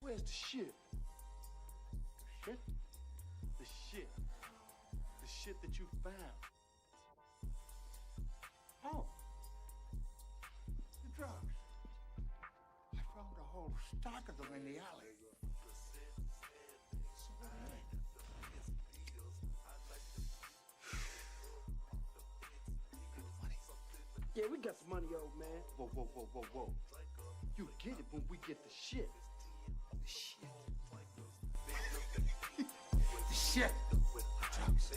Where's the shit? Shit? The shit. The shit that you found. Oh. The drugs. I found a whole stock of them in the alley. So what do you mean? Good money. Yeah, we got some money, old man. Whoa, whoa, whoa, whoa, whoa. You get it when we get the shit. The shit. The shit. Drugs.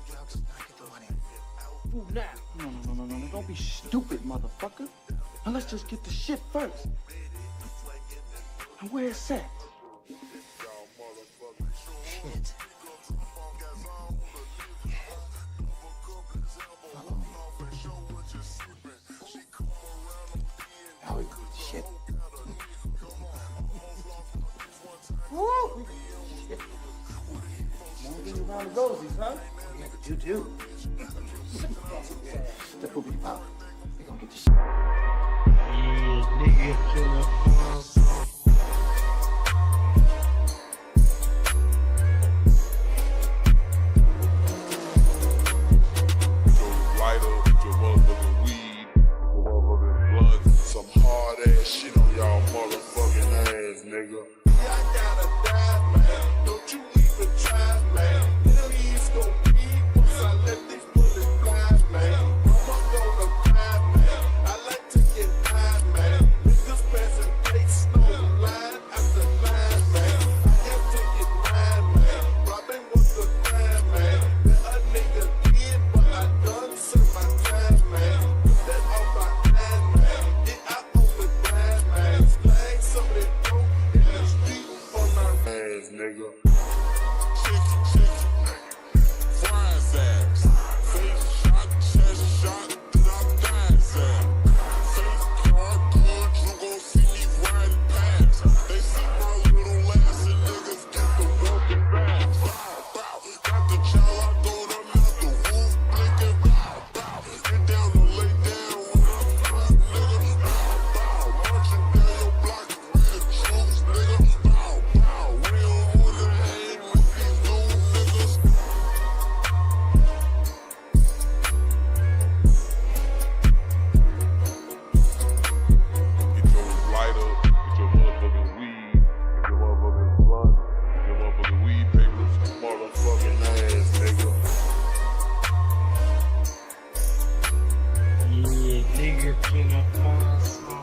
Drugs, not get the money. Fool now. No. Don't be stupid, motherfucker. Now let's just get the shit first. And where it's at? Shit. Follow me. Now we go to shit. Woo! Shit. Moving around the rosies, huh? Yeah, but you do. The poopy pop. We gonna get the shit. Yeah, nigga, finna lighter, with your motherfucking weed, your motherfucking blunt, some hard ass shit on y'all motherfucking ass, nigga. Yeah, I gotta die, man. Don't you even try, man. Please don't be once I let these bullets fly, man. I'm gonna cry, man. I like to get high, man. Niggas passing plates, no line after line, man. I have to get mine, man. Robbing was the crime, man. That a nigga did, but I done serve my time, man. That on my hand, man. Get out on the grind, man. Slang some of that dope in the street on my ass, nigga. Chicken, fries ass. Face shot, chest shot, then I'm dying, Sam. Face car good, you gon' see me riding past. They see my little ass and niggas get the walking back. Bow, bow, got the child, I throw them out the roof, blinking, bow, bow. Get down to lay down when I'm through, nigga. Bow, bow, marching down your block, real troops, nigga. Bow, bow, real hood and hang with these new niggas. Get your lighter, get your motherfucking weed, get your motherfucking blunt, get your motherfucking weed papers, motherfucking ass, nigga. Yeah, nigga, finna find some.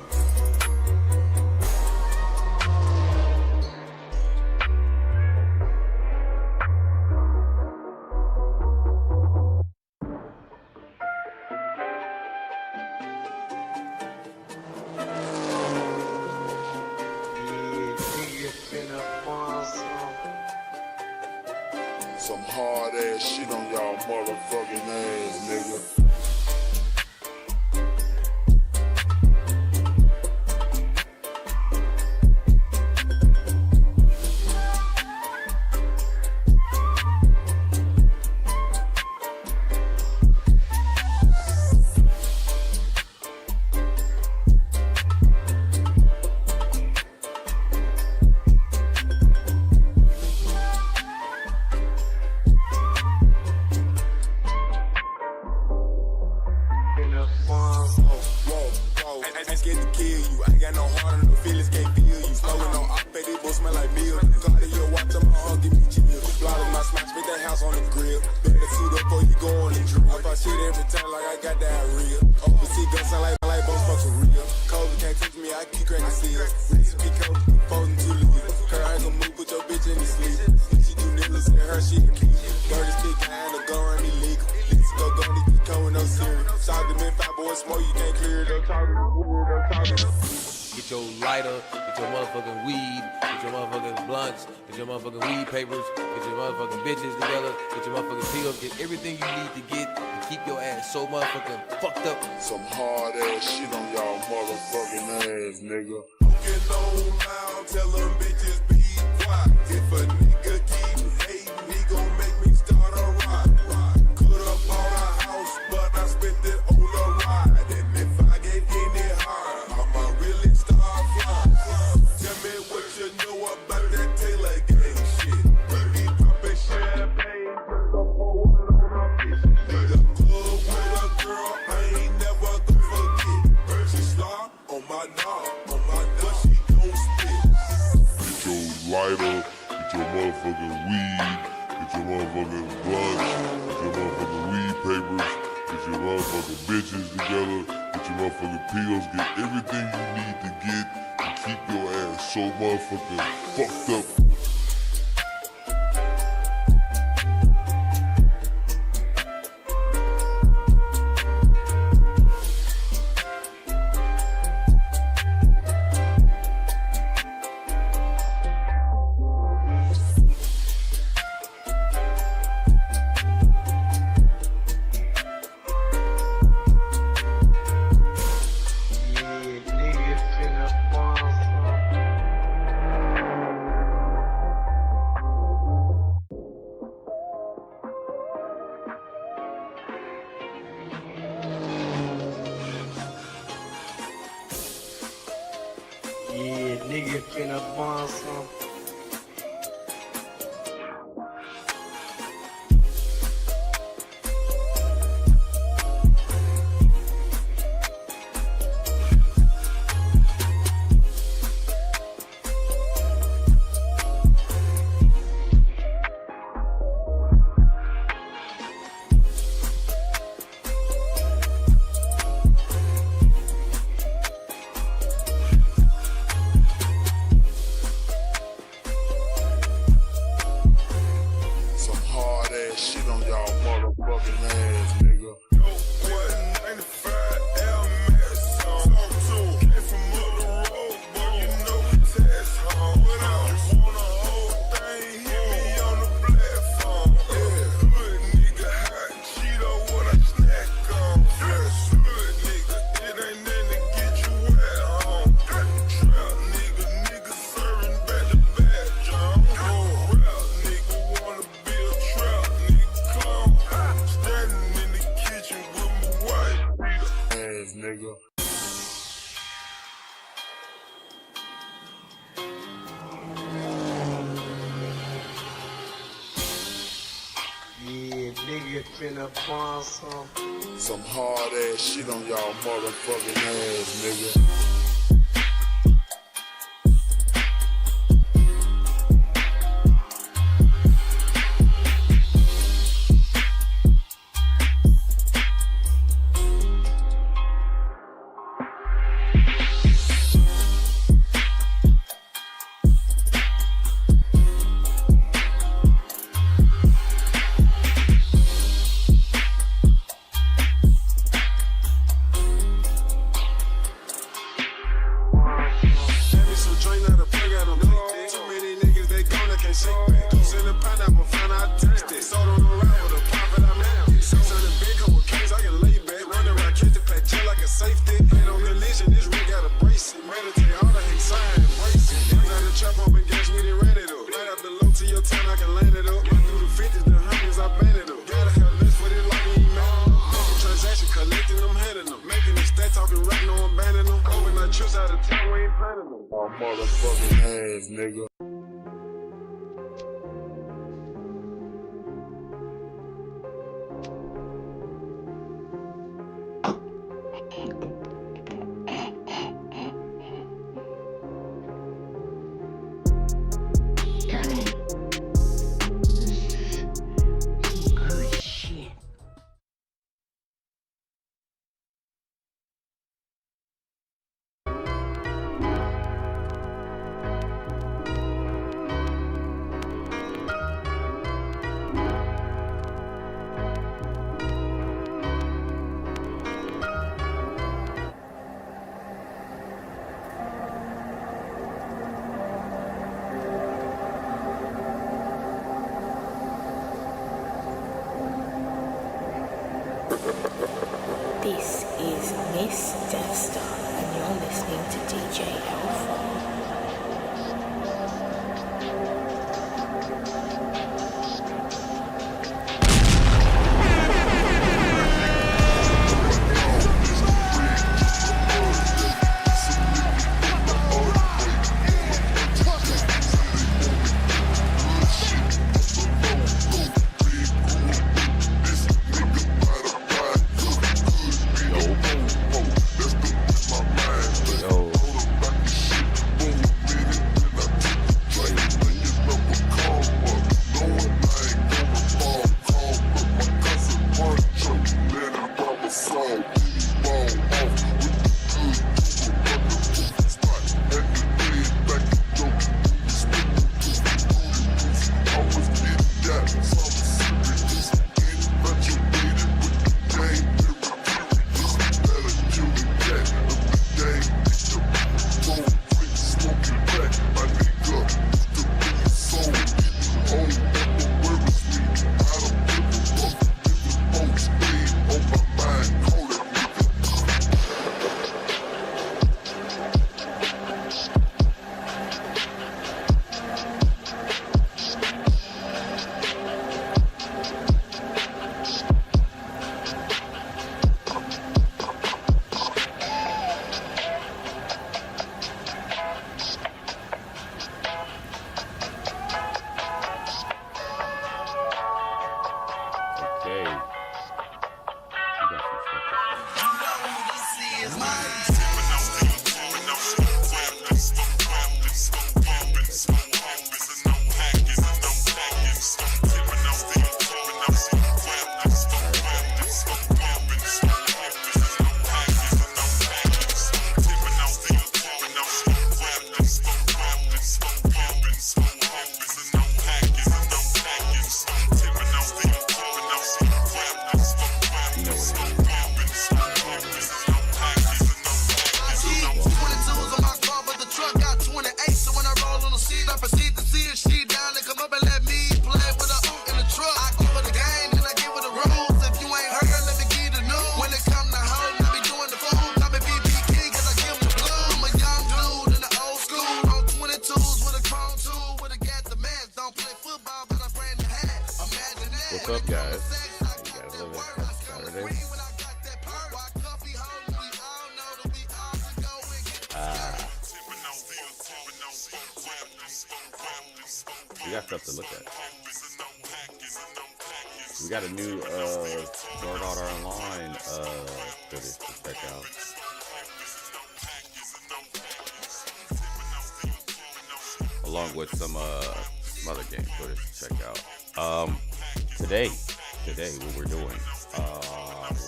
Yeah, nigga, finna find some. Some hard ass shit on y'all motherfucking ass, nigga. Finna find some. Whoa. I scared to kill you. I got no heart and no feelings, can't feel you. Smoking on op, they both smell like milk. Got your watch on my arm, give me chill. Blood my smash, spit that house on the grill. Better suit up before you go on the drill. I pop shit every time like I got diarrhea. Overseas guns sound like both fucks for real. COVID can't teach me, I keep cracking seals. Recipe code, folding to leave. Her I ain't gon' move, put your bitch in the sleep. She do niggas and her shit keep. Dirty stick, behind the gun, run illegal. Let's go, need to come with no serious. Shout them in 5 boys, smoke, you can't clear it. Don't talking. Get your lighter, get your motherfucking weed, get your motherfucking blunts, get your motherfucking weed papers, get your motherfucking bitches together, get your motherfucking pills, get everything you need to get to keep your ass so motherfucking fucked up. Some hard ass shit on y'all motherfucking ass, nigga. Get on loud, tell them bitches be quiet. If a nigga keep hating, he gon' make me start a ride. Coulda bought a house, but I spent it on a ride. And if I get any higher, I'ma really start flying. Tell me what you know lighter, get your motherfucking weed, get your motherfucking blunts, get your motherfucking weed papers, get your motherfucking bitches together, get your motherfucking pills, get everything you need to get to keep your ass so motherfucking fucked up. Yeah, nigga finna bond some. Nigga. Yeah, nigga finna bond some hard ass shit on y'all motherfucking ass, nigga. Motherfucking ass, nigga. This is Miss Death Star, and you're listening to DJ Alpha. What's up, guys? You guys live it Saturday. We got stuff to look at. We got a new Sword Art Online footage to check out. Along with some other game footage to check out. Today, what we're doing,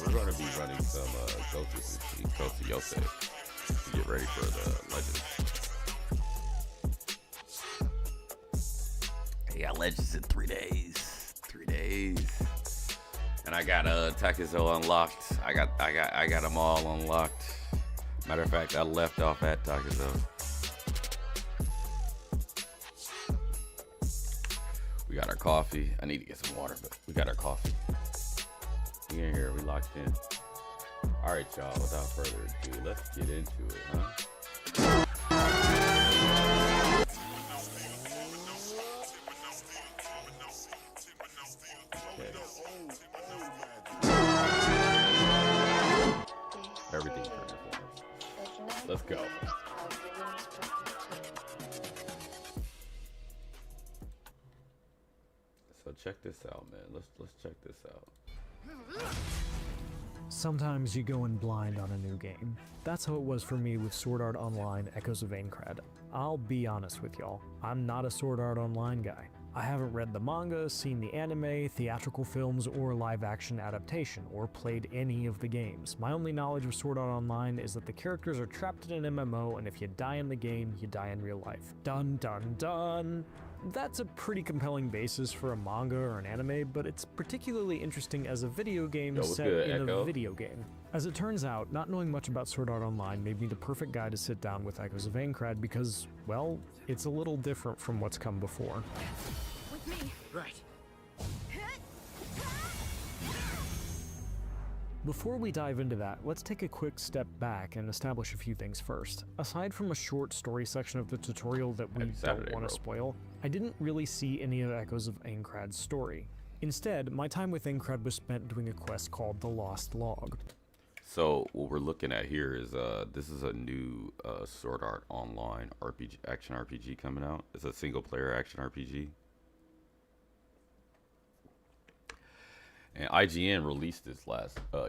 we're going to be running some Ghost of Yosei to get ready for the Legends. I got Legends in 3 days. 3 days. And I got Takizo unlocked. I got them all unlocked. Matter of fact, I left off at Takizo. We got our coffee. I need to get some water, but we got our coffee. We in here, we locked in. All right, y'all, without further ado, let's get into it, huh? Okay. Everything's ready for us. Let's go. So check this out, man. Let's check this out. Sometimes you go in blind on a new game. That's how it was for me with Sword Art Online Echoes of Aincrad. I'll be honest with y'all, I'm not a Sword Art Online guy. I haven't read the manga, seen the anime, theatrical films, or live-action adaptation, or played any of the games. My only knowledge of Sword Art Online is that the characters are trapped in an MMO, and if you die in the game, you die in real life. Dun dun dun! That's a pretty compelling basis for a manga or an anime, but it's particularly interesting as a video game set in a video game. As it turns out, not knowing much about Sword Art Online made me the perfect guy to sit down with Echoes of Aincrad because, well, it's a little different from what's come before. With me. Right. Before we dive into that, let's take a quick step back and establish a few things first. Aside from a short story section of the tutorial that we don't want to spoil, I didn't really see any of Echoes of Aincrad's story. Instead, my time with Aincrad was spent doing a quest called The Lost Log. So what we're looking at here is this is a new Sword Art Online RPG, action RPG coming out. It's a single player action RPG. And IGN released this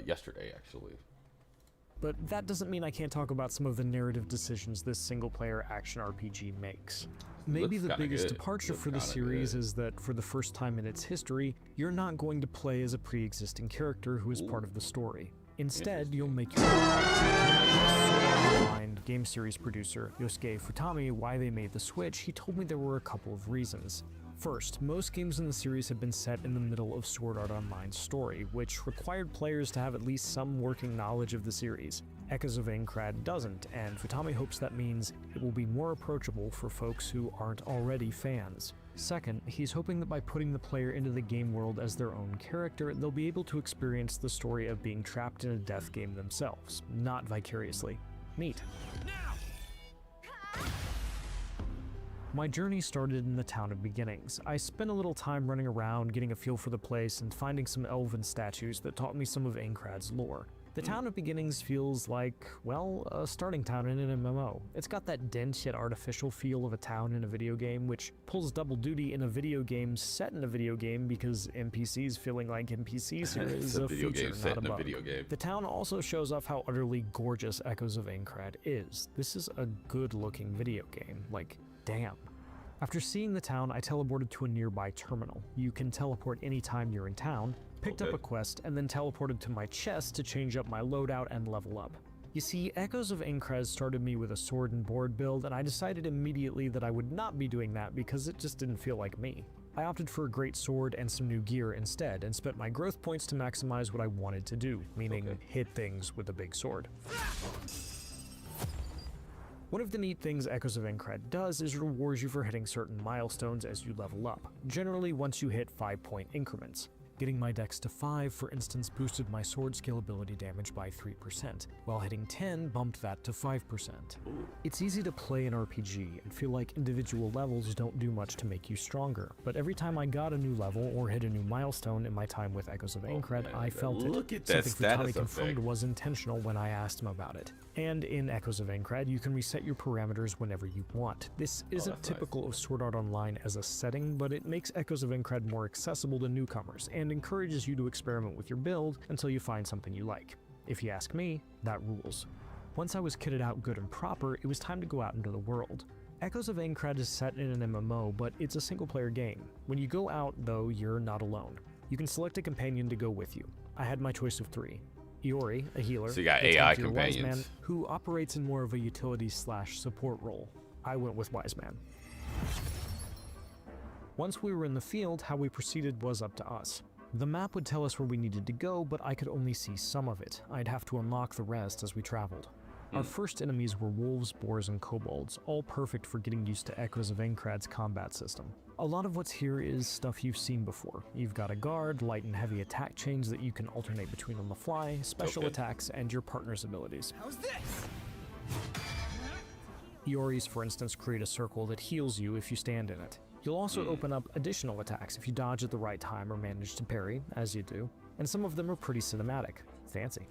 yesterday, actually. But that doesn't mean I can't talk about some of the narrative decisions this single-player action RPG makes. Maybe the biggest departure for the series is that for the first time in its history, you're not going to play as a pre-existing character who is part of the story. Instead, you'll make your own. Game series producer Yosuke Futami why they made the switch, he told me there were a couple of reasons. First, most games in the series have been set in the middle of Sword Art Online's story, which required players to have at least some working knowledge of the series. Echoes of Aincrad doesn't, and Futami hopes that means it will be more approachable for folks who aren't already fans. Second, he's hoping that by putting the player into the game world as their own character, they'll be able to experience the story of being trapped in a death game themselves, not vicariously. Neat. My journey started in the Town of Beginnings. I spent a little time running around, getting a feel for the place, and finding some elven statues that taught me some of Aincrad's lore. The Town of Beginnings feels like, well, a starting town in an MMO. It's got that dense yet artificial feel of a town in a video game, which pulls double duty in a video game set in a video game because NPCs feeling like NPCs here is a feature, not a bug. The town also shows off how utterly gorgeous Echoes of Aincrad is. This is a good-looking video game, like, damn. After seeing the town, I teleported to a nearby terminal. You can teleport anytime you're in town, picked up a quest, and then teleported to my chest to change up my loadout and level up. You see, Echoes of Aincrad started me with a sword and board build, and I decided immediately that I would not be doing that because it just didn't feel like me. I opted for a great sword and some new gear instead, and spent my growth points to maximize what I wanted to do, meaning hit things with a big sword. One of the neat things Echoes of Aincrad does is rewards you for hitting certain milestones as you level up, generally once you hit 5-point increments. Getting my dex to 5, for instance, boosted my sword scalability damage by 3%, while hitting 10 bumped that to 5%. It's easy to play an RPG and feel like individual levels don't do much to make you stronger, but every time I got a new level or hit a new milestone in my time with Echoes of Aincrad, I felt it. Look at that Something Futami status confirmed effect. was intentional when I asked him about it. And in Echoes of Aincrad, you can reset your parameters whenever you want. This isn't that's typical of Sword Art Online as a setting, but it makes Echoes of Aincrad more accessible to newcomers, and encourages you to experiment with your build until you find something you like. If you ask me, that rules. Once I was kitted out good and proper, it was time to go out into the world. Echoes of Aincrad is set in an MMO, but it's a single-player game. When you go out, though, you're not alone. You can select a companion to go with you. I had my choice of 3. Iori, a healer, So you got a AI tankier companions. Wiseman, who operates in more of a utility/support role. I went with Wiseman. Once we were in the field, how we proceeded was up to us. The map would tell us where we needed to go, but I could only see some of it. I'd have to unlock the rest as we traveled. Our first enemies were wolves, boars, and kobolds, all perfect for getting used to Echoes of Aincrad's combat system. A lot of what's here is stuff you've seen before. You've got a guard, light and heavy attack chains that you can alternate between on the fly, special attacks, and your partner's abilities. How's this? Iori's, for instance, create a circle that heals you if you stand in it. You'll also open up additional attacks if you dodge at the right time or manage to parry, as you do, and some of them are pretty cinematic. Fancy.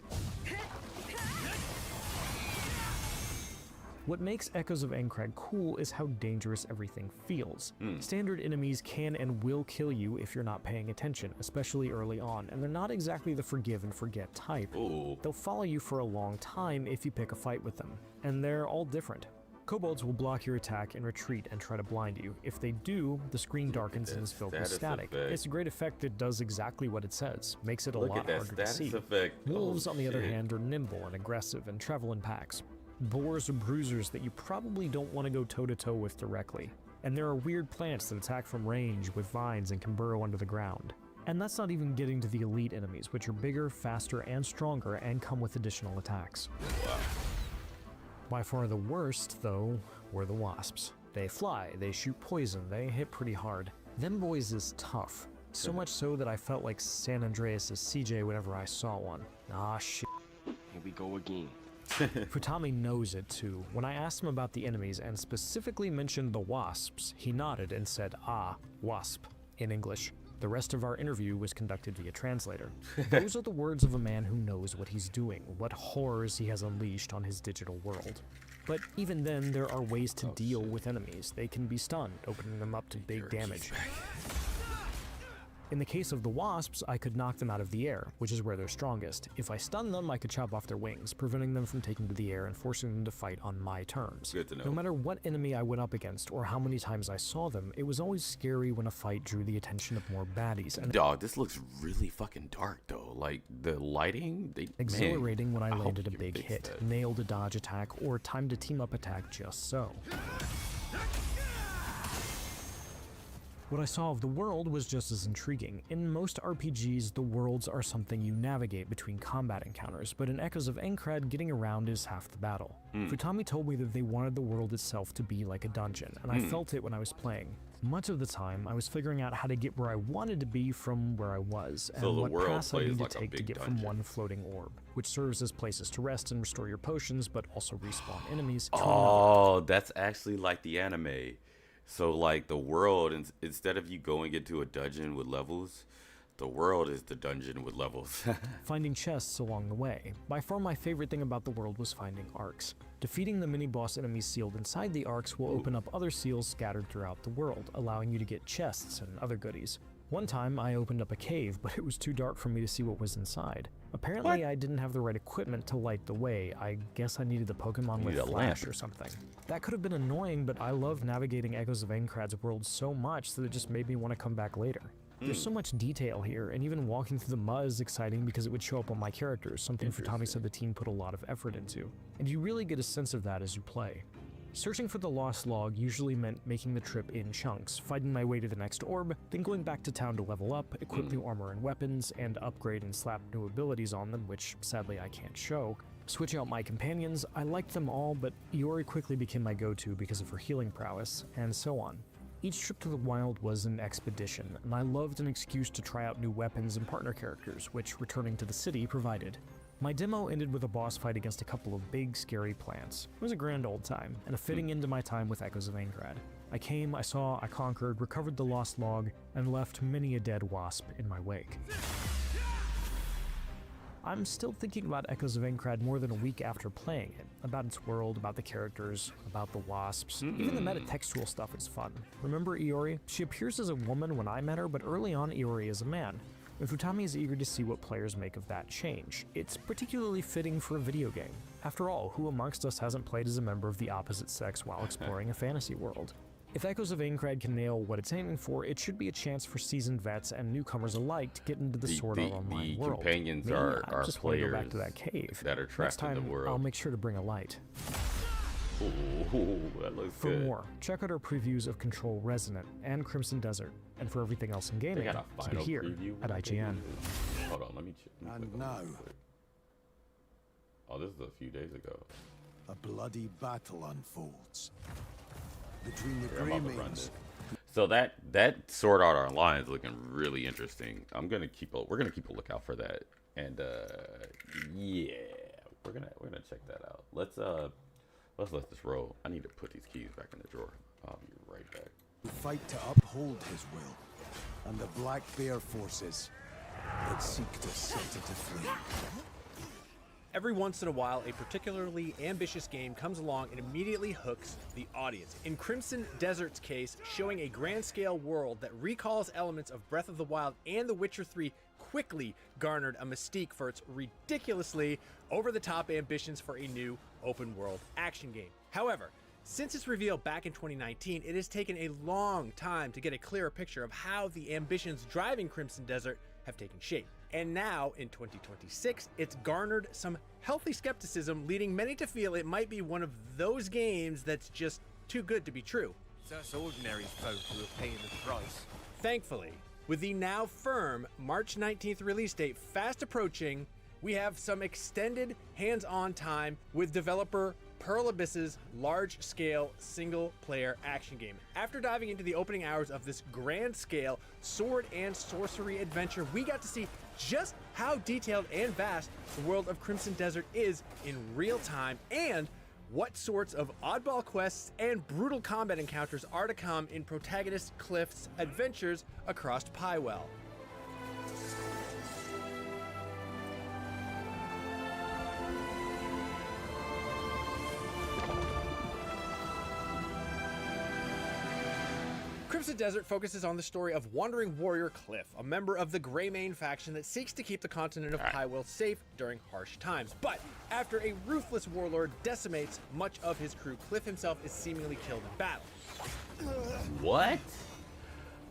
What makes Echoes of Aincrad cool is how dangerous everything feels. Standard enemies can and will kill you if you're not paying attention, especially early on, and they're not exactly the forgive and forget type. Ooh. They'll follow you for a long time if you pick a fight with them, and they're all different. Kobolds will block your attack and retreat and try to blind you. If they do, the screen darkens and is filled with status static. effect. It's a great effect that does exactly what it says, makes it a Look lot at that harder to status see. effect. Wolves, Oh, on the other shit. hand, are nimble and aggressive and travel in packs. Boars are bruisers that you probably don't want to go toe-to-toe with directly. And there are weird plants that attack from range with vines and can burrow under the ground. And that's not even getting to the elite enemies, which are bigger, faster, and stronger and come with additional attacks. By far the worst, though, were the wasps. They fly, they shoot poison, they hit pretty hard. Them boys is tough. So much so that I felt like San Andreas' CJ whenever I saw one. Ah, shit. Here we go again. Futami knows it too. When I asked him about the enemies and specifically mentioned the wasps, he nodded and said, "Ah, wasp," in English. The rest of our interview was conducted via translator. Those are the words of a man who knows what he's doing, what horrors he has unleashed on his digital world. But even then, there are ways to deal with enemies. They can be stunned, opening them up to big damage. In the case of the wasps, I could knock them out of the air, which is where they're strongest. If I stun them, I could chop off their wings, preventing them from taking to the air and forcing them to fight on my terms. Good to know. No matter what enemy I went up against or how many times I saw them, it was always scary when a fight drew the attention of more baddies. And Dog, this looks really fucking dark though. Like the lighting, exhilarating when I hope landed a you big fix hit, that. nailed a dodge attack, or timed a team up attack just so. What I saw of the world was just as intriguing. In most RPGs, the worlds are something you navigate between combat encounters, but in Echoes of Aincrad, getting around is half the battle. Futami told me that they wanted the world itself to be like a dungeon, and I felt it when I was playing. Much of the time, I was figuring out how to get where I wanted to be from where I was, and So the what world paths I plays need like to a take to big get from dungeon. one floating orb, which serves as places to rest and restore your potions, but also respawn enemies. to Oh, that's actually like the anime. So like the world, instead of you going into a dungeon with levels, the world is the dungeon with levels. finding chests along the way. By far my favorite thing about the world was finding arcs. Defeating the mini-boss enemies sealed inside the arcs will open up other seals scattered throughout the world, allowing you to get chests and other goodies. One time I opened up a cave, but it was too dark for me to see what was inside. Apparently I didn't have the right equipment to light the way. I guess I needed the Pokemon with need a Flash lamp. or something. That could have been annoying, but I love navigating Echoes of Aincrad's world so much that it just made me want to come back later. There's so much detail here, and even walking through the mud is exciting because it would show up on my characters, something Futami said the team put a lot of effort into. And you really get a sense of that as you play. Searching for the lost log usually meant making the trip in chunks, fighting my way to the next orb, then going back to town to level up, equip new armor and weapons, and upgrade and slap new abilities on them, which sadly I can't show. Switching out my companions, I liked them all, but Iori quickly became my go-to because of her healing prowess, and so on. Each trip to the wild was an expedition, and I loved an excuse to try out new weapons and partner characters, which returning to the city provided. My demo ended with a boss fight against a couple of big, scary plants. It was a grand old time, and a fitting end to my time with Echoes of Aincrad. I came, I saw, I conquered, recovered the lost log, and left many a dead wasp in my wake. I'm still thinking about Echoes of Aincrad more than a week after playing it, about its world, about the characters, about the wasps. Even the metatextual stuff is fun. Remember Iori? She appears as a woman when I met her, but early on Iori is a man. And Futami is eager to see what players make of that change. It's particularly fitting for a video game. After all, who amongst us hasn't played as a member of the opposite sex while exploring a fantasy world? If Echoes of Aincrad can nail what it's aiming for, it should be a chance for seasoned vets and newcomers alike to get into the Sword Art Online world. The companions Maybe are just want to players go back to that cave. that are trapped Next time, in the world. I'll make sure to bring a light. Ooh, that looks For good. more, check out our previews of Control Resonant and Crimson Desert, and for everything else in They gaming, got a keep final it here preview. at IGN. Hold on, let me check. And now, Oh, this is a few days ago. a bloody battle unfolds between the Here, I'm about to run Greymanes. this. So that Sword Art Online is looking really interesting. We're gonna keep a lookout for that. And yeah, we're gonna check that out. Let's let this roll. I need to put these keys back in the drawer. I'll be right back. We fight to uphold his will, and the Black Bear forces that seek to set it aflame. Every once in a while, a particularly ambitious game comes along and immediately hooks the audience. In Crimson Desert's case, showing a grand-scale world that recalls elements of Breath of the Wild and The Witcher 3 quickly garnered a mystique for its ridiculously over-the-top ambitions for a new open-world action game. However, since its reveal back in 2019, it has taken a long time to get a clearer picture of how the ambitions driving Crimson Desert have taken shape. And now, in 2026, it's garnered some healthy skepticism, leading many to feel it might be one of those games that's just too good to be true. So it's ordinary folk who are paying the price. Thankfully, with the now firm March 19th release date fast approaching, we have some extended hands-on time with developer Pearl Abyss's large-scale single-player action game. After diving into the opening hours of this grand-scale sword and sorcery adventure, we got to see just how detailed and vast the world of Crimson Desert is in real time, and what sorts of oddball quests and brutal combat encounters are to come in protagonist Cliff's adventures across Pywell. Crimson Desert focuses on the story of wandering warrior Cliff, a member of the Greymane faction that seeks to keep the continent of Pywell safe during harsh times. But after a ruthless warlord decimates much of his crew, Cliff himself is seemingly killed in battle. What?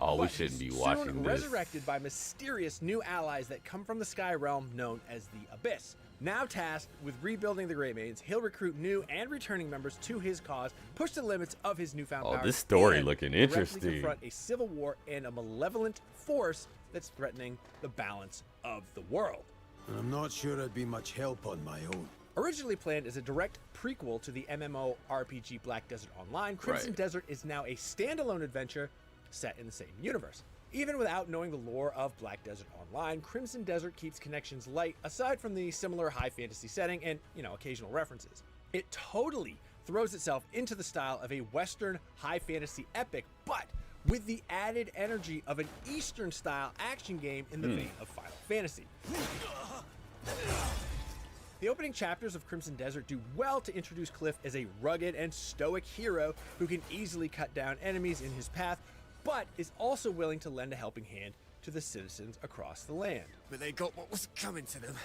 Oh, we shouldn't be watching Soon this. resurrected by mysterious new allies that come from the Sky Realm known as the Abyss. Now tasked with rebuilding the Greymanes, he'll recruit new and returning members to his cause, push the limits of his newfound powers, this story and looking directly interesting. confront a civil war and a malevolent force that's threatening the balance of the world. And I'm not sure I'd be much help on my own. Originally planned as a direct prequel to the MMORPG Black Desert Online, Crimson Right. Desert is now a standalone adventure set in the same universe. Even without knowing the lore of Black Desert Online, Crimson Desert keeps connections light aside from the similar high fantasy setting and, occasional references. It totally throws itself into the style of a Western high fantasy epic, but with the added energy of an Eastern style action game in the vein of Final Fantasy. The opening chapters of Crimson Desert do well to introduce Cliff as a rugged and stoic hero who can easily cut down enemies in his path, but is also willing to lend a helping hand to the citizens across the land. But they got what was coming to them.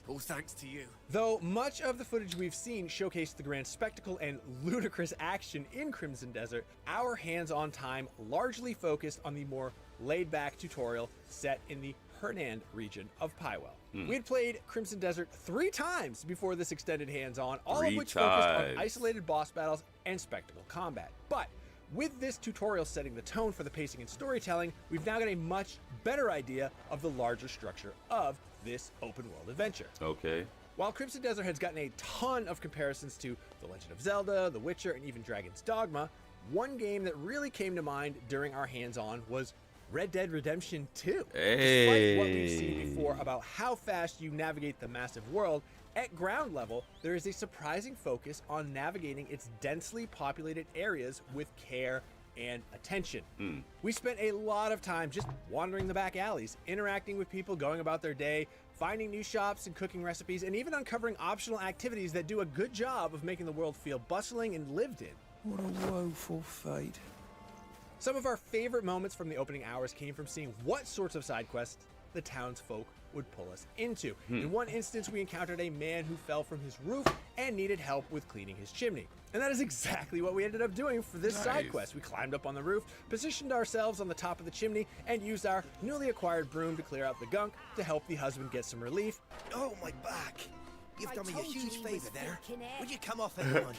All thanks to you. Though much of the footage we've seen showcased the grand spectacle and ludicrous action in Crimson Desert, our hands-on time largely focused on the more laid-back tutorial set in the Hernand region of Pywell. We had played Crimson Desert 3 times before this extended hands-on, all of which focused on isolated boss battles and spectacle combat. But with this tutorial setting the tone for the pacing and storytelling, we've now got a much better idea of the larger structure of this open-world adventure. Okay. While Crimson Desert has gotten a ton of comparisons to The Legend of Zelda, The Witcher, and even Dragon's Dogma, one game that really came to mind during our hands-on was Red Dead Redemption 2. Despite what we've seen before about how fast you navigate the massive world, at ground level, there is a surprising focus on navigating its densely populated areas with care and attention. We spent a lot of time just wandering the back alleys, interacting with people going about their day, finding new shops and cooking recipes, and even uncovering optional activities that do a good job of making the world feel bustling and lived in. What a woeful fate. Some of our favorite moments from the opening hours came from seeing what sorts of side quests the townsfolk would pull us into. In one instance, we encountered a man who fell from his roof and needed help with cleaning his chimney. And that is exactly what we ended up doing for this side quest. We climbed up on the roof, positioned ourselves on the top of the chimney, and used our newly acquired broom to clear out the gunk to help the husband get some relief. Oh, my back. You've done me a huge favor there. Would you come off anyone?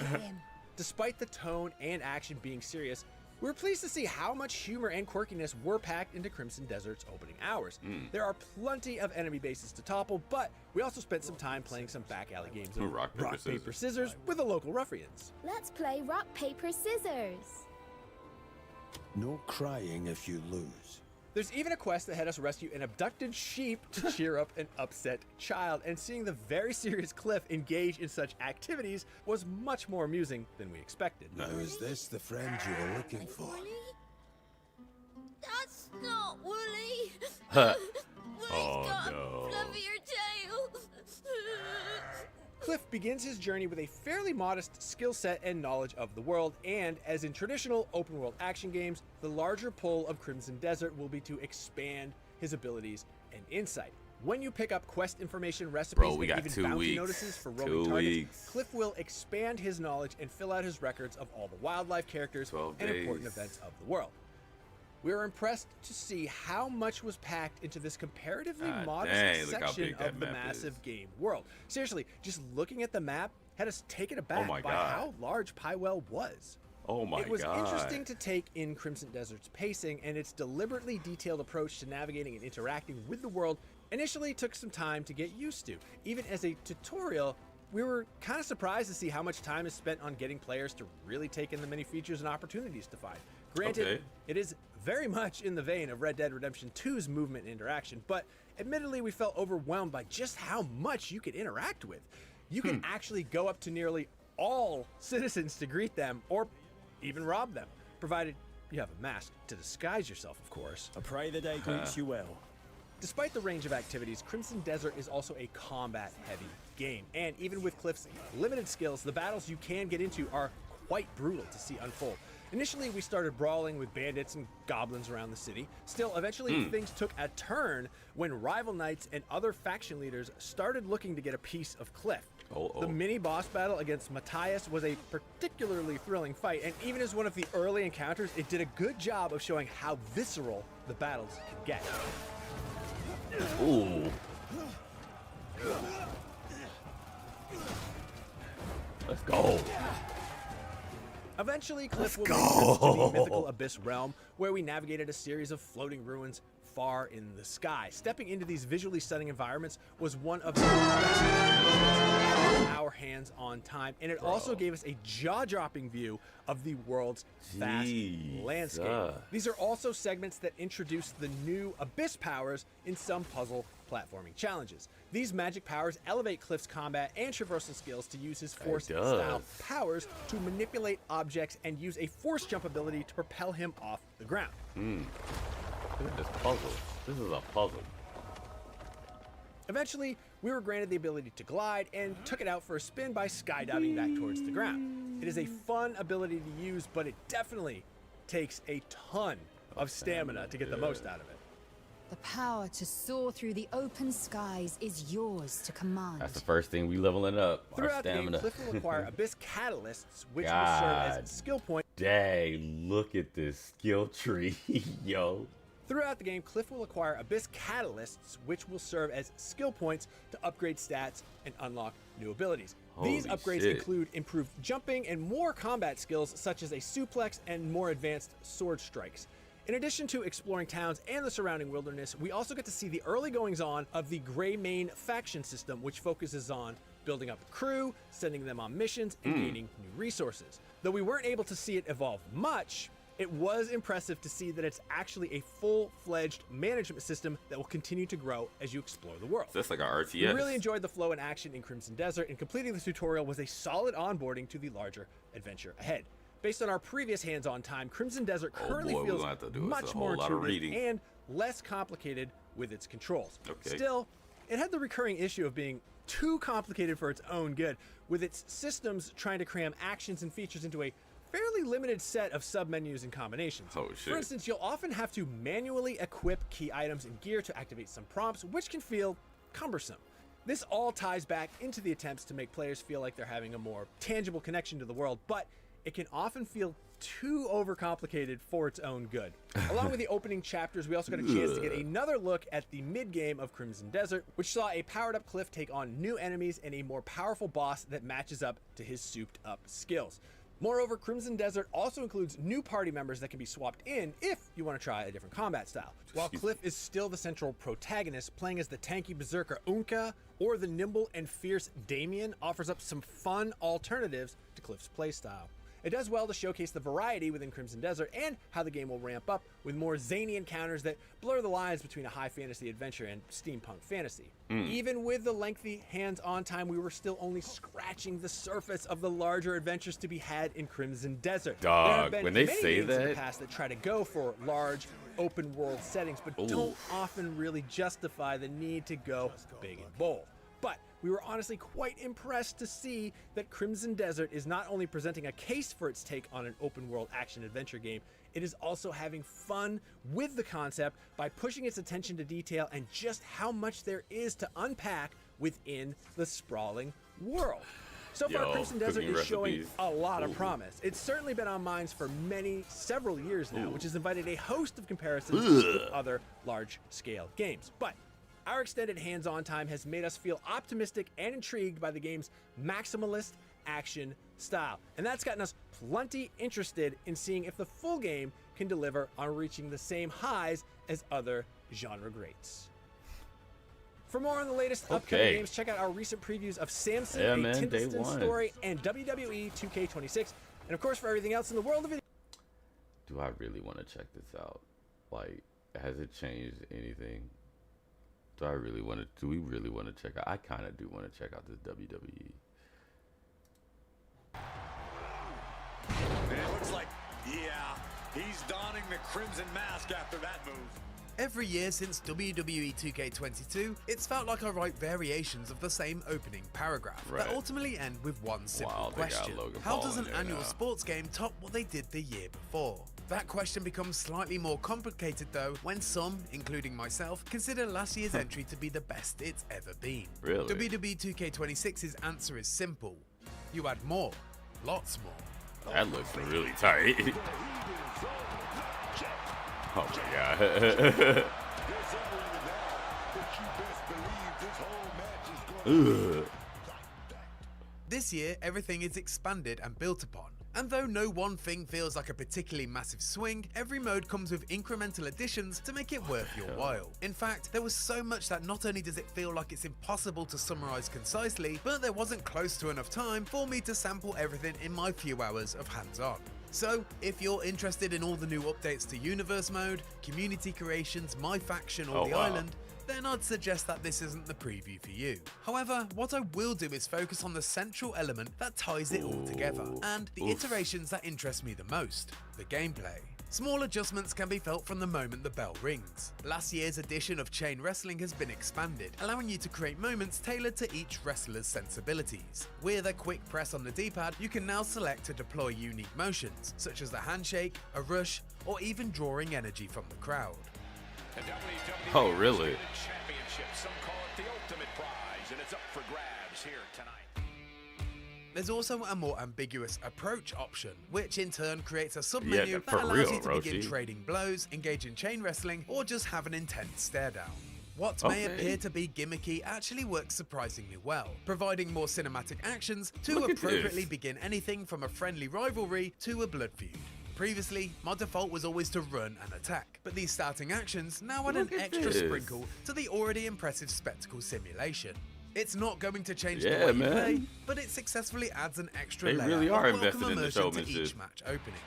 Despite the tone and action being serious, we were pleased to see how much humor and quirkiness were packed into Crimson Desert's opening hours. There are plenty of enemy bases to topple, but we also spent some time playing some back alley games of rock, paper, scissors with the local ruffians. Let's play rock, paper, scissors. No crying if you lose. There's even a quest that had us rescue an abducted sheep to cheer up an upset child, and seeing the very serious Cliff engage in such activities was much more amusing than we expected. Now is this the friend you were looking for? Woolly? That's not Woolly. Oh, got no. a fluffier tail. Cliff begins his journey with a fairly modest skill set and knowledge of the world, and as in traditional open world action games, the larger pull of Crimson Desert will be to expand his abilities and insight. When you pick up quest information, recipes, and even bounty notices for roaming targets, Cliff will expand his knowledge and fill out his records of all the wildlife characters and important events of the world. We were impressed to see how much was packed into this comparatively modest section of the massive game world. Seriously, just looking at the map had us taken aback by how large Pywell was. It was interesting to take in Crimson Desert's pacing, and its deliberately detailed approach to navigating and interacting with the world initially took some time to get used to. Even as a tutorial, we were kind of surprised to see how much time is spent on getting players to really take in the many features and opportunities to find. Granted, it is very much in the vein of Red Dead Redemption 2's movement and interaction, but admittedly we felt overwhelmed by just how much you could interact with. You can actually go up to nearly all citizens to greet them, or even rob them, provided you have a mask to disguise yourself, of course. I pray the day greets you well. Despite the range of activities, Crimson Desert is also a combat-heavy game, and even with Cliff's limited skills, the battles you can get into are quite brutal to see unfold. Initially, we started brawling with bandits and goblins around the city. Still, eventually things took a turn when rival knights and other faction leaders started looking to get a piece of Cliff. The mini-boss battle against Matthias was a particularly thrilling fight, and even as one of the early encounters, it did a good job of showing how visceral the battles can get. Ooh. Let's go. Eventually, Cliff will lead us to the mythical Abyss realm, where we navigated a series of floating ruins far in the sky. Stepping into these visually stunning environments was one of the best our hands-on time, and it also gave us a jaw-dropping view of the world's vast landscape. These are also segments that introduce the new Abyss powers in some puzzle platforming challenges. These magic powers elevate Cliff's combat and traversal skills to use his force-style powers to manipulate objects and use a force jump ability to propel him off the ground. Look at this puzzle. This is a puzzle. Eventually, we were granted the ability to glide and took it out for a spin by skydiving back towards the ground. It is a fun ability to use, but it definitely takes a ton of stamina to get the most out of it. The power to soar through the open skies is yours to command. That's the first thing we leveling up. Our Throughout the game, stamina. Cliff will acquire Abyss Catalysts, which will God. serve as skill points. Dang, look at this skill tree, yo. Throughout the game, Cliff will acquire Abyss Catalysts, which will serve as skill points to upgrade stats and unlock new abilities. These Holy upgrades shit. include improved jumping and more combat skills such as a suplex and more advanced sword strikes. In addition to exploring towns and the surrounding wilderness, we also get to see the early goings-on of the Greymane faction system, which focuses on building up a crew, sending them on missions, and gaining new resources. Though we weren't able to see it evolve much, it was impressive to see that it's actually a full-fledged management system that will continue to grow as you explore the world. So that's like an RTS. We really enjoyed the flow and action in Crimson Desert, and completing the tutorial was a solid onboarding to the larger adventure ahead. Based on our previous hands-on time, Crimson Desert currently boy, we're feels gonna have to do much a more whole lot of intuitive reading. and less complicated with its controls. Okay. Still, it had the recurring issue of being too complicated for its own good, with its systems trying to cram actions and features into a fairly limited set of submenus and combinations. Oh, shit. For instance, you'll often have to manually equip key items and gear to activate some prompts, which can feel cumbersome. This all ties back into the attempts to make players feel like they're having a more tangible connection to the world, but it can often feel too overcomplicated for its own good. Along with the opening chapters, we also got a chance to get another look at the mid-game of Crimson Desert, which saw a powered-up Cliff take on new enemies and a more powerful boss that matches up to his souped-up skills. Moreover, Crimson Desert also includes new party members that can be swapped in if you want to try a different combat style. While Cliff is still the central protagonist, playing as the tanky berserker Unka or the nimble and fierce Damien offers up some fun alternatives to Cliff's playstyle. It does well to showcase the variety within Crimson Desert and how the game will ramp up with more zany encounters that blur the lines between a high fantasy adventure and steampunk fantasy. Even with the lengthy hands-on time, we were still only scratching the surface of the larger adventures to be had in Crimson Desert. There have Dog, been when they many say games in the that- past that try to go for large open world settings, but don't often really justify the need to go big and bold. But we were honestly quite impressed to see that Crimson Desert is not only presenting a case for its take on an open world action adventure game, it is also having fun with the concept by pushing its attention to detail and just how much there is to unpack within the sprawling world. So far, Yo, Crimson Desert cooking is showing recipes. a lot of promise. It's certainly been on minds for several years now, which has invited a host of comparisons with other large-scale games. But our extended hands-on time has made us feel optimistic and intrigued by the game's maximalist action style. And that's gotten us plenty interested in seeing if the full game can deliver on reaching the same highs as other genre greats. For more on the latest upcoming games, check out our recent previews of Samson, Yeah, A man, day Tindleston one. Story, and WWE 2K26. And of course, for everything else in the world of video. Do I really want to check this out? Like, has it changed anything? Do we really want to check out? I kind of do want to check out this WWE. It looks like, yeah, he's donning the crimson mask after that move. Every year since WWE 2K22, it's felt like I write variations of the same opening paragraph that Right. ultimately end with one simple Wow, they got question. Logan How Paul does in an there annual now. sports game top what they did the year before? That question becomes slightly more complicated though when some, including myself, consider last year's entry to be the best it's ever been. Really? WWE 2K26's answer is simple. You add more. Lots more. That looks really tight. Oh my god. Ugh. This year, everything is expanded and built upon. And though no one thing feels like a particularly massive swing, every mode comes with incremental additions to make it worth your while. In fact, there was so much that not only does it feel like it's impossible to summarize concisely, but there wasn't close to enough time for me to sample everything in my few hours of hands-on. So, if you're interested in all the new updates to Universe Mode, community creations, My Faction, or Oh, The wow. Island, then I'd suggest that this isn't the preview for you. However, what I will do is focus on the central element that ties it all together, and the iterations that interest me the most, the gameplay. Small adjustments can be felt from the moment the bell rings. Last year's edition of Chain Wrestling has been expanded, allowing you to create moments tailored to each wrestler's sensibilities. With a quick press on the D-pad, you can now select to deploy unique motions, such as the handshake, a rush, or even drawing energy from the crowd. Oh, really? Championship. Some call it the ultimate prize, and it's up for grabs here tonight. There's also a more ambiguous approach option, which in turn creates a submenu Yeah, that for allows real, you to begin Roshi. trading blows, engage in chain wrestling, or just have an intense stare down. What may Okay. appear to be gimmicky actually works surprisingly well, providing more cinematic actions to Look at appropriately this. begin anything from a friendly rivalry to a blood feud. Previously, my default was always to run and attack, but these starting actions now add an Look at extra this. sprinkle to the already impressive spectacle simulation. It's not going to change Yeah, the way you man. play, but it successfully adds an extra They layer really of are welcome invested in the immersion to showmanship. each match opening.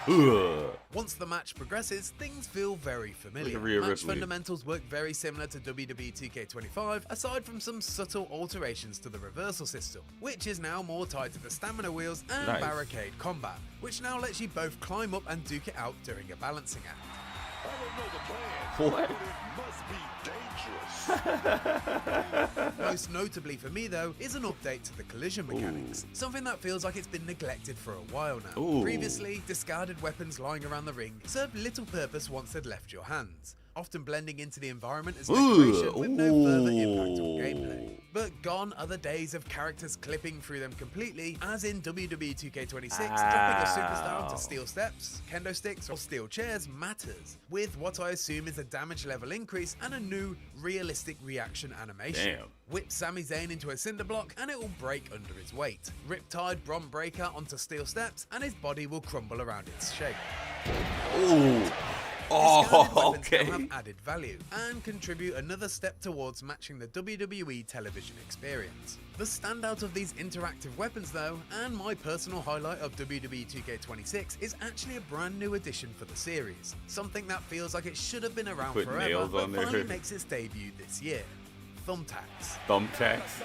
Whoa. Once the match progresses, things feel very familiar. Look at Rhea Match Ripley. fundamentals work very similar to WWE 2K25, aside from some subtle alterations to the reversal system, which is now more tied to the stamina wheels and Nice. barricade combat, which now lets you both climb up and duke it out during a balancing act. What? Most notably for me though, is an update to the collision mechanics, something that feels like it's been neglected for a while now. Ooh. Previously, discarded weapons lying around the ring served little purpose once they'd left your hands, often blending into the environment as decoration with no further impact on gameplay. But gone are the days of characters clipping through them completely, as in WWE 2K26, dropping a superstar onto steel steps, kendo sticks, or steel chairs matters, with what I assume is a damage level increase and a new, realistic reaction animation. Damn. Whip Sami Zayn into a cinder block and it will break under his weight. Riptide Bron Breakker onto steel steps and his body will crumble around its shape. Ooh. Discarded Oh, weapons now okay. have added value and contribute another step towards matching the WWE television experience. The standout of these interactive weapons though, and my personal highlight of WWE 2K26, is actually a brand new addition for the series. Something that feels like it should have been around Put forever, nails but on there. finally makes its debut this year. Thumbtacks. Thumbtacks.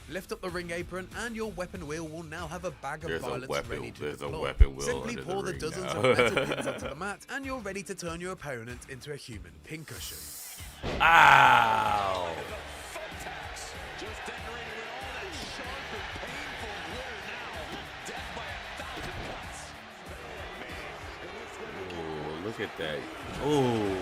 Lift up the ring apron and your weapon wheel will now have a bag of There's a violence weapon- ready to there's a deploy. weapon wheel Simply under the pour the ring dozens now. of metal pins onto the mat and you're ready to turn your opponent into a human pincushion. Ow. Ooh, look at that. Ooh.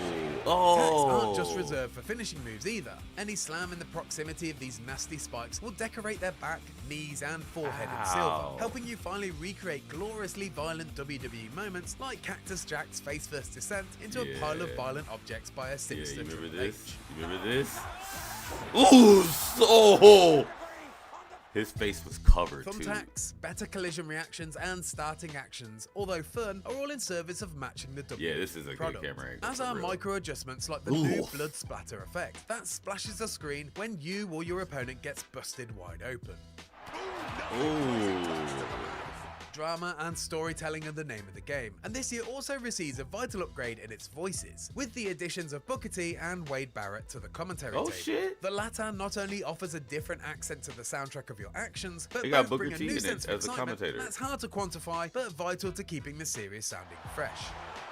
Oh. Attacks aren't just reserved for finishing moves either. Any slam in the proximity of these nasty spikes will decorate their back, knees, and forehead in Ow. silver, helping you finally recreate gloriously violent WWE moments like Cactus Jack's face-first descent into a pile of Yeah. violent objects by a Yeah, sinister you remember Triple H. this? You remember this? Ooh, so his face was covered too. Thumbtacks, better collision reactions, and starting actions, although fun, are all in service of matching the WWE Yeah, this is a good product. camera angle, As for are real. micro adjustments like the new Oof. blood splatter effect that splashes the screen when you or your opponent gets busted wide open. Ooh. Drama and storytelling are the name of the game, and this year also receives a vital upgrade in its voices, with the additions of Booker T and Wade Barrett to the commentary Oh, table. shit. The latter not only offers a different accent to the soundtrack of your actions, but They got both Booker bring a T new in it sense of as a excitement commentator. that's hard to quantify, but vital to keeping the series sounding fresh.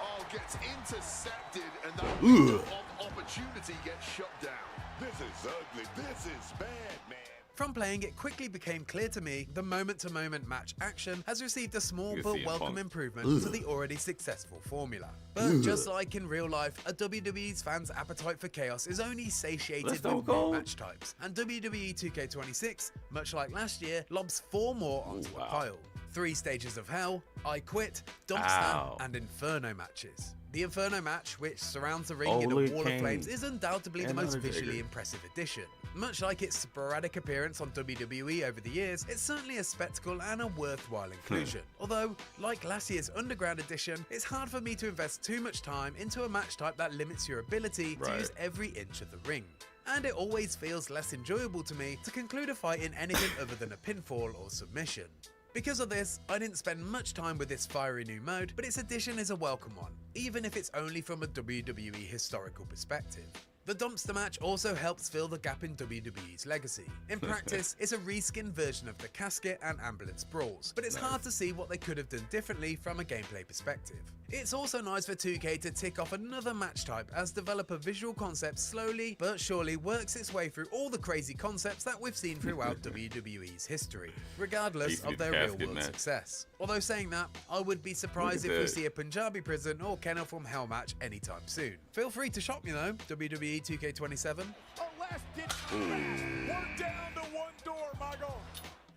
All gets intercepted and that Ugh. window of opportunity gets shut down. This is ugly. This is bad, man. From playing, it quickly became clear to me the moment-to-moment match action has received a small You but see welcome Punk. improvement Ugh. to the already successful formula. But just like in real life, a WWE's fans' appetite for chaos is only satiated Let's with not go. new match types, and WWE 2K26, much like last year, lobs 4 more onto Ooh, the wow. pile. 3 Stages of Hell, I Quit, Ow. Dumpstamp, and Inferno matches. The Inferno match, which surrounds the ring in a Holy wall King. of flames, is undoubtedly the And most Undertaker. visually impressive addition. Much like its sporadic appearance on WWE over the years, it's certainly a spectacle and a worthwhile inclusion. Although, like last year's Underground edition, it's hard for me to invest too much time into a match type that limits your ability to Right. use every inch of the ring. And it always feels less enjoyable to me to conclude a fight in anything other than a pinfall or submission. Because of this, I didn't spend much time with this fiery new mode, but its addition is a welcome one, even if it's only from a WWE historical perspective. The dumpster match also helps fill the gap in WWE's legacy. In practice, it's a reskinned version of the casket and ambulance brawls, but it's hard to see what they could have done differently from a gameplay perspective. It's also nice for 2K to tick off another match type as developer Visual Concepts slowly but surely works its way through all the crazy concepts that we've seen throughout WWE's history, regardless of their real-world success. Although saying that, I would be surprised if we see a Punjabi prison or Kennel from Hell match anytime soon. Feel free to shop me though, WWE 2K27. We're down to one door, Mago.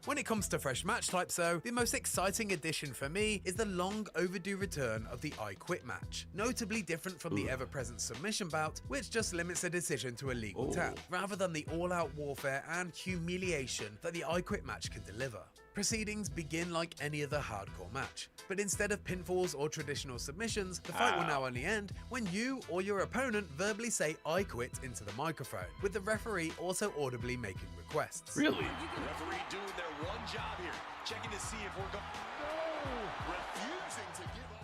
When it comes to fresh match types though, the most exciting addition for me is the long overdue return of the I Quit match. Notably different from the ever-present submission bout, which just limits the decision to a legal tap, rather than the all-out warfare and humiliation that the I Quit match can deliver. Proceedings begin like any other hardcore match, but instead of pinfalls or traditional submissions, the fight will now only end when you or your opponent verbally say "I quit" into the microphone, with the referee also audibly making requests. Really? Referee doing their one job here, checking to see if we're going. No! Refusing to give up.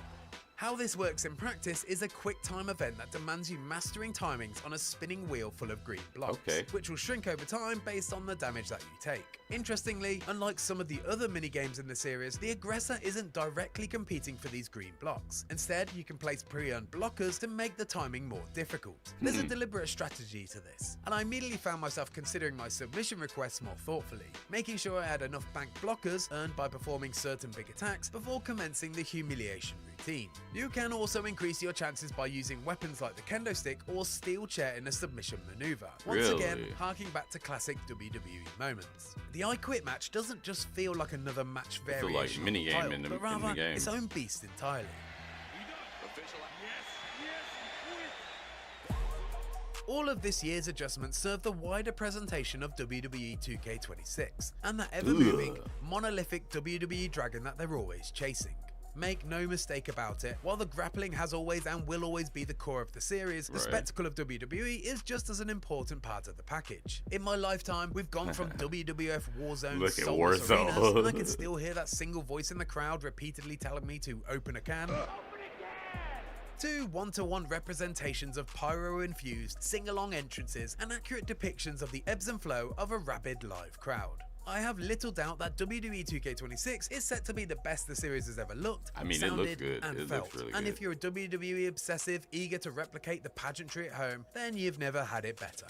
How this works in practice is a quick time event that demands you mastering timings on a spinning wheel full of green blocks, which will shrink over time based on the damage that you take. Interestingly, unlike some of the other mini-games in the series, the aggressor isn't directly competing for these green blocks. Instead, you can place pre-earned blockers to make the timing more difficult. There's a deliberate strategy to this, and I immediately found myself considering my submission requests more thoughtfully, making sure I had enough bank blockers earned by performing certain big attacks before commencing the humiliation routine. You can also increase your chances by using weapons like the kendo stick or steel chair in a submission maneuver. Once again, harking back to classic WWE moments. The I Quit match doesn't just feel like another match variation mini game title, in the but rather game. its own beast entirely. All of this year's adjustments serve the wider presentation of WWE 2K26 and that ever-moving, monolithic WWE dragon that they're always chasing. Make no mistake about it, while the grappling has always and will always be the core of the series, the spectacle of WWE is just as an important part of the package. In my lifetime, we've gone from WWF Warzone soulless arenas, and I can still hear that single voice in the crowd repeatedly telling me to open a can, to one-to-one representations of pyro-infused sing-along entrances and accurate depictions of the ebbs and flow of a rabid live crowd. I have little doubt that WWE 2K26 is set to be the best the series has ever looked, sounded, and felt. And if you're a WWE obsessive eager to replicate the pageantry at home, then you've never had it better.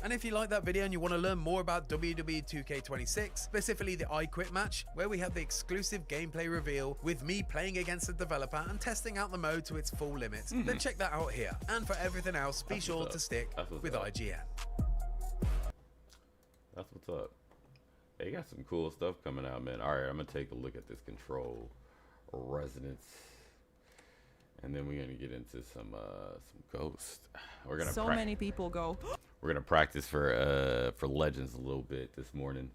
And if you like that video and you want to learn more about WWE 2K26, specifically the I Quit match, where we have the exclusive gameplay reveal with me playing against the developer and testing out the mode to its full limits, then check that out here. And for everything else, be sure to stick with IGN. That's what's up. Hey, you got some cool stuff coming out, man. All right, I'm gonna take a look at this Control Resonance, and then we're gonna get into some Ghost. We're gonna many people go. We're gonna practice for Legends a little bit this morning.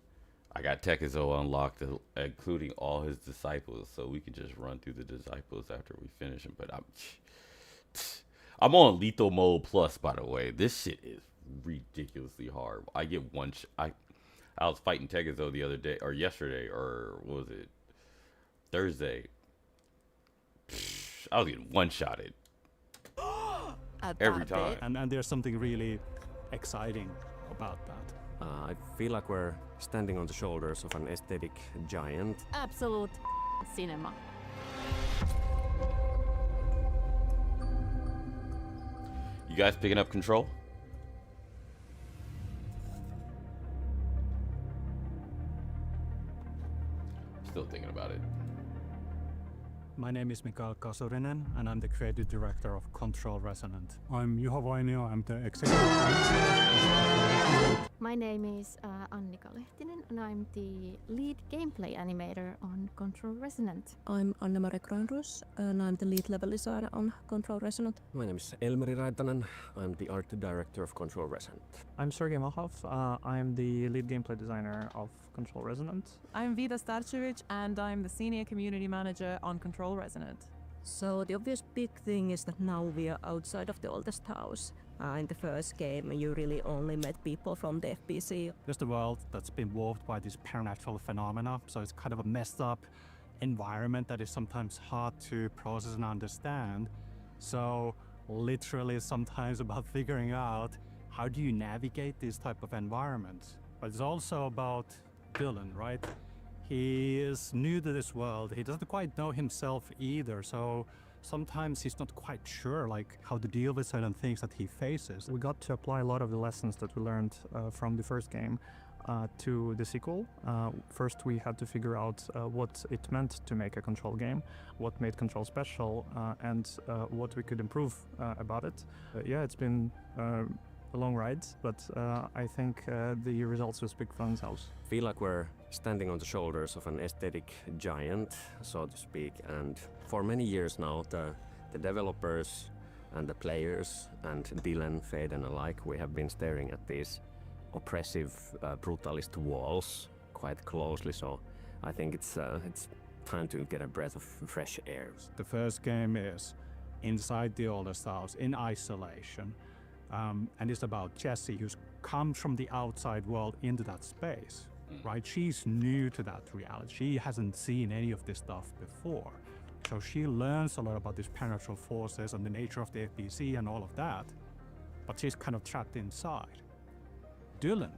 I got Tekizo unlocked, including all his disciples, so we can just run through the disciples after we finish them. But I'm on Lethal Mode Plus, by the way. This shit is ridiculously hard. I get one I was fighting Tekizo the other day, or yesterday, or what was it, Thursday. I was getting one-shotted every time. And there's something really exciting about that. I feel like we're standing on the shoulders of an aesthetic giant. Absolute cinema. You guys picking up Control? Still thinking about it. My name is Mikael Kasurinen, and I'm the creative director of Control Resonant. I'm Juha Vainio, I'm the executive director. My name is Annika Lehtinen, and I'm the lead gameplay animator on Control Resonant. I'm Anne-Mari Granros, and I'm the lead level designer on Control Resonant. My name is Elmeri Raitanen, I'm the art director of Control Resonant. I'm Sergei Mahov, I'm the lead gameplay designer of Control Resonant. I'm Vida Starcevic, and I'm the senior community manager on Control Resonant. So the obvious big thing is that now we are outside of the oldest house. In the first game, you really only met people from the FBC. There's the world that's been warped by these supernatural phenomena, so it's kind of a messed up environment that is sometimes hard to process and understand. So literally sometimes about figuring out how do you navigate these type of environments. But it's also about Dylan, right? He is new to this world. He doesn't quite know himself either, so sometimes he's not quite sure like how to deal with certain things that he faces. We got to apply a lot of the lessons that we learned from the first game to the sequel. First, we had to figure out what it meant to make a Control game, what made Control special, and what we could improve about it. Yeah, it's been a long ride, but I think the results will speak for themselves. Feel like we're standing on the shoulders of an aesthetic giant, so to speak, and for many years now, the developers and the players and Dylan, Faden alike, we have been staring at these oppressive, brutalist walls quite closely, so I think it's time to get a breath of fresh air. The first game is inside the oldest house, in isolation, and it's about Jessie, who's come from the outside world into that space, right? She's new to that reality. She hasn't seen any of this stuff before. So she learns a lot about these supernatural forces and the nature of the FBC and all of that, but she's kind of trapped inside. Dylan,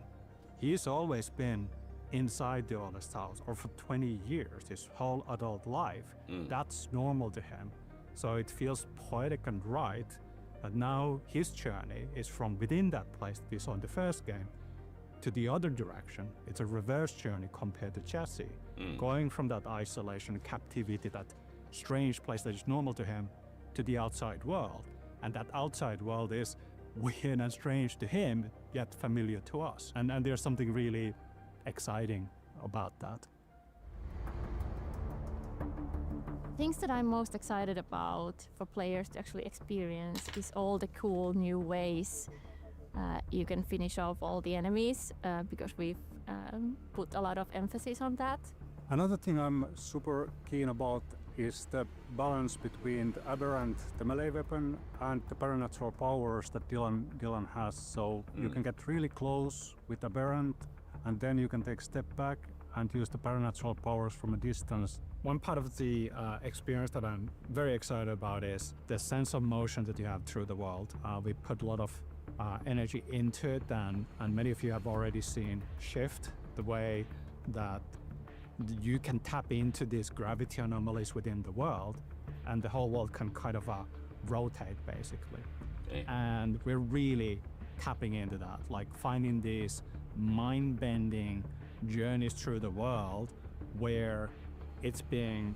he's always been inside the oldest house, or for 20 years, his whole adult life. That's normal to him. So it feels poetic and right that now his journey is from within that place that we saw in the first game to the other direction. It's a reverse journey compared to Jessie, going from that isolation, captivity, that strange place that is normal to him, to the outside world. And that outside world is weird and strange to him, yet familiar to us. And there's something really exciting about that. Things that I'm most excited about for players to actually experience is all the cool new ways you can finish off all the enemies, because we've put a lot of emphasis on that. Another thing I'm super keen about is the balance between the aberrant, the melee weapon, and the supernatural powers that Dylan has. So you can get really close with aberrant, and then you can take a step back and use the supernatural powers from a distance. One part of the experience that I'm very excited about is the sense of motion that you have through the world. We put a lot of energy into it, and many of you have already seen Shift, the way that you can tap into these gravity anomalies within the world, and the whole world can kind of rotate, basically. And we're really tapping into that, like finding these mind-bending journeys through the world where it's being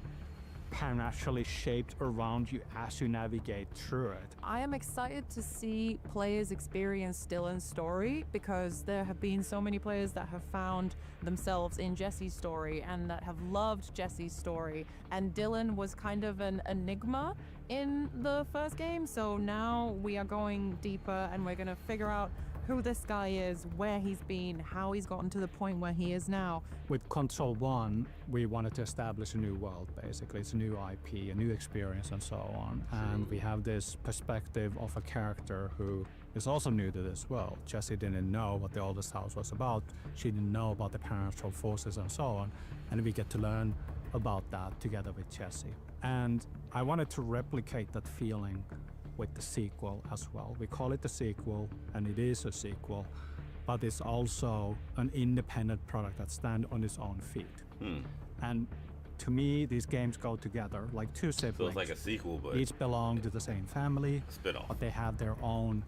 naturally shaped around you as you navigate through it. I am excited to see players experience Dylan's story, because there have been so many players that have found themselves in Jessie's story and that have loved Jessie's story. And Dylan was kind of an enigma in the first game, so now we are going deeper and we're going to figure out who this guy is, where he's been, how he's gotten to the point where he is now. With Control 1, we wanted to establish a new world, basically. It's a new IP, a new experience, and so on. And we have this perspective of a character who is also new to this world. Jessie didn't know what the oldest house was about. She didn't know about the supernatural forces and so on. And we get to learn about that together with Jessie. And I wanted to replicate that feeling with the sequel as well. We call it the sequel, and it is a sequel, but it's also an independent product that stands on its own feet. And to me, these games go together like two siblings. So it's like a sequel, but each belong to the same family, spin-off. But they have their own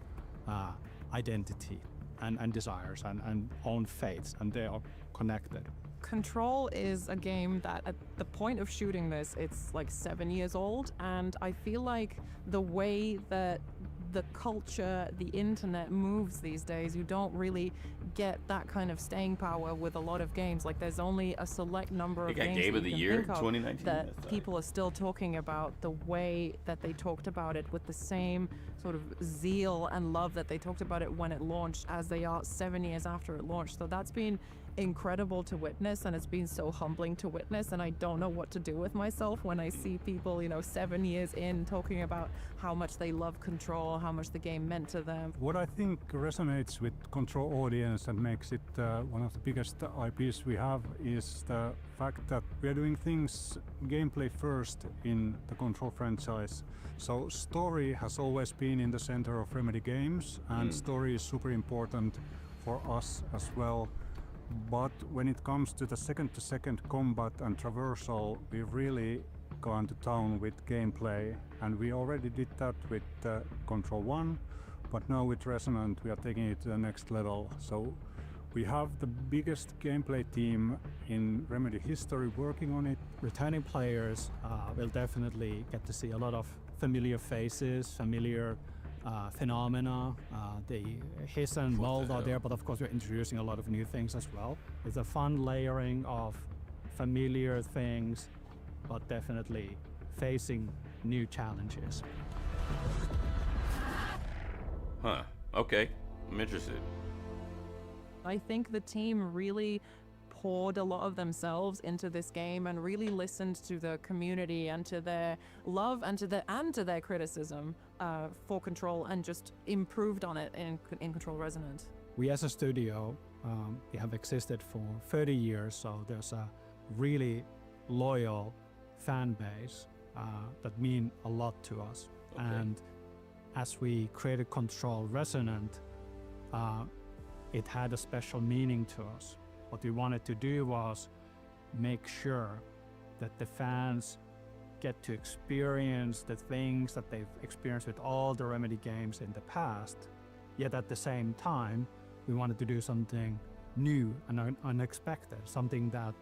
identity and desires and own fates, and they are connected. Control is a game that at the point of shooting this, it's like 7 years old, and I feel like the way that the culture, the internet moves these days, you don't really get that kind of staying power with a lot of games. Like there's only a select number of games Game that of the you can Year think of 2019 that people are still talking about the way that they talked about it, with the same sort of zeal and love that they talked about it when it launched as they are 7 years after it launched. So that's been incredible to witness, and it's been so humbling to witness, and I don't know what to do with myself when I see people, 7 years in, talking about how much they love Control, how much the game meant to them. What I think resonates with Control audience and makes it one of the biggest IPs we have is the fact that we are doing things gameplay first in the Control franchise. So story has always been in the center of Remedy games, and story is super important for us as well. But when it comes to the second-to-second combat and traversal, we've really gone to town with gameplay, and we already did that with Control 1, but now with Resonant we are taking it to the next level. So we have the biggest gameplay team in Remedy history working on it. Returning players will definitely get to see a lot of familiar faces, familiar phenomena. The hiss and mold are there, but of course we're introducing a lot of new things as well. It's a fun layering of familiar things, but definitely facing new challenges. Huh. Okay. I'm interested. I think the team really poured a lot of themselves into this game and really listened to the community and to their love and to their criticism for Control, and just improved on it in Control Resonant. We as a studio, we have existed for 30 years, so there's a really loyal fan base that mean a lot to us. Okay. And as we created Control Resonant, it had a special meaning to us. What we wanted to do was make sure that the fans get to experience the things that they've experienced with all the Remedy games in the past, yet at the same time, we wanted to do something new and unexpected, something that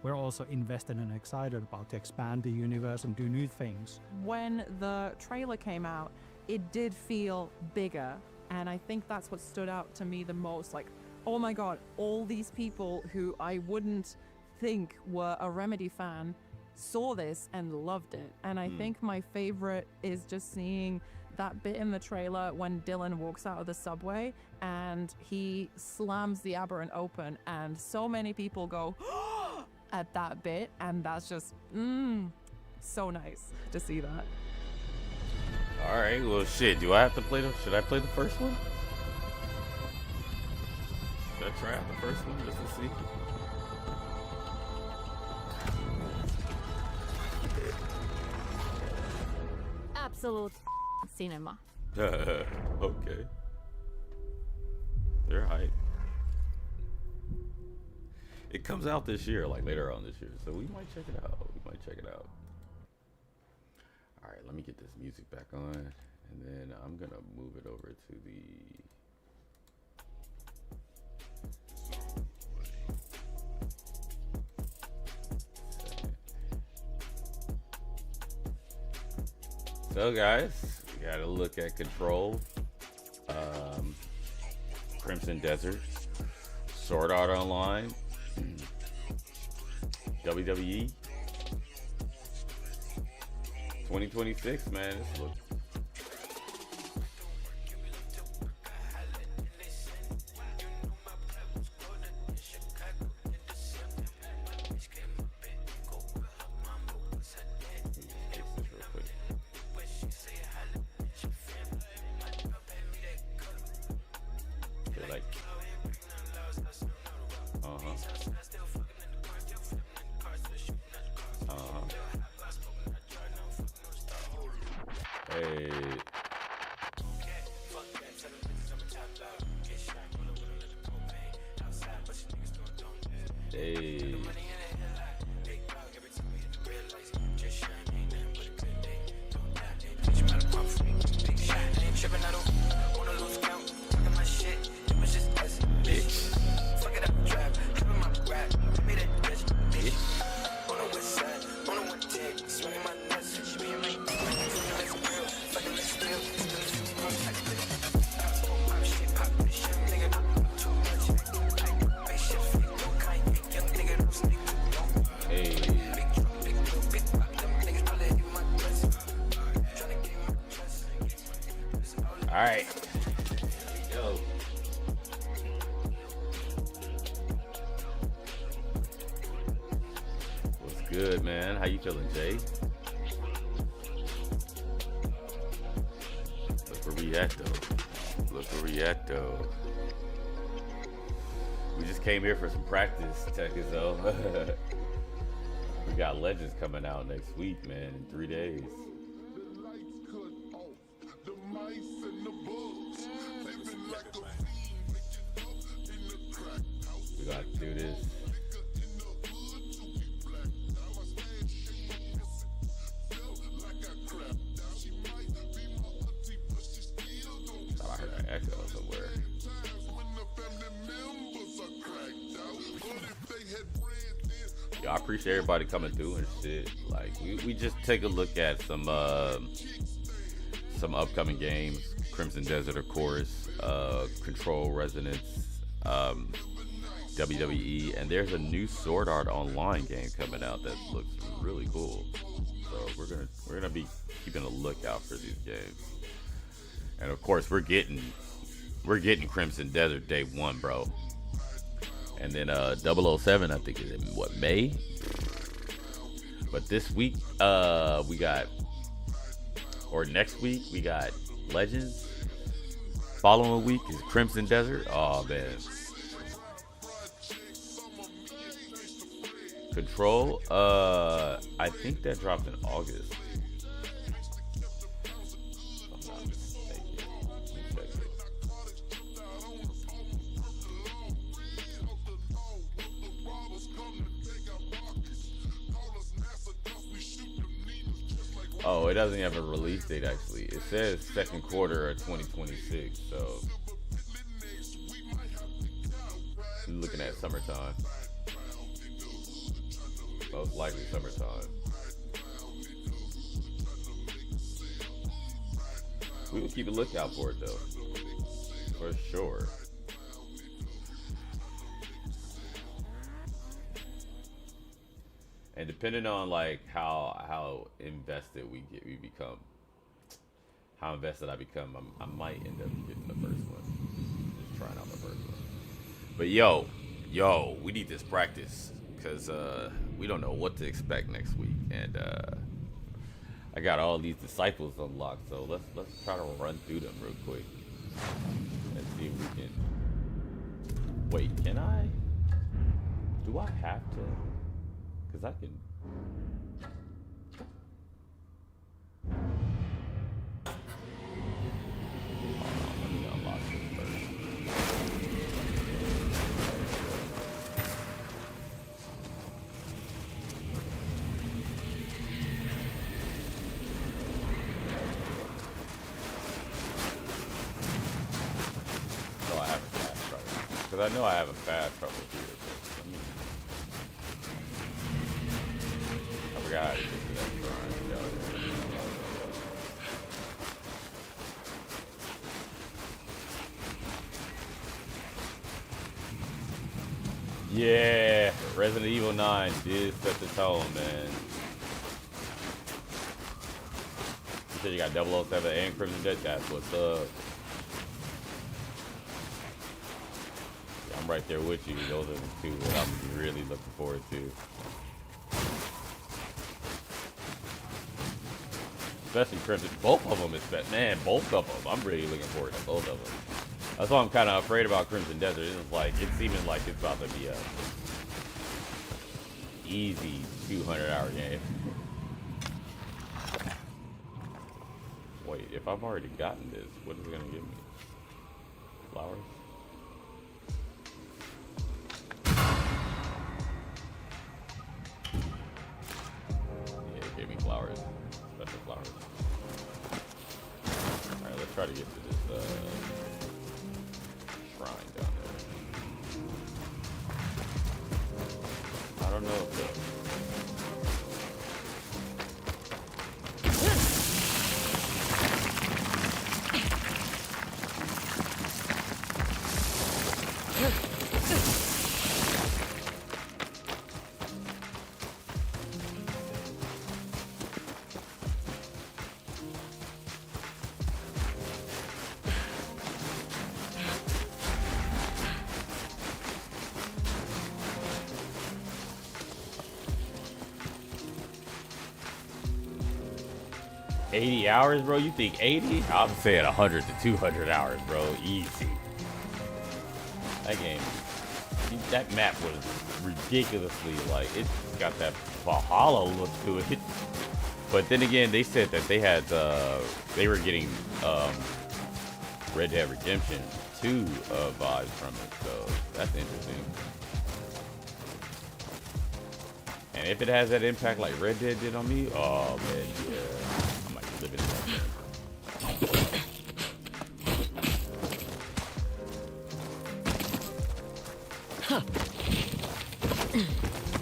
we're also invested and excited about, to expand the universe and do new things. When the trailer came out, it did feel bigger, and I think that's what stood out to me the most. Like, oh my god, all these people who I wouldn't think were a Remedy fan saw this and loved it. And I think my favorite is just seeing that bit in the trailer when Dylan walks out of the subway and he slams the Aberrant open, and so many people go at that bit, and that's just so nice to see that. All right, well, shit. Do I have to play should I play the first one? Should I try out the first one just to see? Absolute cinema. Okay. They're hype. It comes out this year, like later on this year, so we might check it out. All right, let me get this music back on, and then I'm gonna move it over to the So guys, we gotta look at Control, Crimson Desert, Sword Art Online, WWE 2026, man. This look. good, man? How you feeling, Jay? Look where we at, though. Look where we at, though. We just came here for some practice, Tekkers, though. We got Legends coming out next week, man, in 3 days. We got to do this. Thought I heard an echo somewhere. Yo, I appreciate everybody coming through and shit. Like, we just take a look at some upcoming games. Crimson Desert, of course, Control Resonance, WWE, and there's a new Sword Art Online game coming out that looks really cool. So we're gonna be keeping a lookout for these games. And of course, we're getting Crimson Desert day one, bro. And then 007, I think, is in what, May? But this week, we got, or next week, we got Legends. Following week is Crimson Desert. Oh, man. Control, I think that dropped in August. I'm not mistaken. Let me check it. Oh, it doesn't have a release date, actually. It says second quarter of 2026, so you're looking at summertime. Most likely summertime. We will keep a lookout for it, though, for sure. And depending on like how invested we become, how invested I become, I might end up getting the first one. Just trying out the first one. But yo, we need this practice because we don't know what to expect next week, and I got all these disciples unlocked. So let's try to run through them real quick and see if we can. Wait, can I? Do I have to? Because I can. Let me unlock this first. So I have a fast travel. Because I know I have a fast travel here. So let me. I forgot how to get to that shrine. Yeah, Resident Evil 9 did set the tone, man. You said you got 007 and Crimson Desert. That's what's up. Yeah, I'm right there with you. Those are the two that I'm really looking forward to. Especially Crimson. Both of them is man, both of them. I'm really looking forward to both of them. That's why I'm kind of afraid about Crimson Desert. It's like it's seeming like it's about to be a easy 200-hour game. Wait, if I've already gotten this, what is it gonna give me? Flowers? Yeah, it gave me flowers. Special flowers. Alright, let's try to get to this shrine down there. I don't know if the 80 hours, bro? You think 80? I'm saying 100 to 200 hours, bro. Easy. That game, that map was ridiculously, like, it's got that Valhalla look to it. But then again, they said that they had, they were getting Red Dead Redemption 2 vibes from it, so that's interesting. And if it has that impact like Red Dead did on me, oh man, yeah, I might be living in that game.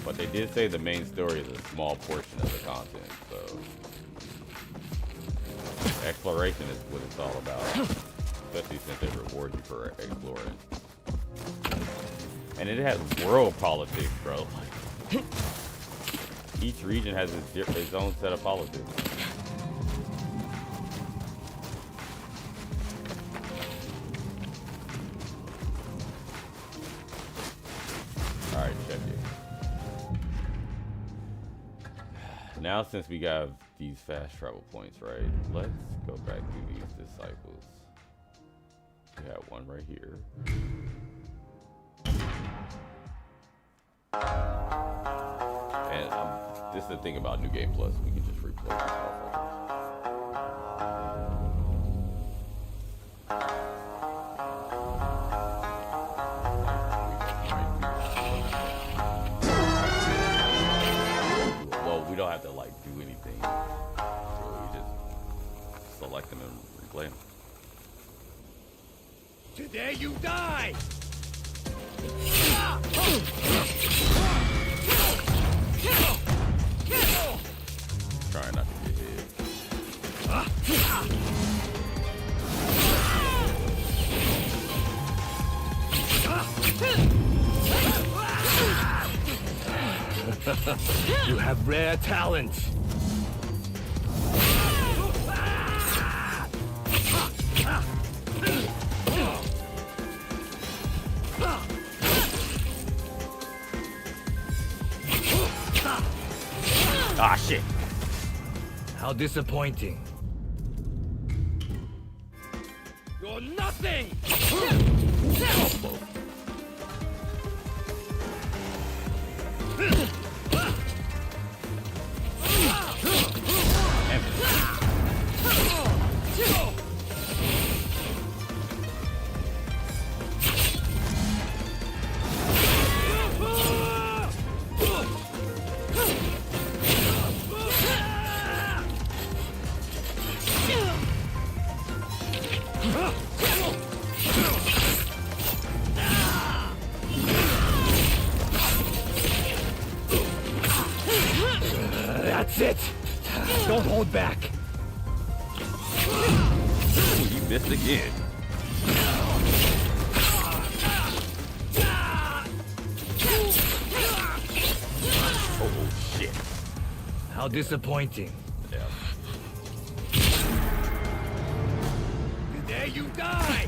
But they did say the main story is a small portion of the content, so exploration is what it's all about, especially since they reward you for exploring. And it has world politics, bro. Each region has its own set of politics. Alright, check it. Now since we got these fast travel points, right, let's go back to these disciples. We have one right here. And this is the thing about New Game Plus, we can just replay this Well, we don't have to like do anything. So we just select them and replay them. Today you die! Trying not to get hit. You have rare talent. Ah, shit. How disappointing. You're nothing! That's it! Don't hold back! You missed again. Oh, shit. How disappointing. Yeah. Today you die!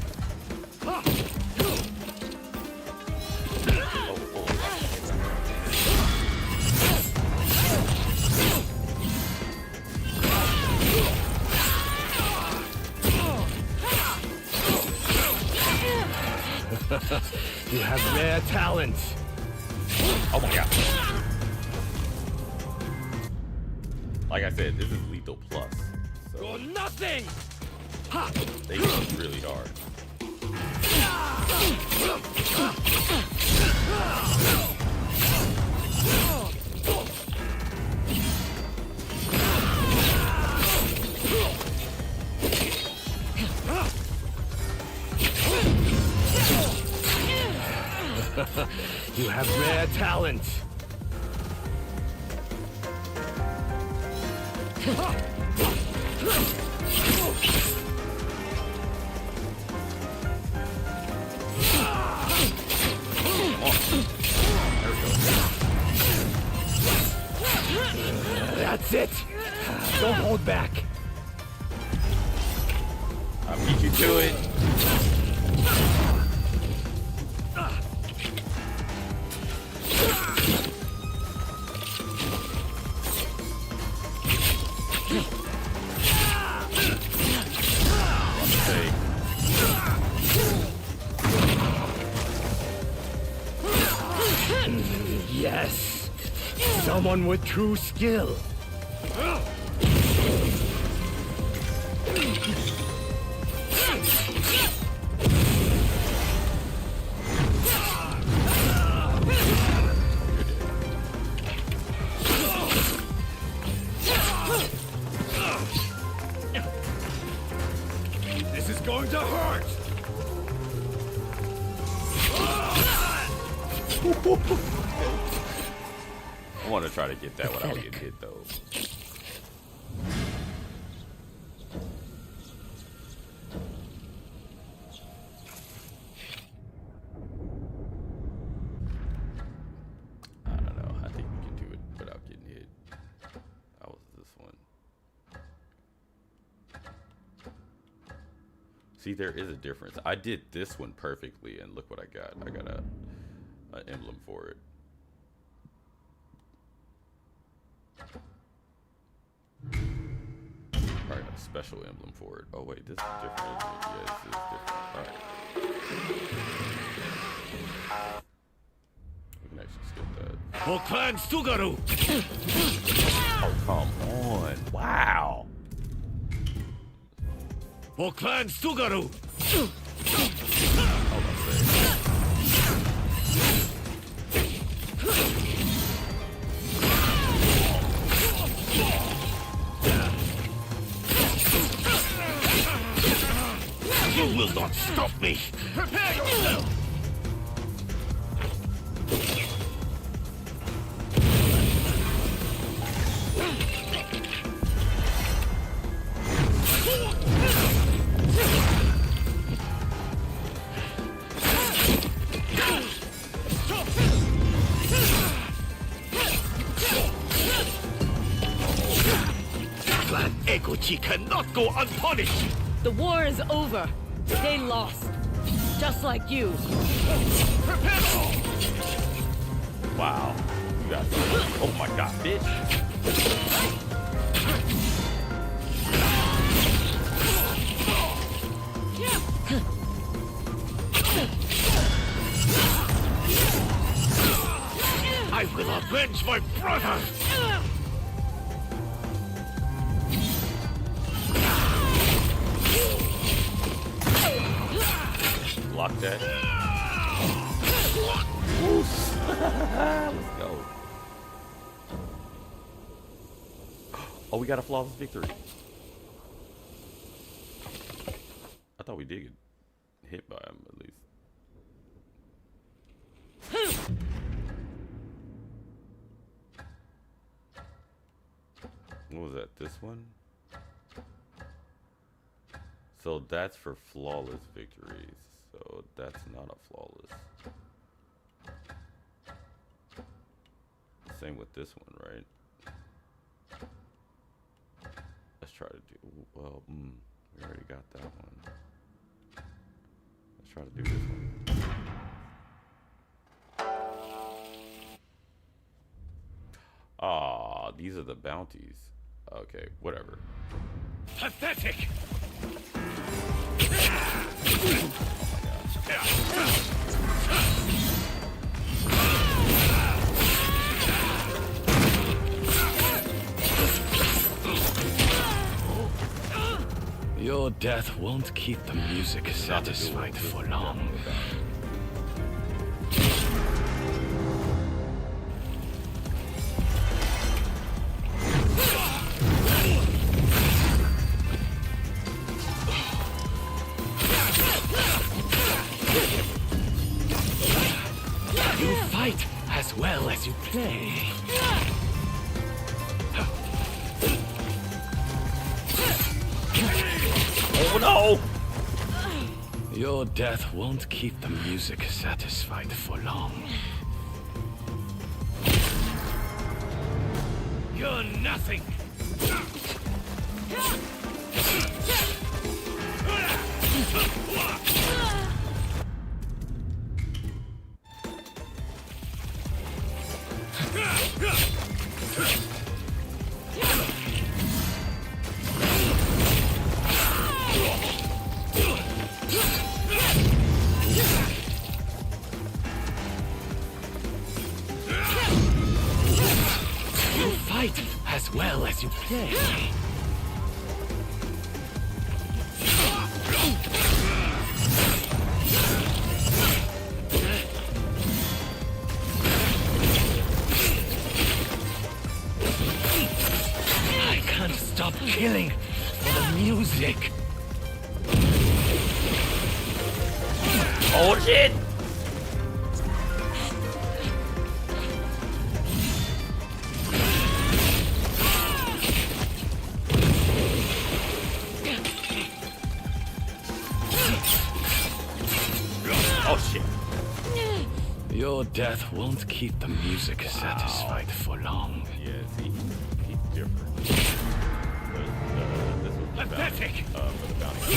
You have rare talent. Oh my god. Like I said, this is Lethal Plus. So You're nothing! they go really hard. You have rare talent. That's it. Don't hold back. I'll beat you to it. Someone with true skill. This is going to hurt. I want to try to get that without getting hit, though. I don't know. I think we can do it without getting hit. How was this one? See, there is a difference. I did this one perfectly, and look what I got. I got an emblem for it. Alright, a special emblem for it. Oh wait, this is different, isn't it? Yeah, this is different. Alright. We can actually skip that. For Clan Sugaru! Oh, come on. Wow. For Clan Sugaru! You will not stop me! Prepare yourself! Clan Eguchi cannot go unpunished! The war is over. They lost. Just like you. Wow. You got oh my god, bitch. I will avenge my brother! Block that. Let's go. Oh, we got a flawless victory. I thought we did get hit by him at least. What was that? This one? So that's for flawless victories. So that's not a flawless. Same with this one, right? Let's try to do, well, we already got that one. Let's try to do this one. Ah, these are the bounties. Okay, whatever. Pathetic! Your death won't keep the music satisfied for long. You fight as well as you play. Oh no! Your death won't keep the music satisfied for long. You're nothing! fight as well as you play. I can't stop killing for the music. Oh shit! Oh shit. Your death won't keep the music satisfied for long. Yeah, see, he's different. This was the Pathetic! for the bounty.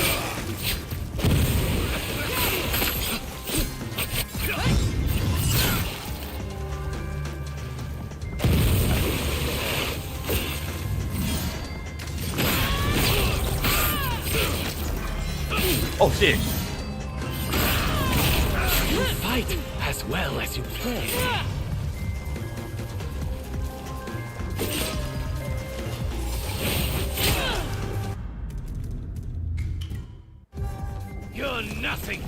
Oh shit! You fight as well as you play. You're nothing.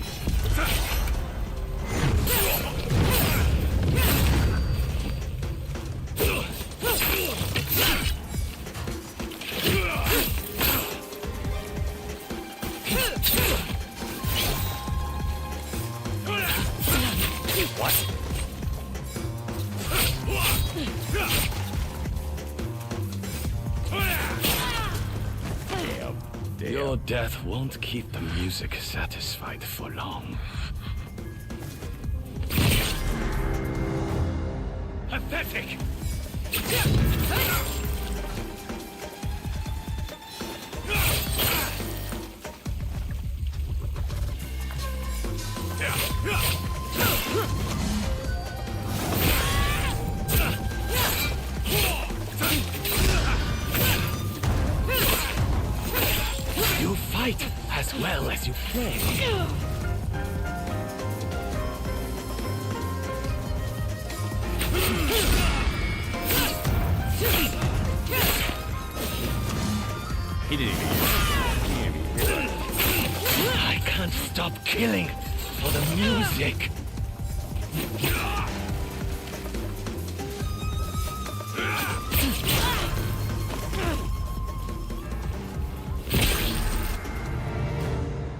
What? Damn. Your death won't keep the music satisfied for long. Pathetic! You fight as well as you play. He didn't even hear that. I can't stop killing for the music.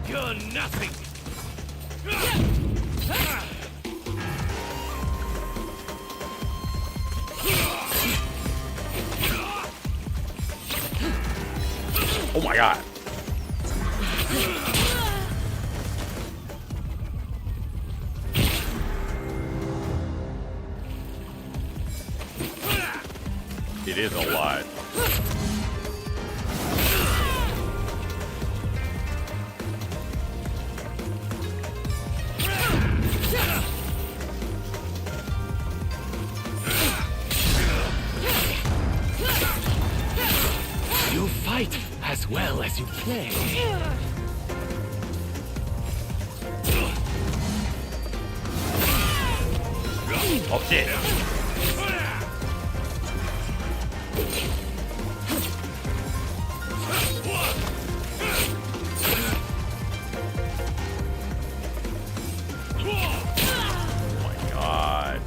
You're nothing. Oh my god. It is a lot. You fight as well as you play. Oh shit. Oh my god.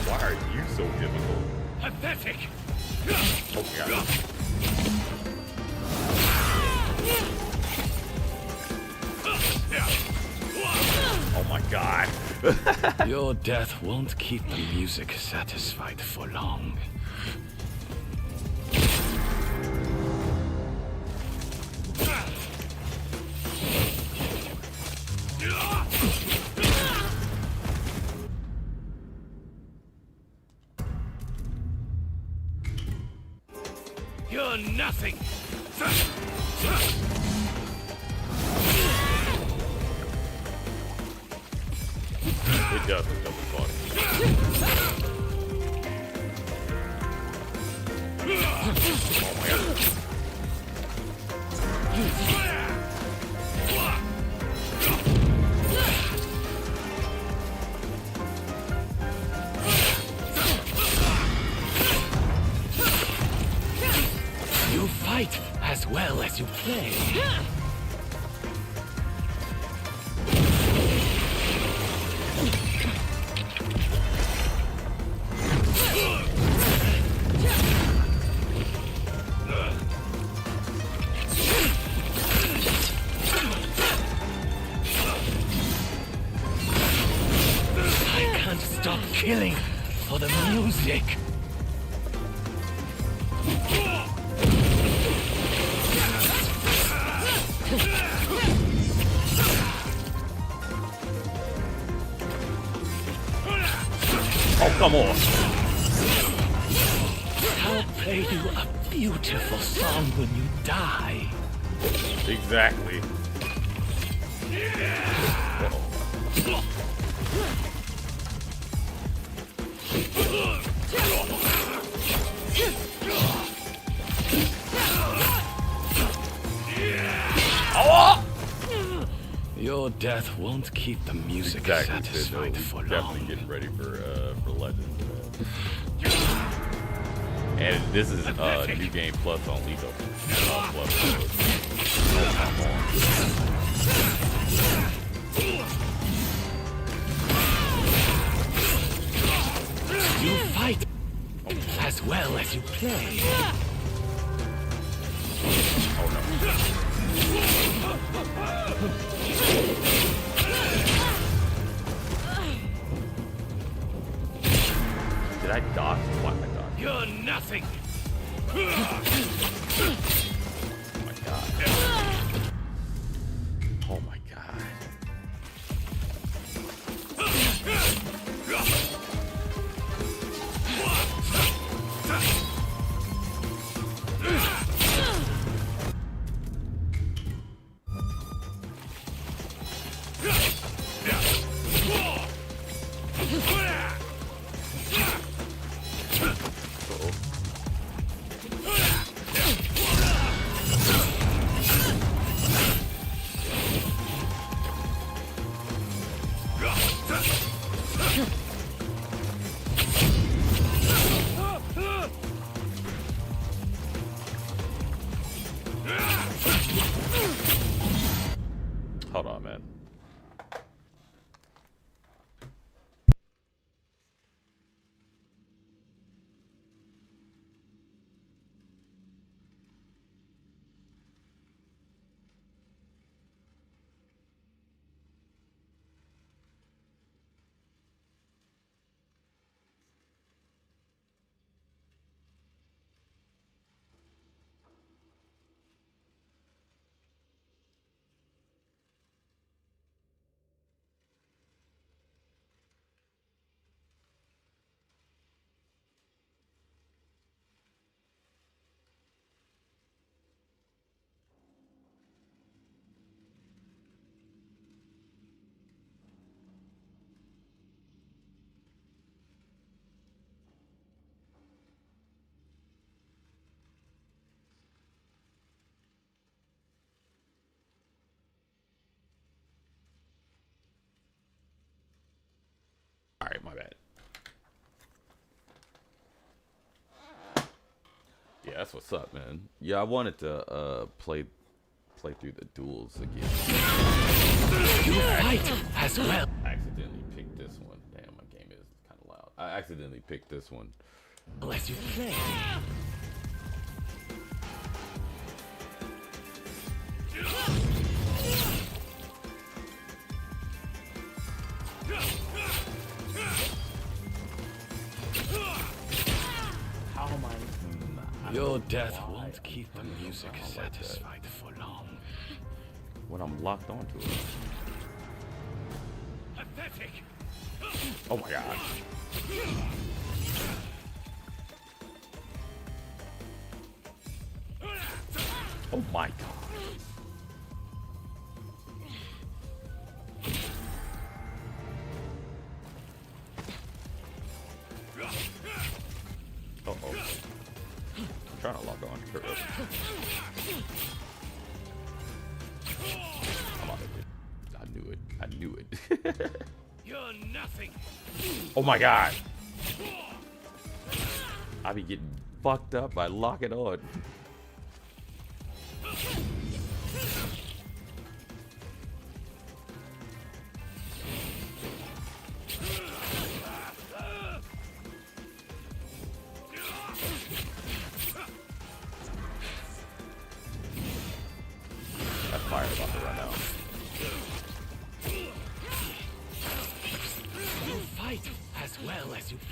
Why are you so difficult? Pathetic. Oh my god. Oh my god. Your death won't keep the music satisfied for long. You're nothing. It does become fun. Oh my god. fight as well as you play. I can't stop killing for the music. Oh, come on. I'll play you a beautiful song when you die. Exactly. Oh! Your death won't keep the music satisfied for long. Definitely getting ready for Legends. And this is New Game Plus on Lethal. You fight as well as you play. Oh no. Did I dodge? Why did I dodge? You're nothing. Oh my god. Oh my god. Hold on, man. Alright, my bad. Yeah, that's what's up, man. Yeah, I wanted to play through the duels again. You fight as well. I accidentally picked this one. Damn, my game is kind of loud. I accidentally picked this one. As you play. How am I? Your death won't keep the music satisfied for long. When I'm locked onto it. Pathetic. Oh my god. Oh my god. Uh-oh. I'm trying to log on. Hurry up. Come on, I knew it. I knew it. You're nothing. Oh my god. I be getting fucked up by locking on.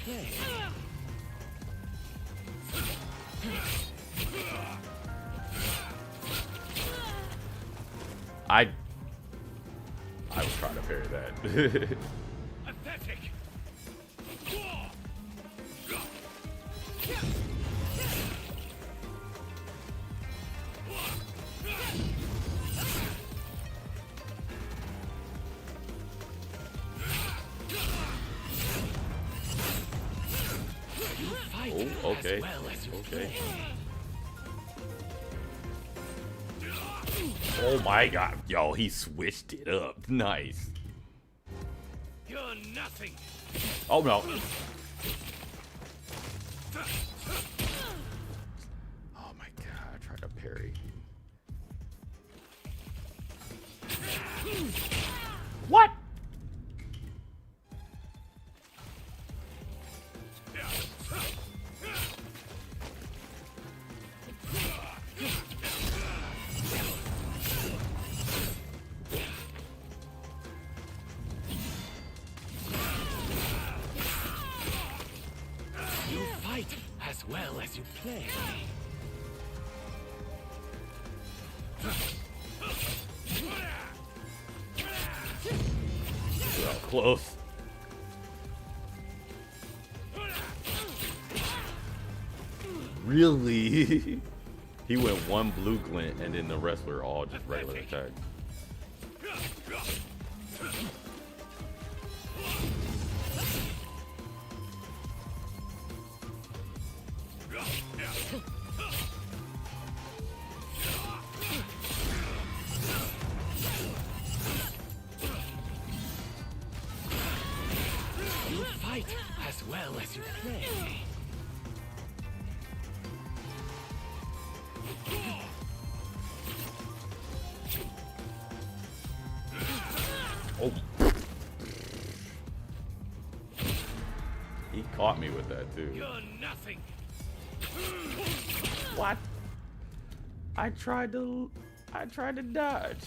play. I was trying to parry that. Pathetic. Oh, okay. Okay. Oh my god. Yo, he switched it up. Nice. You're nothing. Oh no. Oh my god, I tried to parry. What? You fight as well as you play. Well, close. Really? He went one blue glint and then the rest were all just regular attack. You fight as well as you play. Oh. He caught me with that too. You're nothing. What? I tried to dodge.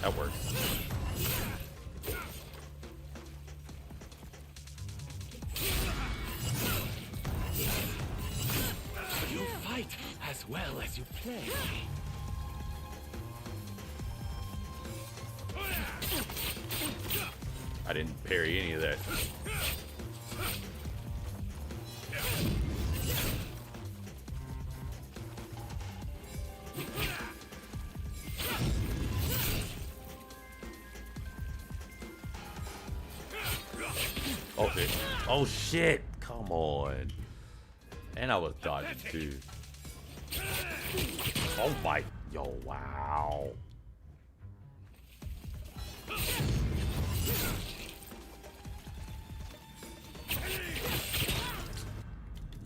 That works. You fight as well as you play. I didn't parry any of that. Okay. Oh shit! Come on. And I was dodging too. Oh my! Yo! Wow!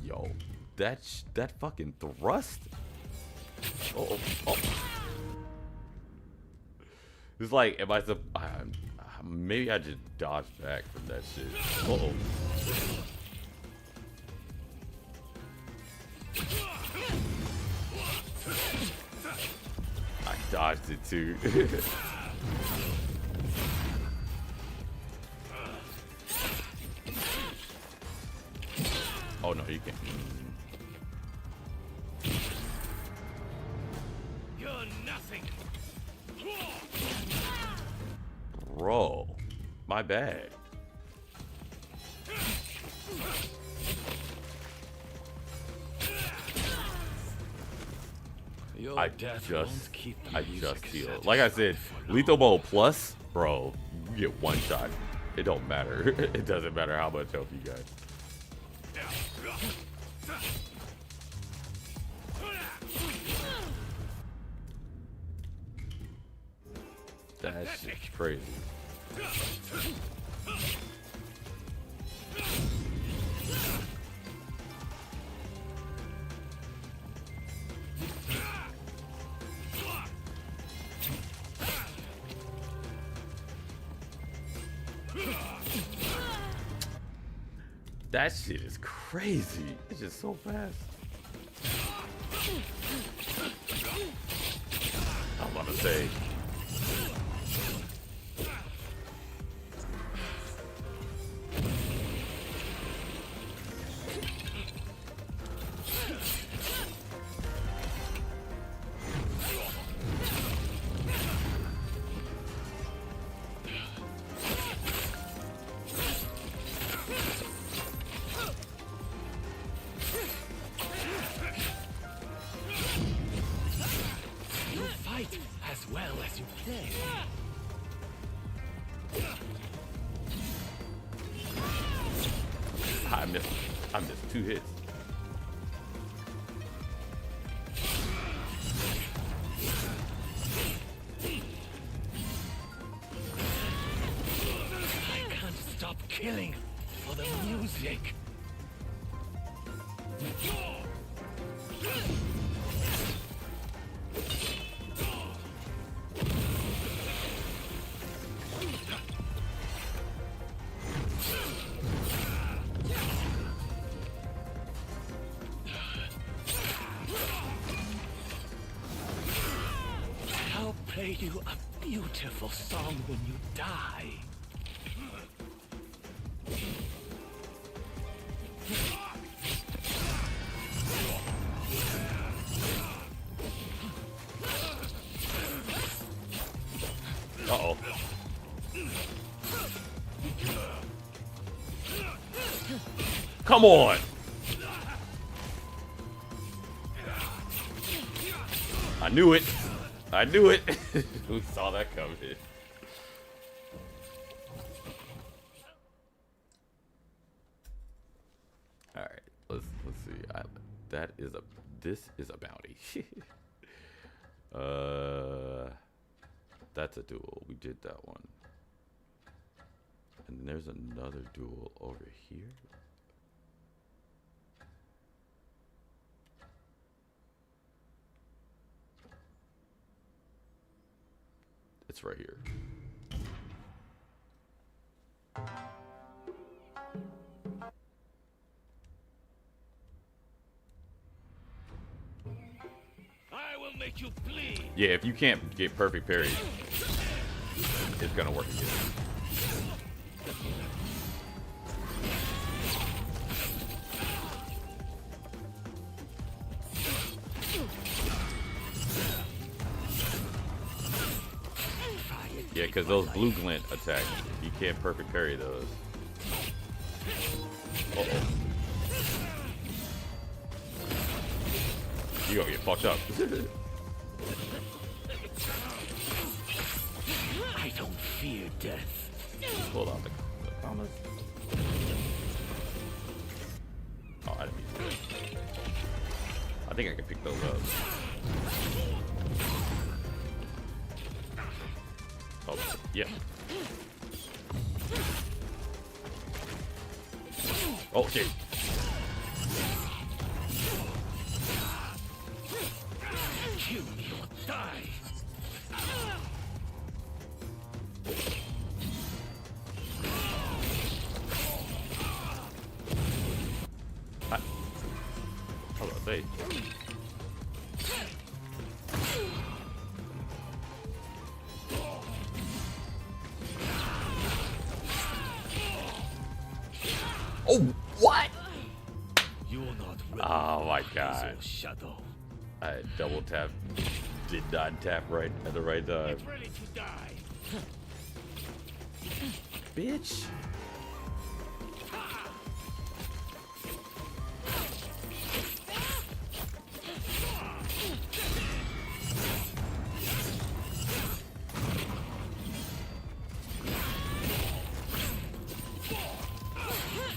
Yo, that fucking thrust. Oh, oh. It's like, am I maybe I just dodged back from that shit. Uh-oh. I dodged it too. Oh no, you can't. You're nothing. Bro, my bad. I just healed. Like I said, Lethal Mode Plus, bro, you get one shot. It don't matter. It doesn't matter how much health you got. That shit's crazy. That shit is crazy. It's just so fast. I'm about to say. you play. I missed 2 hits. I can't stop killing for the music. I'll play you a beautiful song when you die. Uh-oh. Come on. I knew it. I knew it. We saw that coming. All right, let's see. This is a bounty. That's a duel. We did that one. And there's another duel over here. It's right here. I will make you bleed. Yeah, if you can't get perfect parry, it's gonna work again. Yeah, because those blue glint attacks, you can't perfect parry those. Uh-oh. You gonna get fucked up. I don't fear death. Pull out the commas. Oh, I didn't mean to do it. I think I can pick those up. Oh, yeah. Oh, shit. Kill me or die. How about they? Oh, what? You're not ready. Oh my god. Shadow. I double tap, did not tap right at the right time. Get ready to die. Bitch.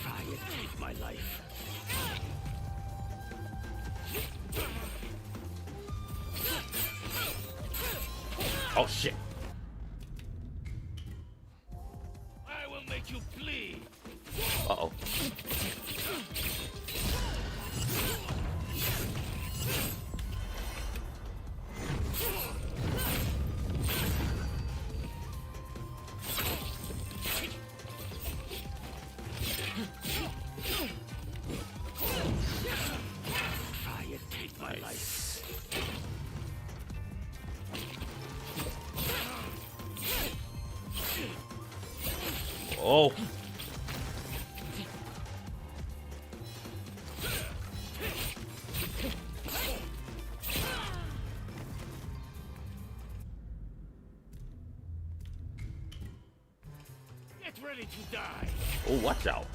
Try and take my life. Oh shit. I will make you bleed. Uh-oh. Try and take my life. Oh. Get ready to die. Oh, watch out.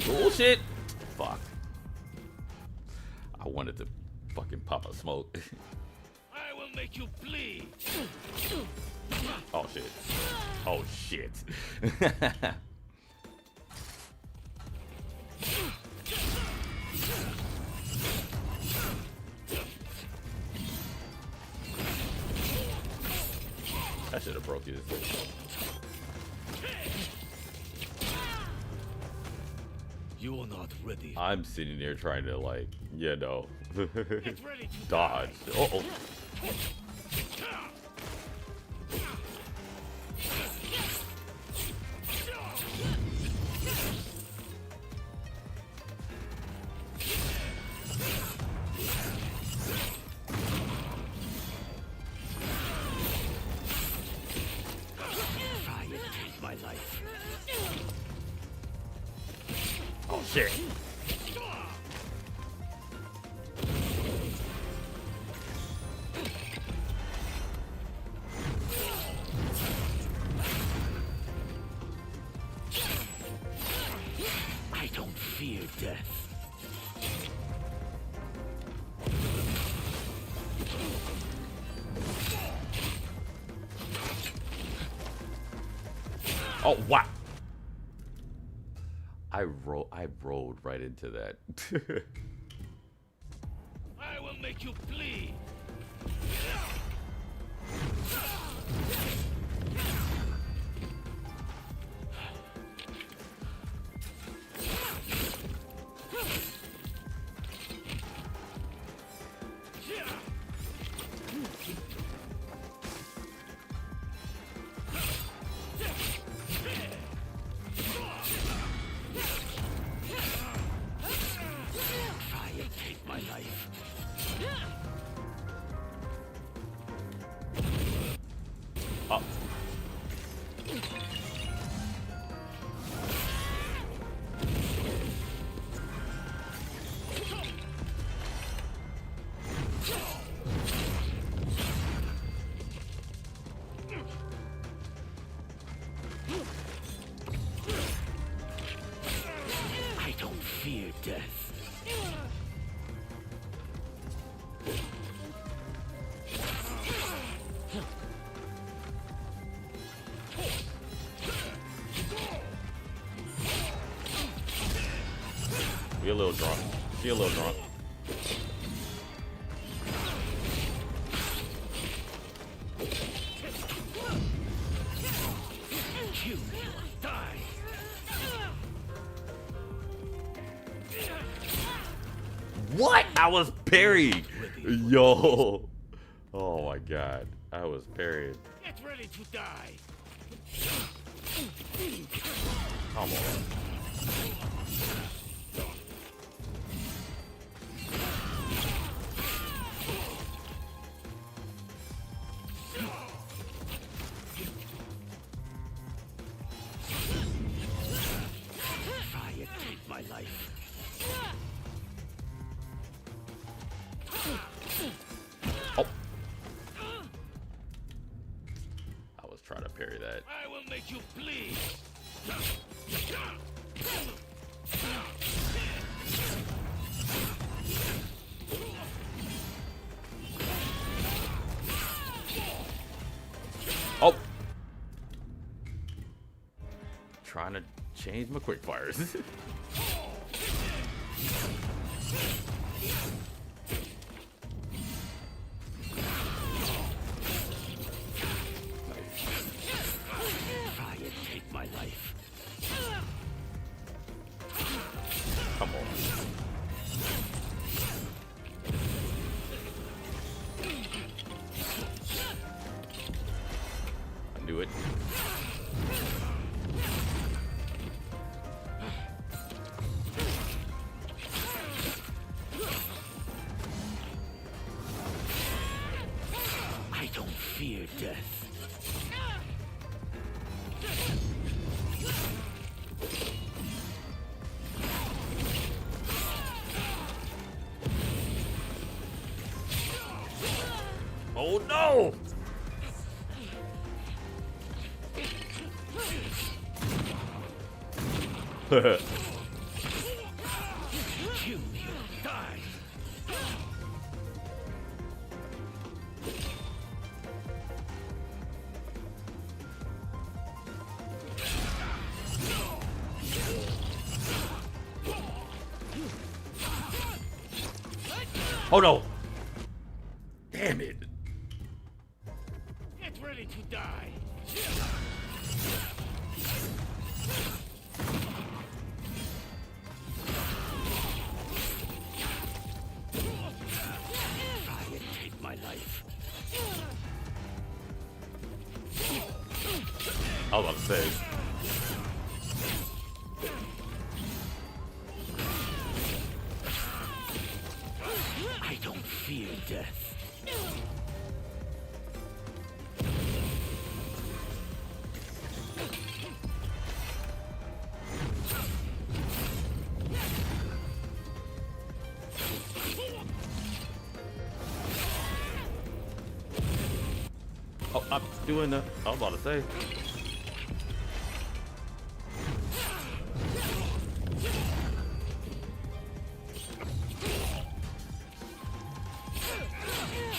Bullshit. Fuck. I wanted to fucking pop a smoke. I will make you bleed. Oh shit. Oh shit. I should have broke his. You are not ready. I'm sitting there trying to like, you know, dodge. Uh-oh. Try and take my life. Oh shit. I don't fear death. Oh wow. I rolled right into that. I will make you bleed. Try and take my life. Oh. I don't fear death. Be a little drunk. Be a little drunk. You die. What? I was parried. Yo. Oh my god. I was parried. Get ready to die. Come on. Try and take my life. Oh. I was trying to parry that. I will make you bleed. Oh. Trying to change my quick fires. Try and take my life. Come on. I knew it. I don't fear death. Oh no! die. Oh no! Damn it! Get ready to die. Try and take my life. I was about to say. I don't fear death. Oh, I'm doing the. I was about to say.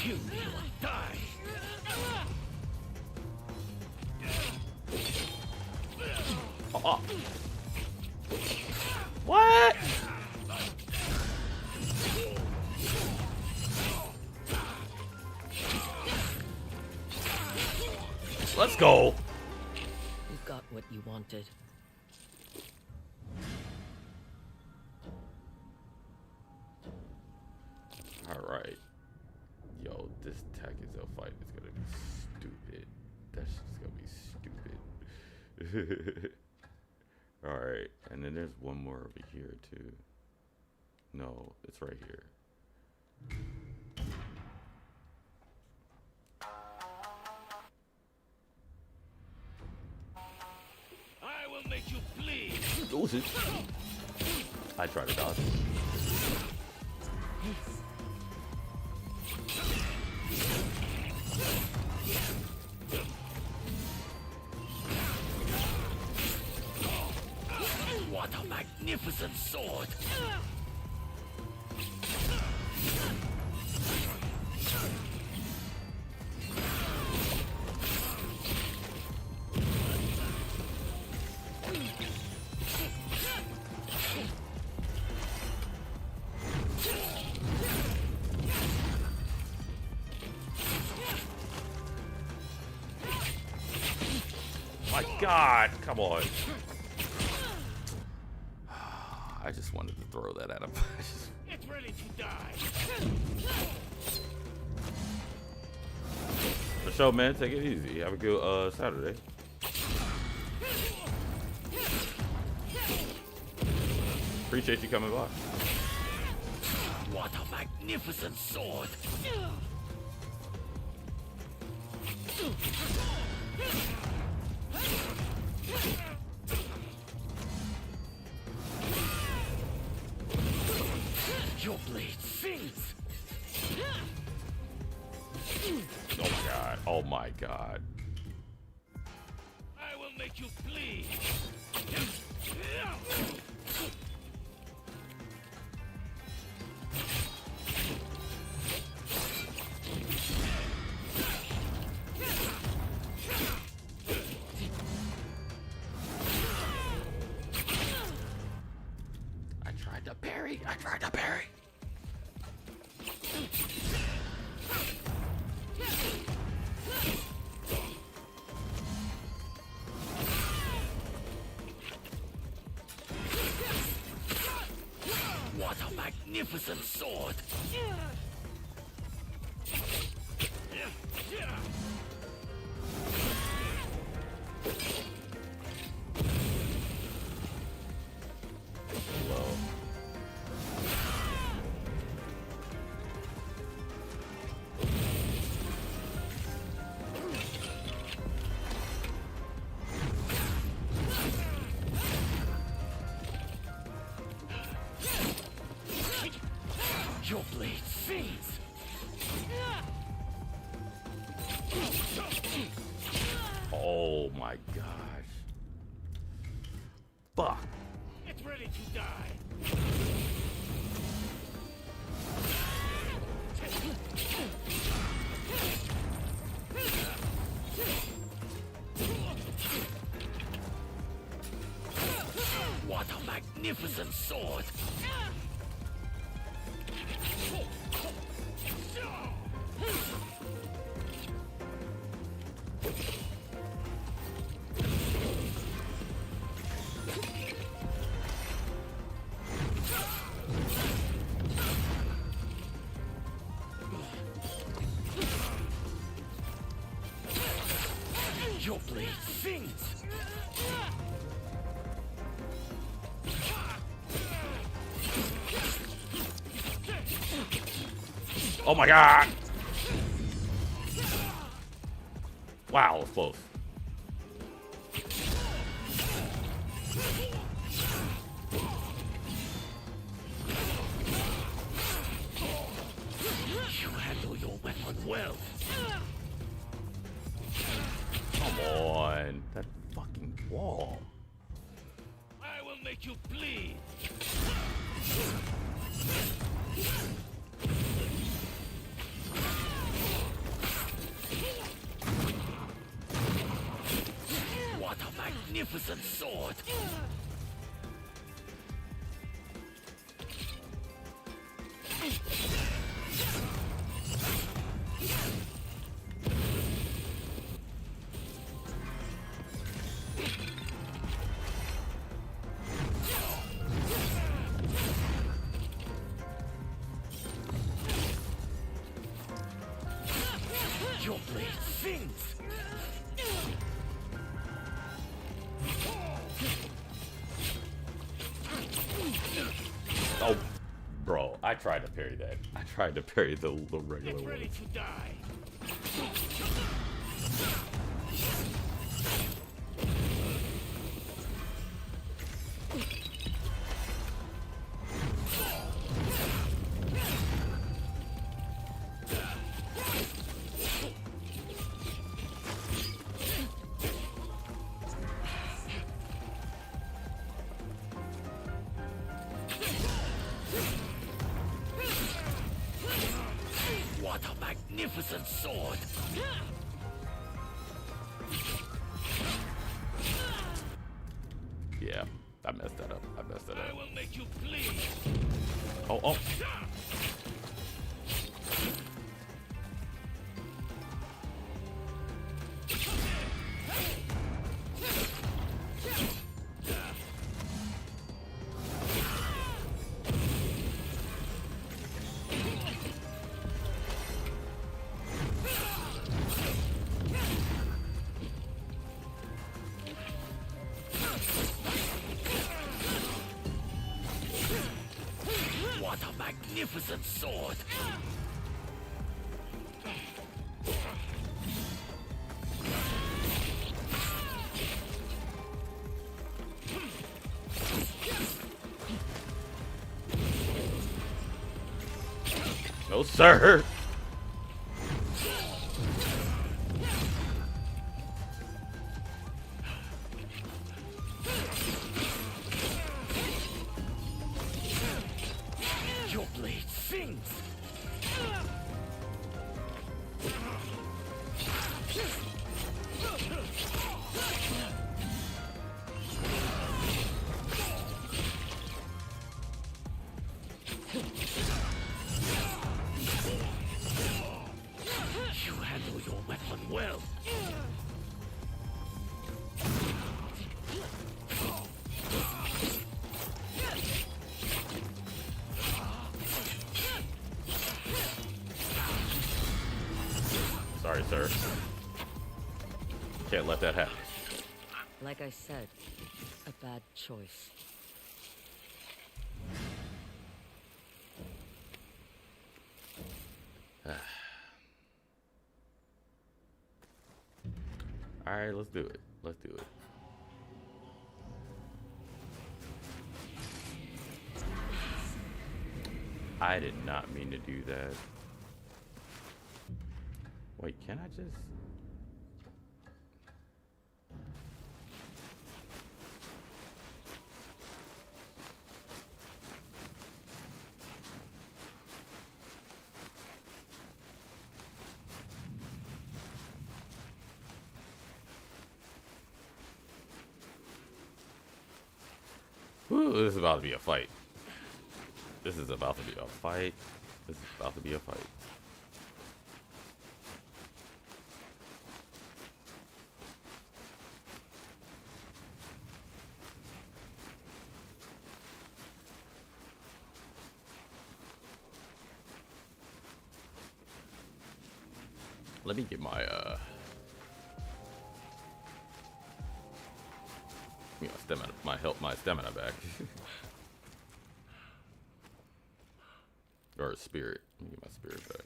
You will die. Oh. What? Let's go. You got what you wanted. All right. Yo, this Takizel fight is gonna be stupid. That's just gonna be stupid. All right, and then there's one more over here too. No, it's right here. I will make you bleed. Lose it. I tried to dodge. What a magnificent sword! My God, come on. I just wanted to throw that at him. Get ready to die. For sure, man. Take it easy. Have a good Saturday. Appreciate you coming by. What a magnificent sword! Your blade sings! Oh my God. Oh my God. I will make you bleed! I tried to parry. I tried to parry. What a magnificent sword! Whoa. Your blade sings! Oh my gosh. Fuck. Get ready to die! magnificent sword. Your blade sings. Oh my god! Wow, it's close. You handle your weapon well. Come on. That fucking wall. I will make you bleed. What a magnificent sword! Your blade sings! Oh, bro, I tried to parry that. I tried to parry the regular Get ready one. to die! What a magnificent sword! Yeah, I messed that up. I messed that I up. will make you bleed! Oh, oh. What a magnificent sword! No, sir. Your blade sings! You handle your weapon well. Sorry, sir. Can't let that happen. Like I said, a bad choice. All right, let's do it. Let's do it. I did not mean to do that. Wait, can I just... Whew, this is about to be a fight. This is about to be a fight. This is about to be a fight. Let me get my stamina, my stamina back. Or spirit. Let me get my spirit back.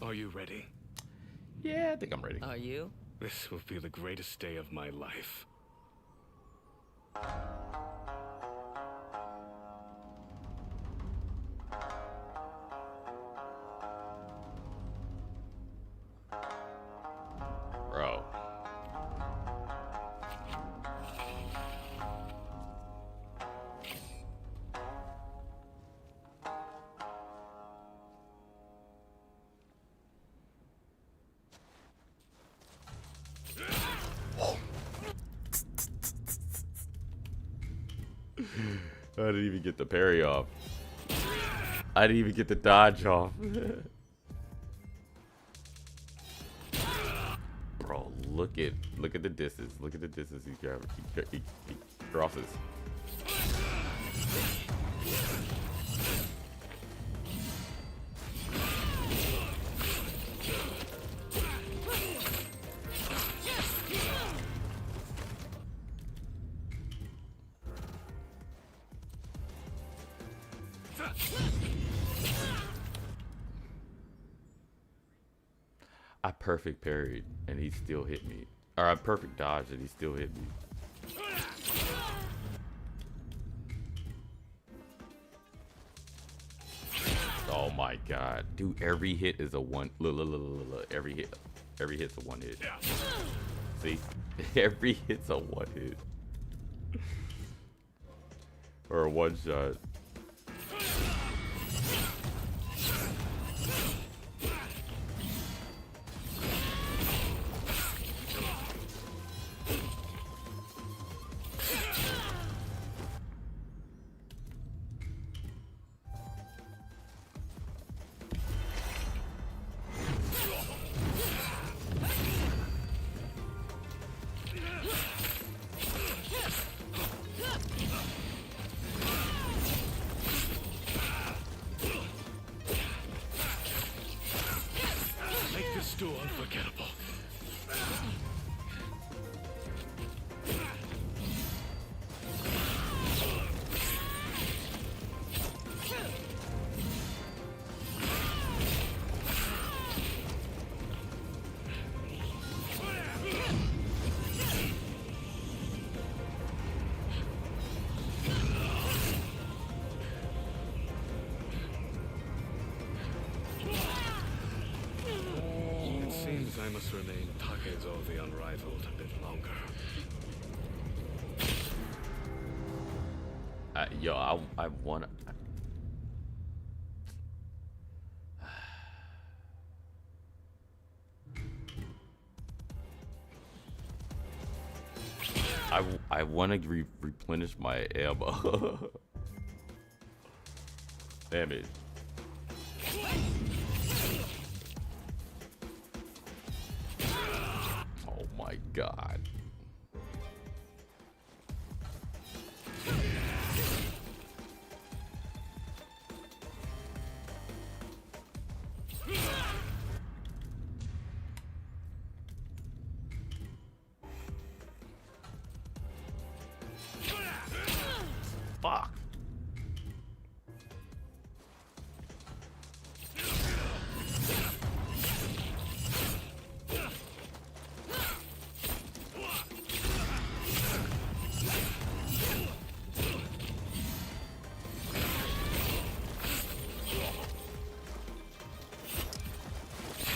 Are you ready? Yeah, I think I'm ready. Are you? This will be the greatest day of my life. Bro. I didn't even get the parry off. I didn't even get the dodge off. Bro, look at the distance. Look at the distance he crosses. I perfect parried and he still hit me. Or I perfect dodged and he still hit me. Oh my god. Dude, every hit is a one. Look. Every hit's a one hit. See? Every hit's a one hit. Or a one shot. Make this duel unforgettable. It seems I must remain Takezo the Unrivaled a bit longer. Yo, I want to. I want to replenish my ammo. Damn it. Oh my god. Fuck.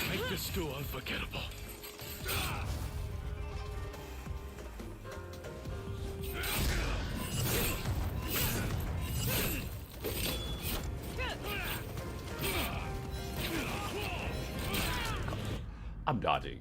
Make this duel unforgettable. I'm dodging.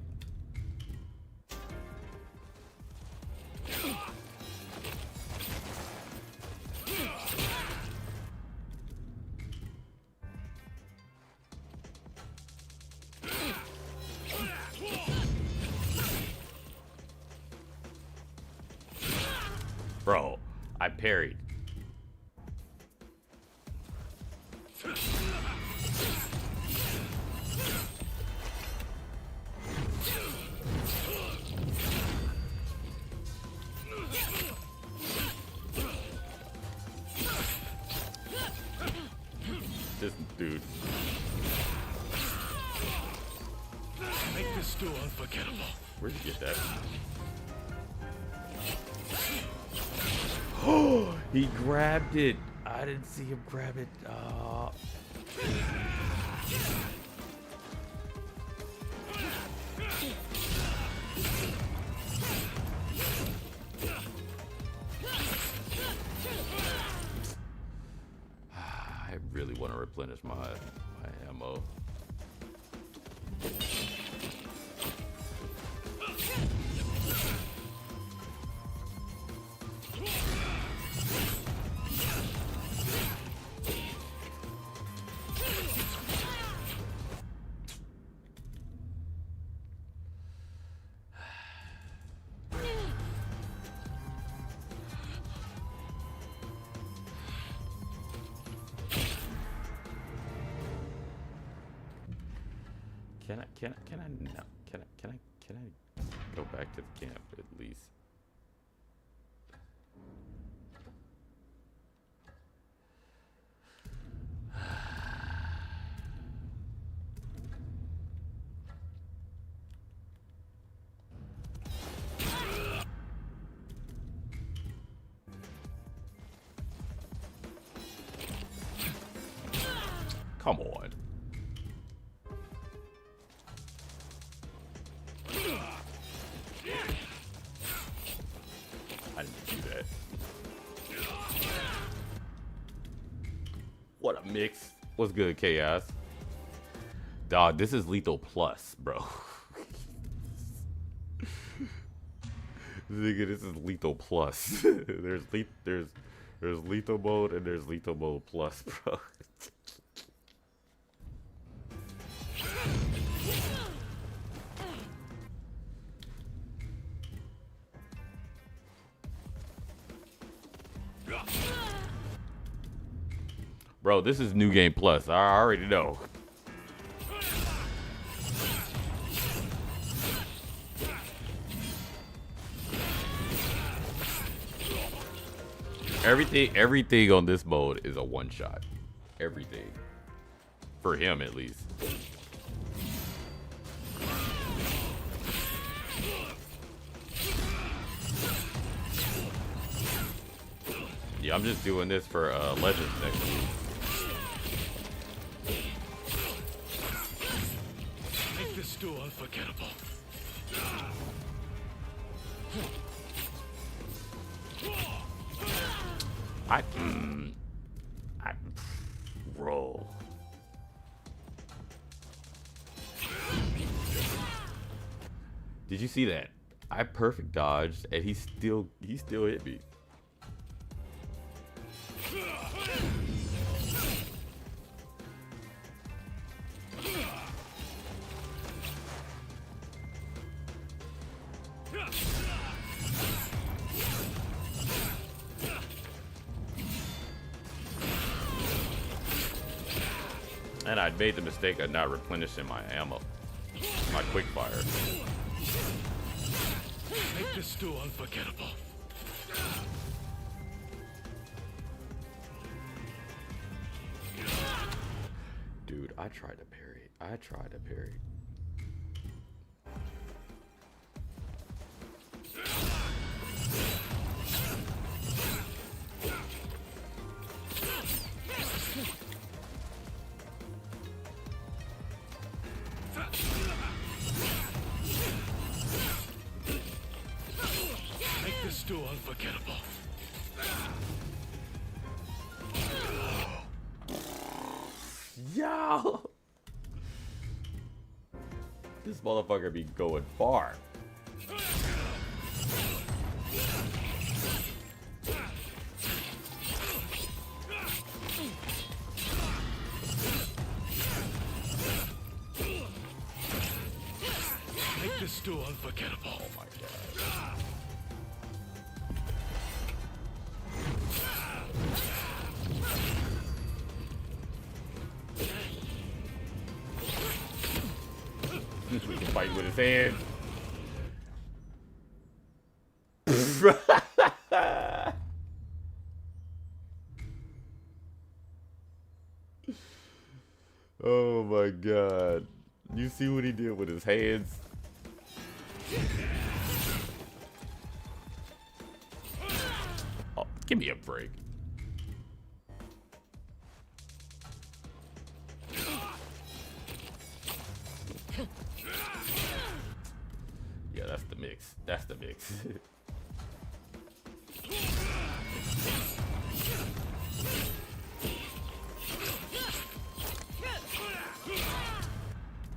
Bro, I parried. This dude. Make this duel unforgettable. Where'd you get that? Oh, he grabbed it. I didn't see him grab it. I really want to replenish my ammo. Can I go back to the camp at least? Come on. I didn't do that. What a mix. What's good, Chaos? Dog, this is Lethal Plus, bro. Nigga, this is Lethal Plus. there's Lethal Mode and there's Lethal Mode Plus, bro. Bro, this is New Game Plus. I already know. Everything on this mode is a one-shot. Everything. For him, at least. Yeah, I'm just doing this for Legends next week. Make this duel unforgettable. Roll. Did you see that? I perfect dodged and he still hit me. And I'd made the mistake of not replenishing my ammo, my quick fire. Make this duel unforgettable. Dude, I tried to parry. Make this duel unforgettable. Yo! This motherfucker be going far. Make this duel unforgettable. Oh my god. This we can fight with his hand. Oh my god. You see what he did with his hands? Oh, give me a break. Yeah, that's the mix. That's the mix.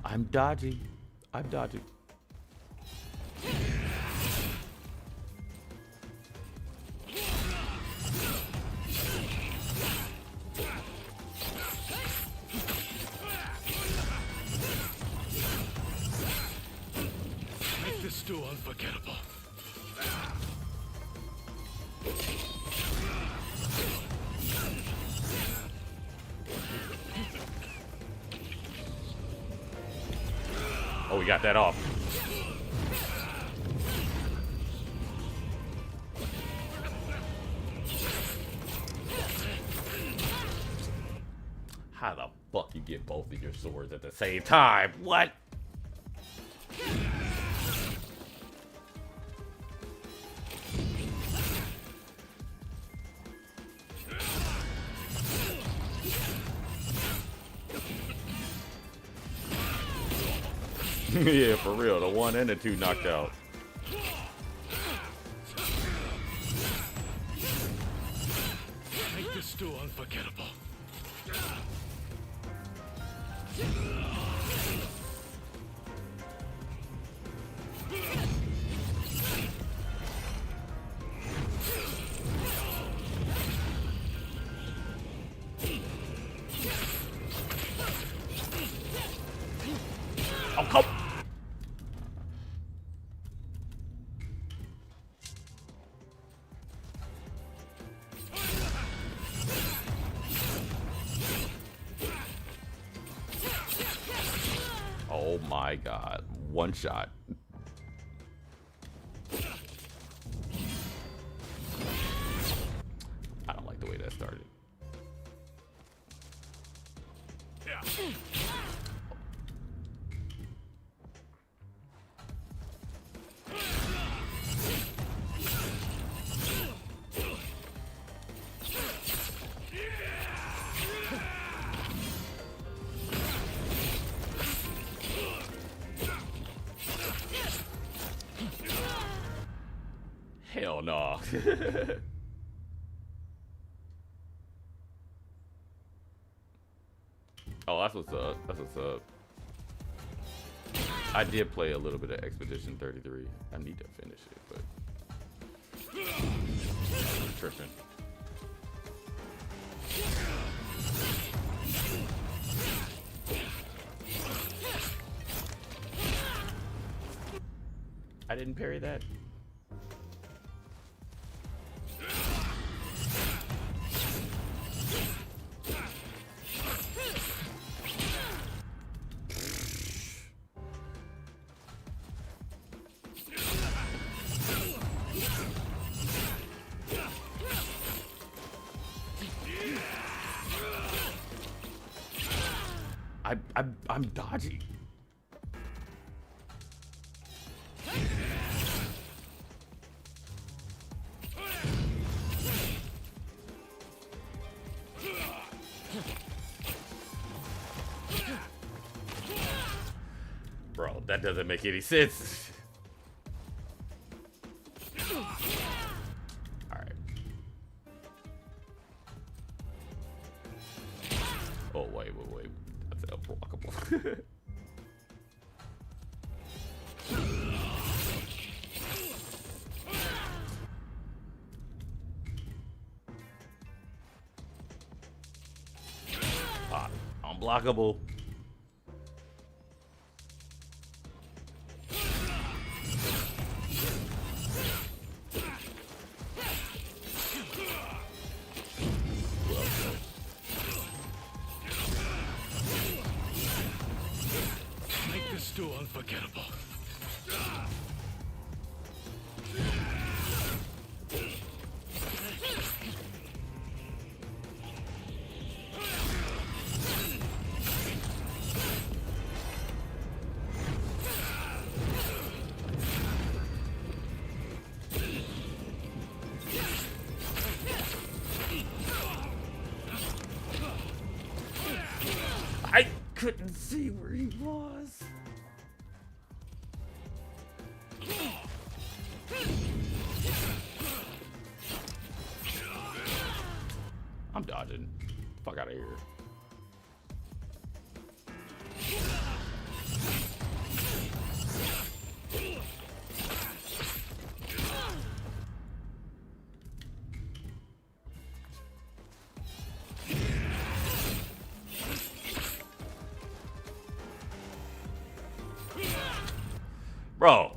I'm dodging. I'm dodging. Make this duel unforgettable. Oh, we got that off. How the fuck you get both of your swords at the same time? What? Yeah, for real. The 1 and the 2 knocked out. Make this duel unforgettable. Oh, come. Oh my god. One shot. I don't like the way that started. Hell no. Oh, that's what's up. That's what's up. I did play a little bit of Expedition 33. I need to finish it, but I'm tripping. I didn't parry that. I'm dodgy. Bro, that doesn't make any sense. Alright. Oh, wait. That's unblockable. Unblockable. Make this stew unforgettable. I couldn't see where he was. I'm dodging. Fuck out of here. Bro.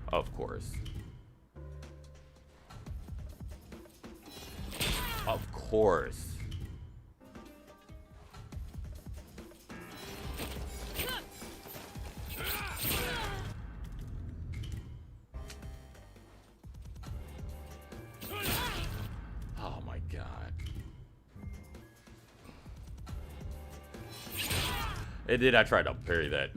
Of course. Of course. Oh my god. And then I tried to parry that.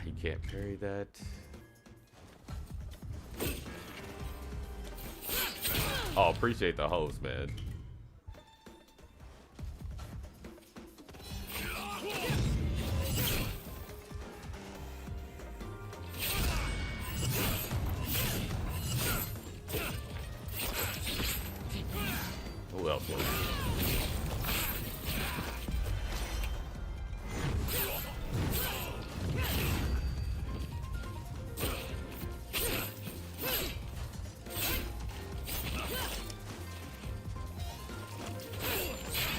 You can't parry that. Oh, appreciate the host, man. Who else was it?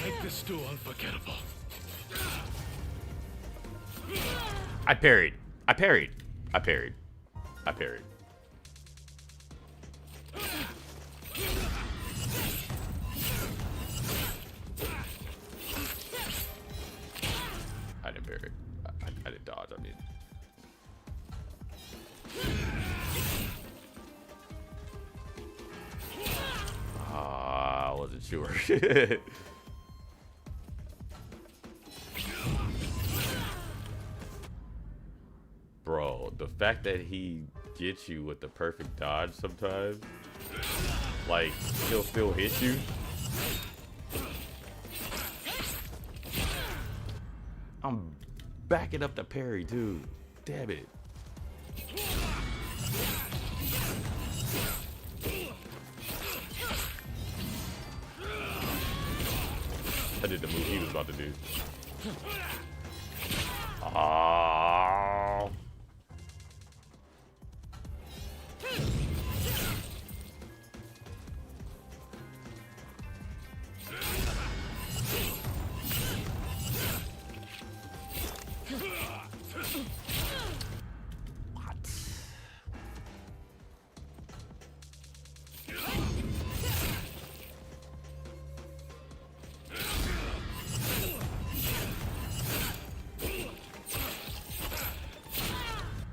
Make this stew unforgettable. I parried. I parried. I parried. I parried. I didn't parry. I didn't dodge. I mean. I wasn't sure. Bro, the fact that he gets you with the perfect dodge sometimes, like, he'll still hit you. I'm backing up the parry, dude. Damn it. I did the move he was about to do. Oh.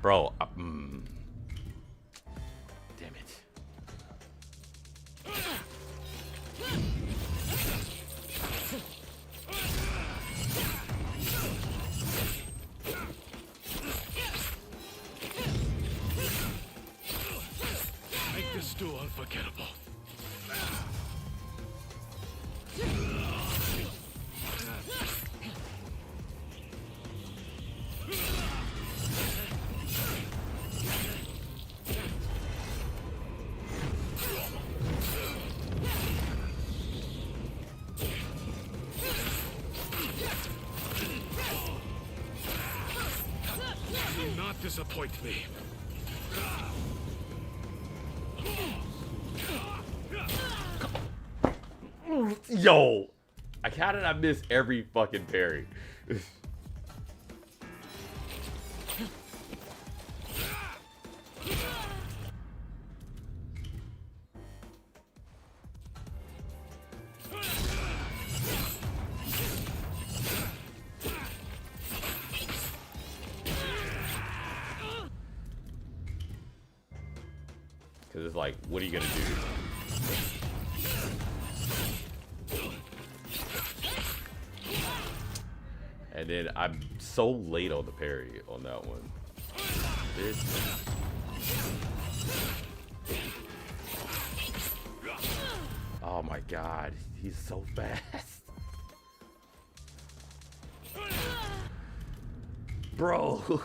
Bro, damn it. Make this stew unforgettable. not disappoint me. Yo, how did I miss every fucking parry? Because it's like, what are you gonna do? And then I'm so late on the parry on that one. Oh my god, he's so fast. Bro.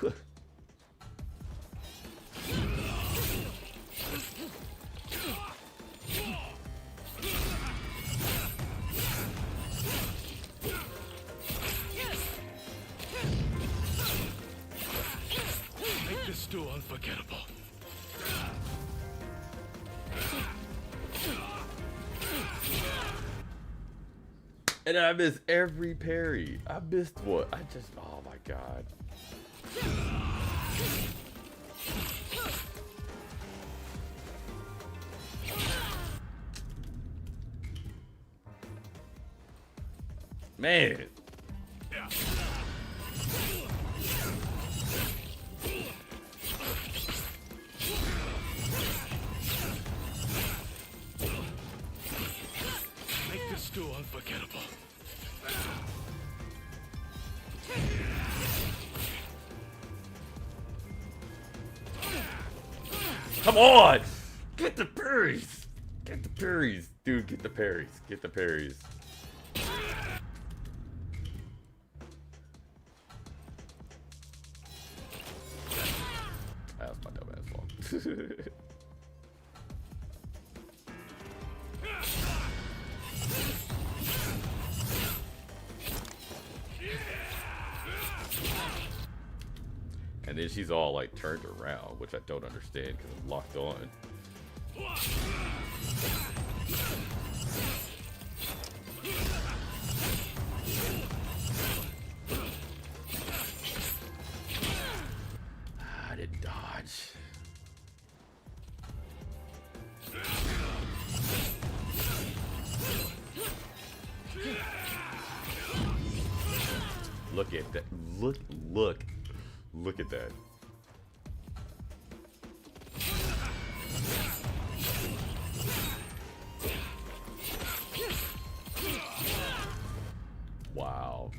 Make this duel unforgettable. And then I missed every parry. I missed what? Oh my god. Man. Make this duel unforgettable. Come on! Get the parries! Get the parries! Dude, get the parries. Get the parries. That was my dumb ass fault. And then she's all like turned around, which I don't understand because I'm locked on. I didn't dodge. Look at that. Look at that. Wow.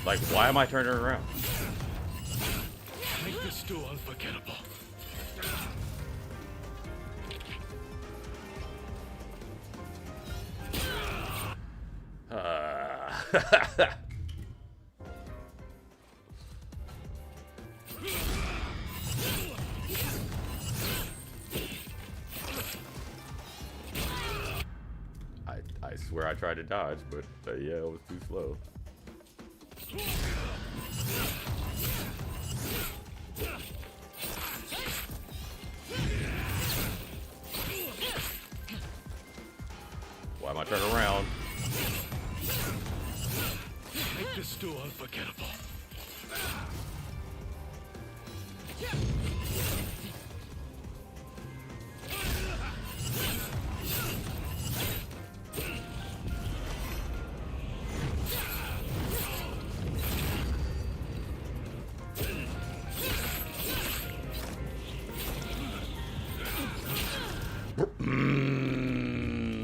Like, why am I turning around? Make this duel unforgettable. I swear I tried to dodge, but yeah, it was too slow. Why am I turning around? Make this duel unforgettable.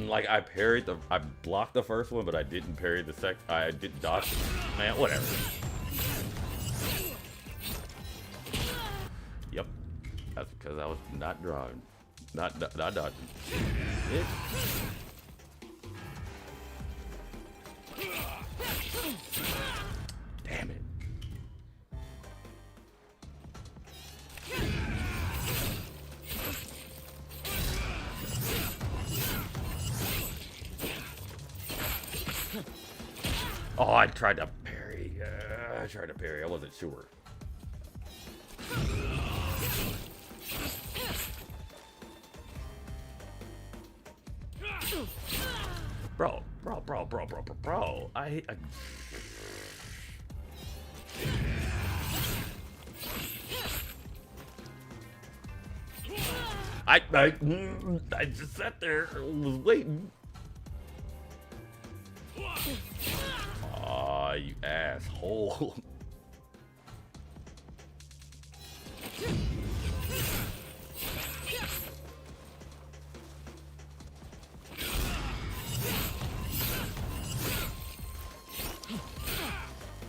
Like I blocked the first one, but I didn't parry the second. I didn't dodge. Man, whatever. Yep, that's because I was not drawing, not dodging. Oh, I tried to parry. I wasn't sure. Bro. I just sat there, was waiting. Aw, you asshole.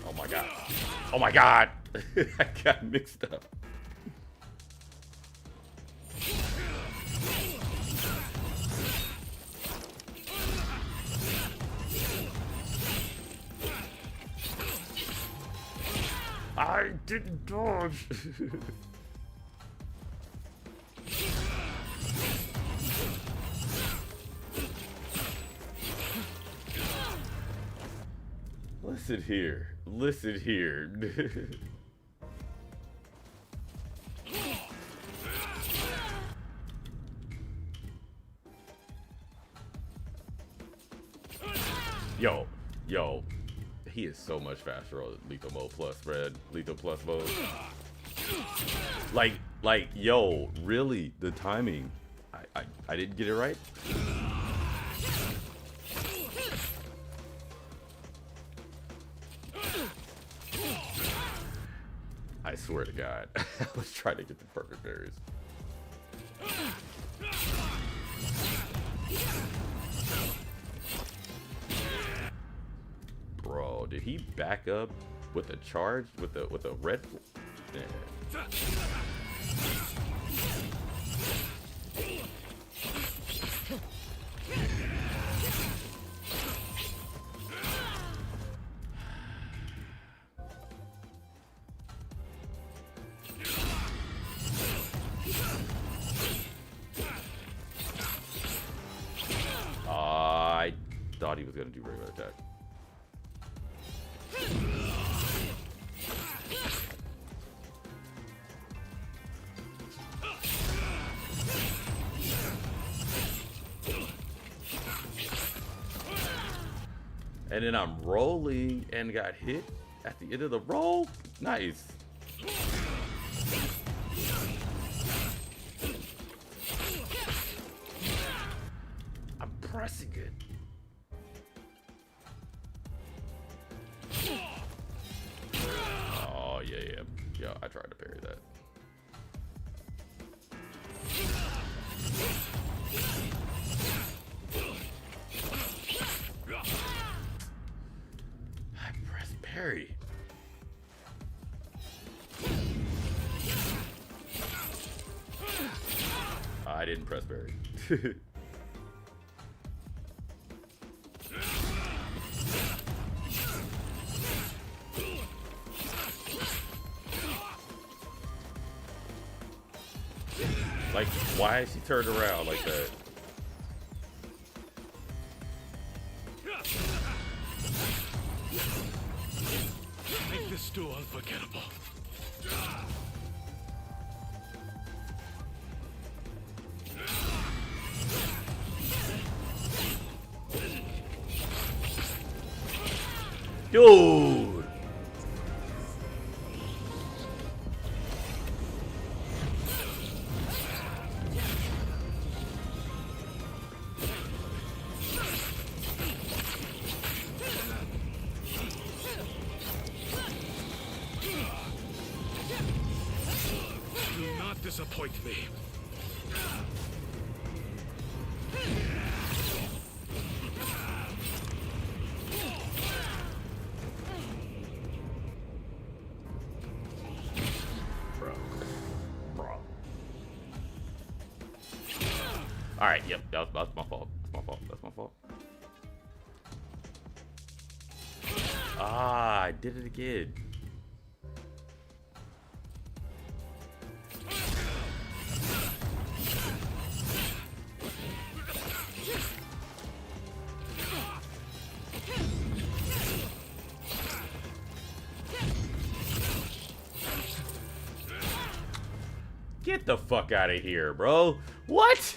Oh my god. Oh my god. I got mixed up. I didn't dodge. Listen here. Listen here. Yo. He is so much faster on Lethal Mode Plus, Fred. Lethal Plus mode. Like, yo, really, the timing. I didn't get it right. I swear to God, I was trying to get the perfect berries. Bro, did he back up with a charge with a red? Yeah. I thought he was gonna do regular attack. And then I'm rolling and got hit at the end of the roll. Nice. I'm pressing it. Oh, yeah. Yeah, I tried to parry that. I pressed parry. I didn't press parry. Like, why is she turned around like that? Make this duel unforgettable. Dude! Do not disappoint me. Bro. Alright, yep, that's my fault. That's my fault. Ah, I did it again. Get the fuck out of here, bro. What?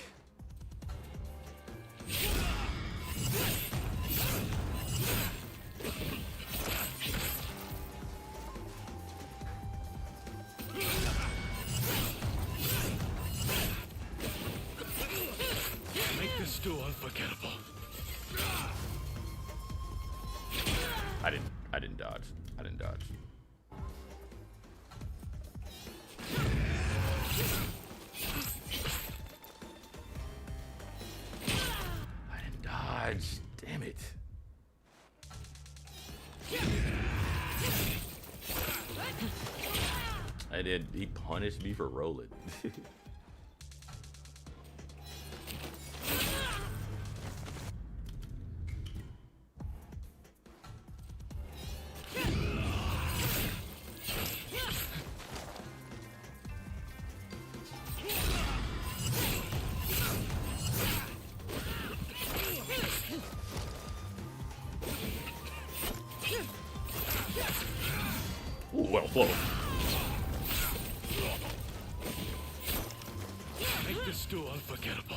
Make this duel unforgettable. I didn't dodge. I didn't dodge. I didn't dodge. Damn it. I did. He punished me for rolling. Ooh, well, whoa. Make this duel unforgettable.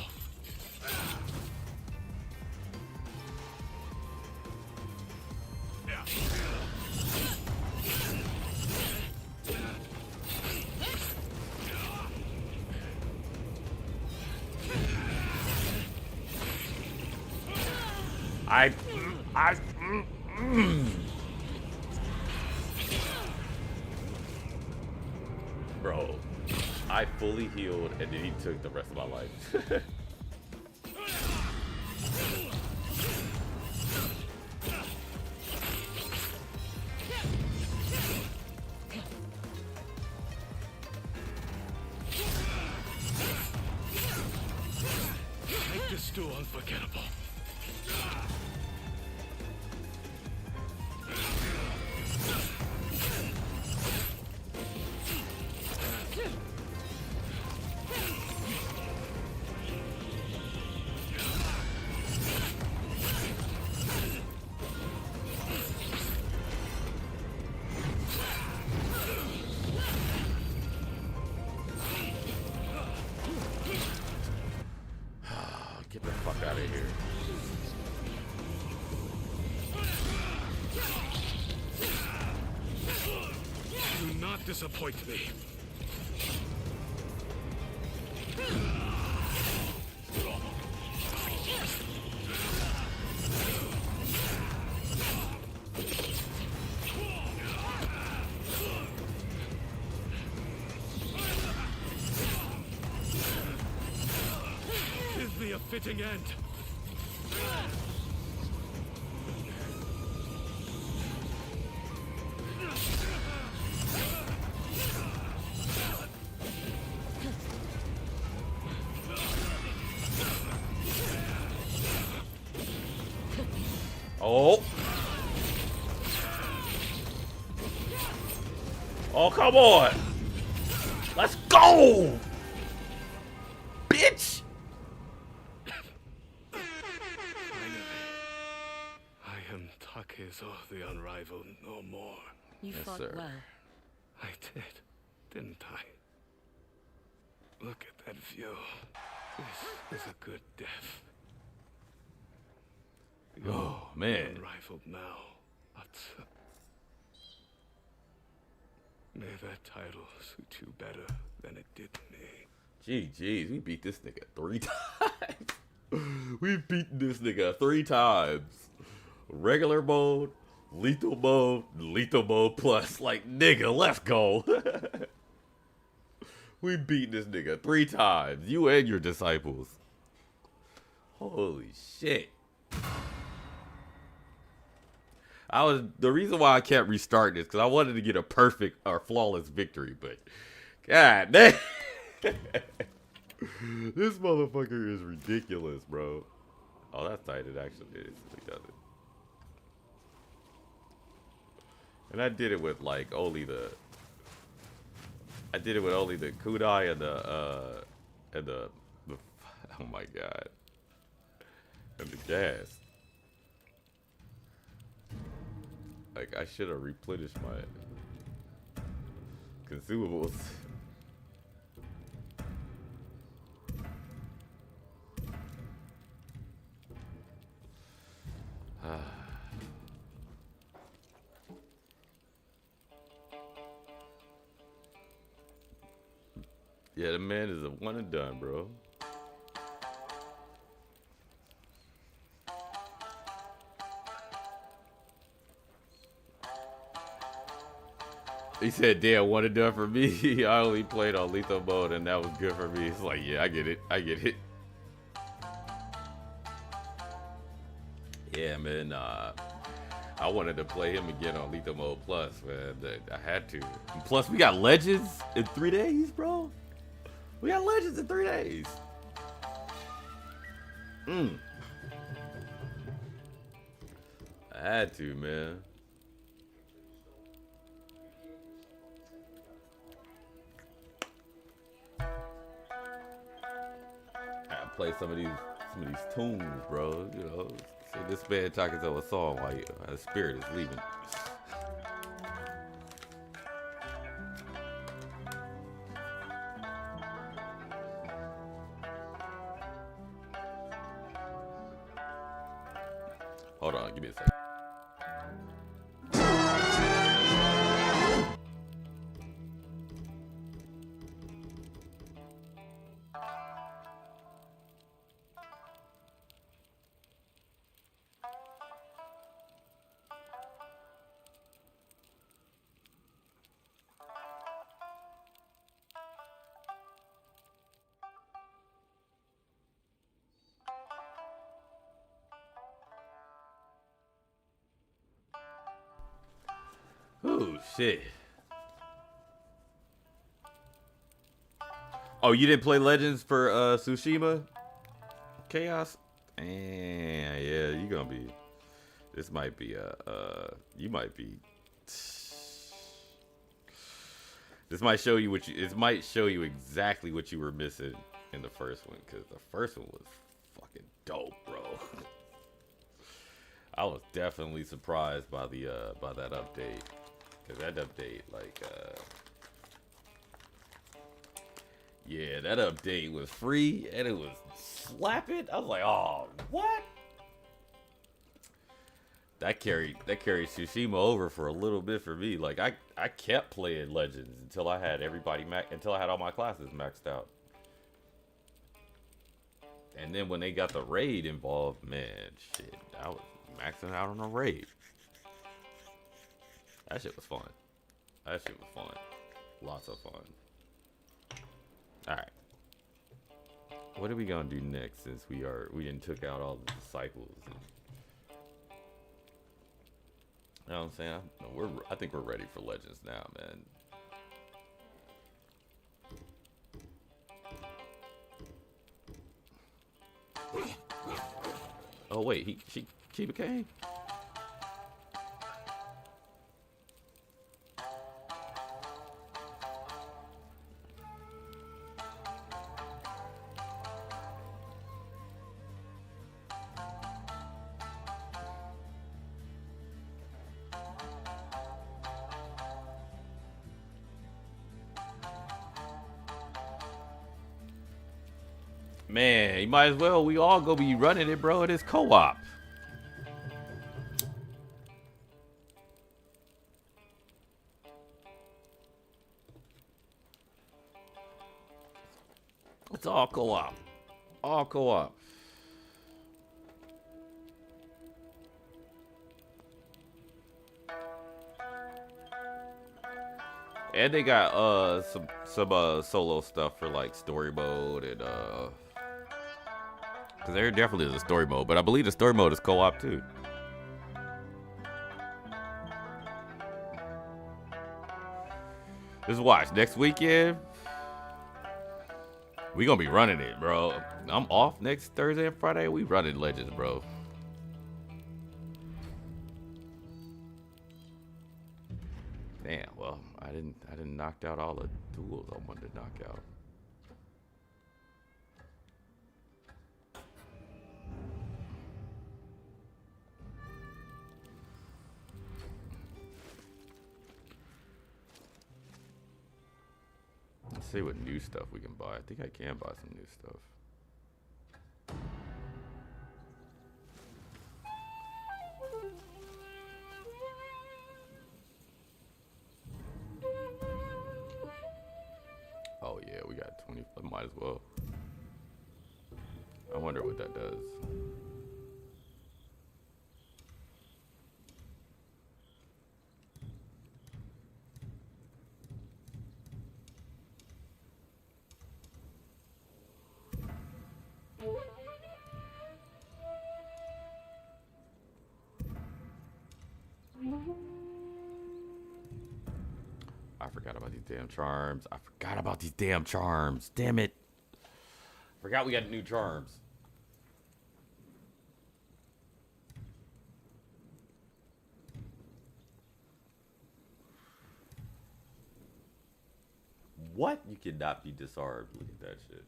Bro, I fully healed and then he took the rest of my life. Make this duel unforgettable. Get the fuck out of here. Do not disappoint me. Give me a fitting end. Oh. Oh, come on. Let's go. Bitch. I am Takezo the Unrivaled no more. You Yes, fought sir. well. I did, didn't I? Look at that view. This is a good death. Oh, man. Unrivaled now, but may that title suit you better than it did me. GG's, we beat this nigga 3 times. We beat this nigga 3 times. Regular mode, lethal mode plus. Like, nigga, let's go. We beat this nigga 3 times. You and your disciples. Holy shit. The reason why I kept restarting this because I wanted to get a perfect or flawless victory, but god damn. This motherfucker is ridiculous, bro. Oh, that's tight. It actually does it. And I did it with like only the kunai and the oh my god. And the gas. Like I should have replenished my consumables. Yeah, the man is a one and done, bro. He said, damn, one and done for me. I only played on lethal mode and that was good for me. It's like, yeah, I get it. I get it. Yeah, man. I wanted to play him again on lethal mode plus, man. I had to. And plus, we got legends in 3 days, bro. We got legends in 3 days. I had to, man. I play some of these tunes, bro. You know, see this man talking to a song while the spirit is leaving. Hold on, give me a second. Oh shit. Oh, you didn't play Legends for Tsushima? Chaos? And yeah, you gonna be. This might be you might be. This might show you what you. It might show you exactly what you were missing in the first one, because the first one was fucking dope, bro. I was definitely surprised by the by that update, because that update, like, yeah, that update was free and it was slapping. I was like, oh, what? That carried Tsushima over for a little bit for me. Like, I kept playing Legends until I had until I had all my classes maxed out. And then when they got the raid involved, man, shit, I was maxing out on a raid. That shit was fun. That shit was fun. Lots of fun. Alright. What are we gonna do next, since we didn't took out all the disciples? You know what I'm saying? I think we're ready for Legends now, man. Oh wait, she became? Man, you might as well. We all go be running it, bro. It is co-op. It's all co-op. All co-op. And they got some solo stuff for like story mode and because there definitely is a story mode, but I believe the story mode is co-op too. Just watch next weekend. We gonna be running it, bro. I'm off next Thursday and Friday. We running Legends, bro. Damn. Well, I didn't knock out all the duels I wanted to knock out. Let's see what new stuff we can buy. I think I can buy some new stuff. wonder what that does. I forgot about these damn charms. I forgot about these damn charms. Damn it. Forgot we got new charms. What? You cannot be disarmed. Look at that shit.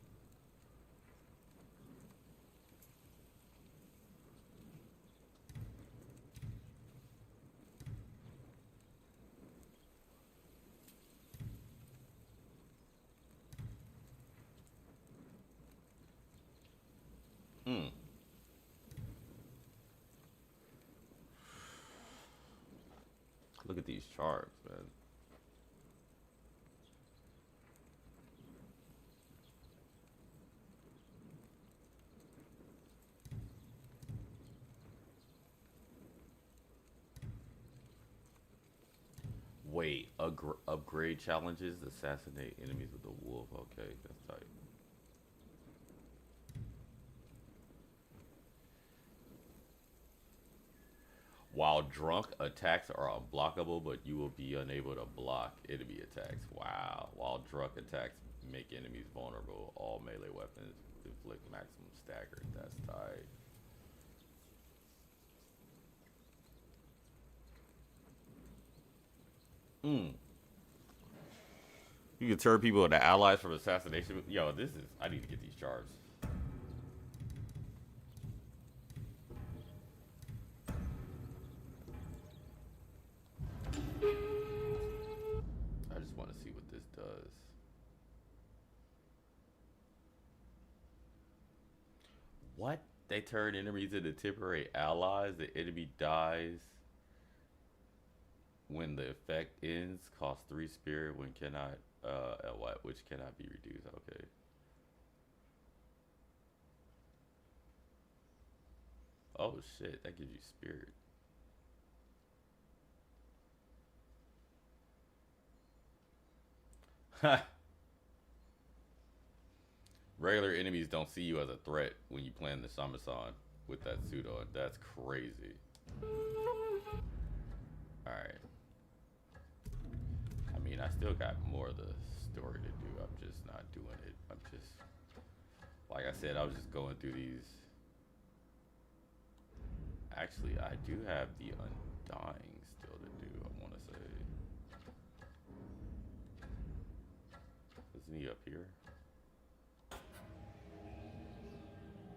Look at these charts, man. Wait, upgrade challenges, assassinate enemies with the wolf. Okay, that's tight. While drunk, attacks are unblockable, but you will be unable to block enemy attacks. Wow. While drunk, attacks make enemies vulnerable. All melee weapons inflict maximum stagger. That's tight. You can turn people into allies from assassination. Yo, this is... I need to get these charts. I just want to see what this does. What? They turn enemies into temporary allies. The enemy dies when the effect ends. Cost 3 spirit when cannot which cannot be reduced. Okay. Oh shit, that gives you spirit. Ha. Regular enemies don't see you as a threat when you plan the Shamasan with that suit on. That's crazy. Alright. I mean, I still got more of the story to do. I'm just not doing it. I'm just... Like I said, I was just going through these... Actually, I do have the Undying still to do, I want to say. Isn't he up here?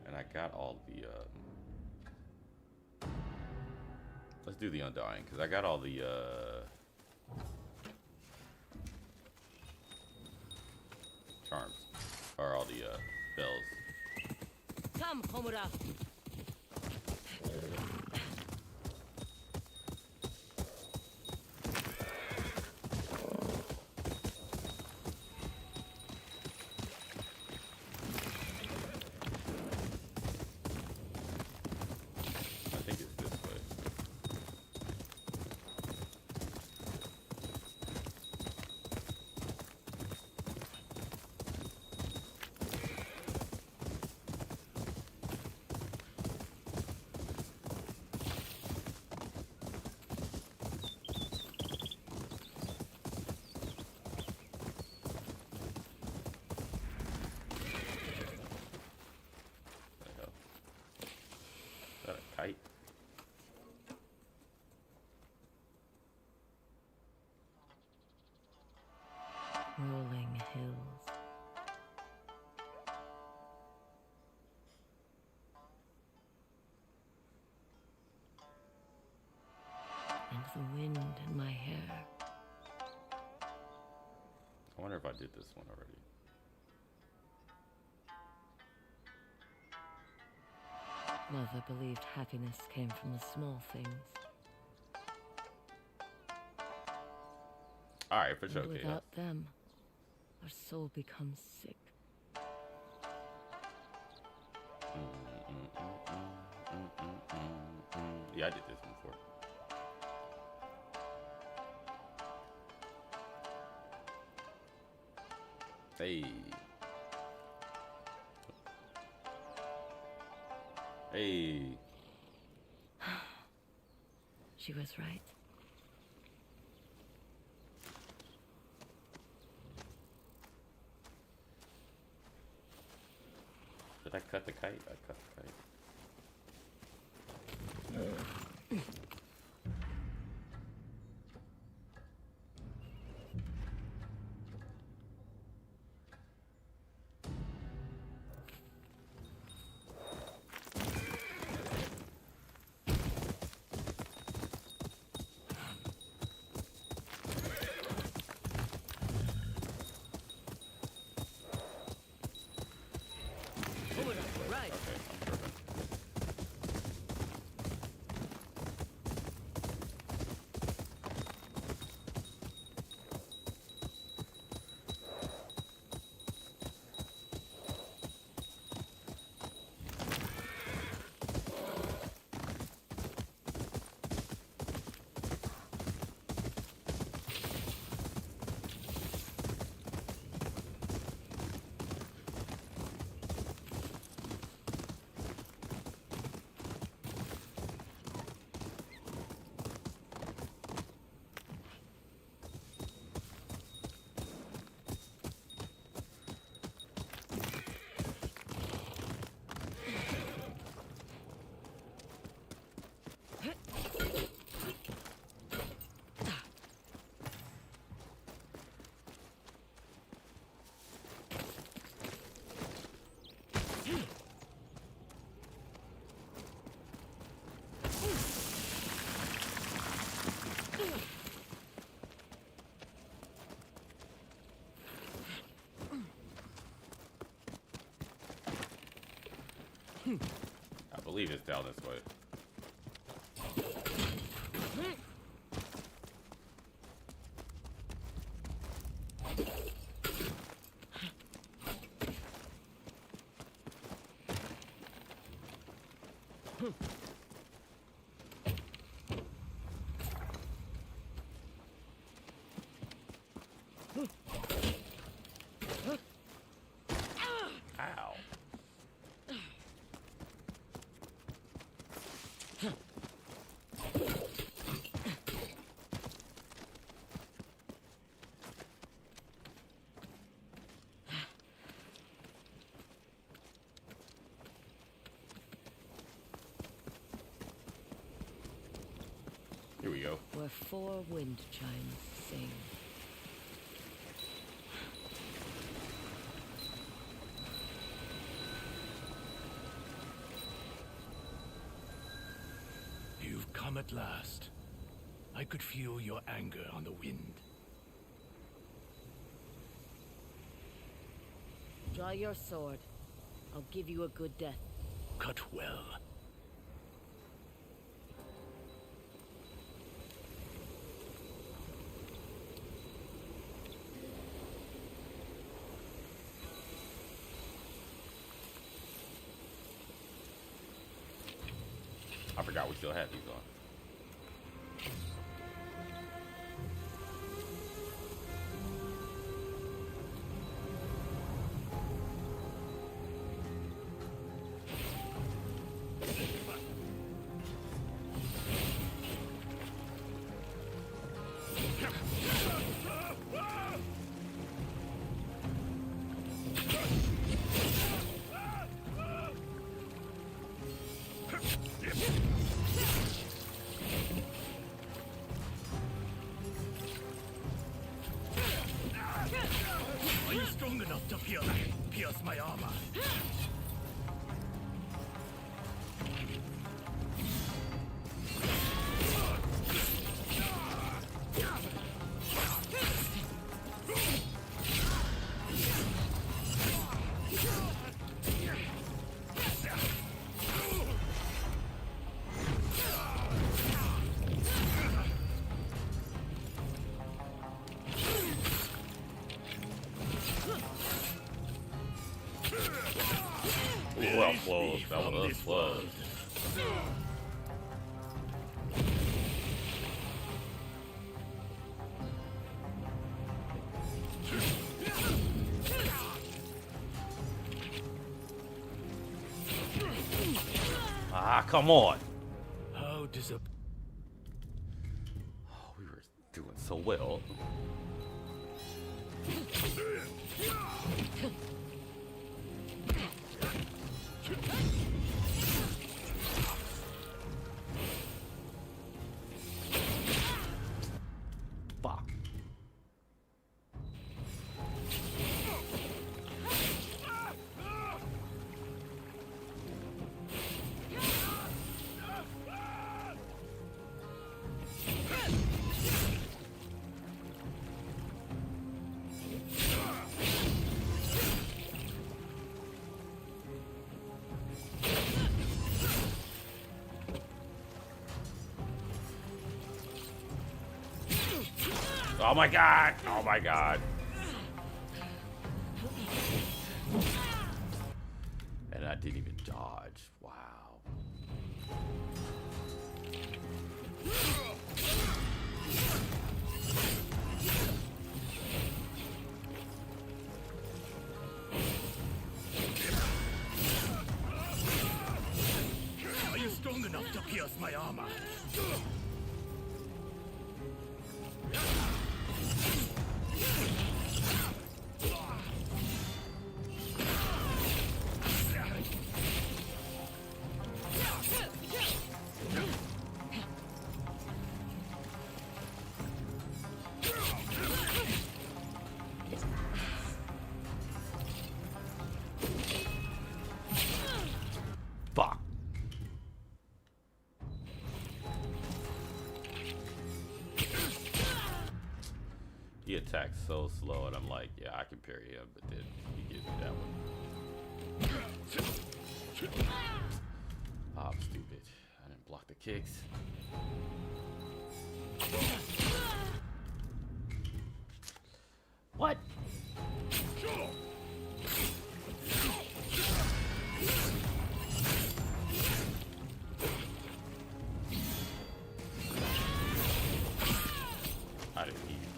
And I got all the, let's do the Undying, because I got all the, charms. Or all the, bells. Come, Homura. Rolling hills. And the wind in my hair. I wonder if I did this one already. Mother believed happiness came from the small things. Alright, for sure. And without them, our soul becomes sick. Mm. Yeah, I did this one before. Hey. Hey. She was right. Did I cut the kite? I cut the kite. Right. Okay, I'm tripping. I believe it's down this way. Ow. Here we go. Where 4 wind chimes sing. You've come at last. I could feel your anger on the wind. Draw your sword. I'll give you a good death. Cut well. I forgot we still had these on. Are you strong enough to pierce my armor? Well close. That was close. Come on. How disappointing. Oh, we were doing so well. Fuck. Oh my god! Oh my god! And I didn't even dodge. Wow. Are you strong enough to pierce my armor? Fuck. He attacks so slow, and I'm like, yeah, I can parry him, but then he gives me that one. Oh, I'm stupid. I didn't block the kicks. What? I didn't even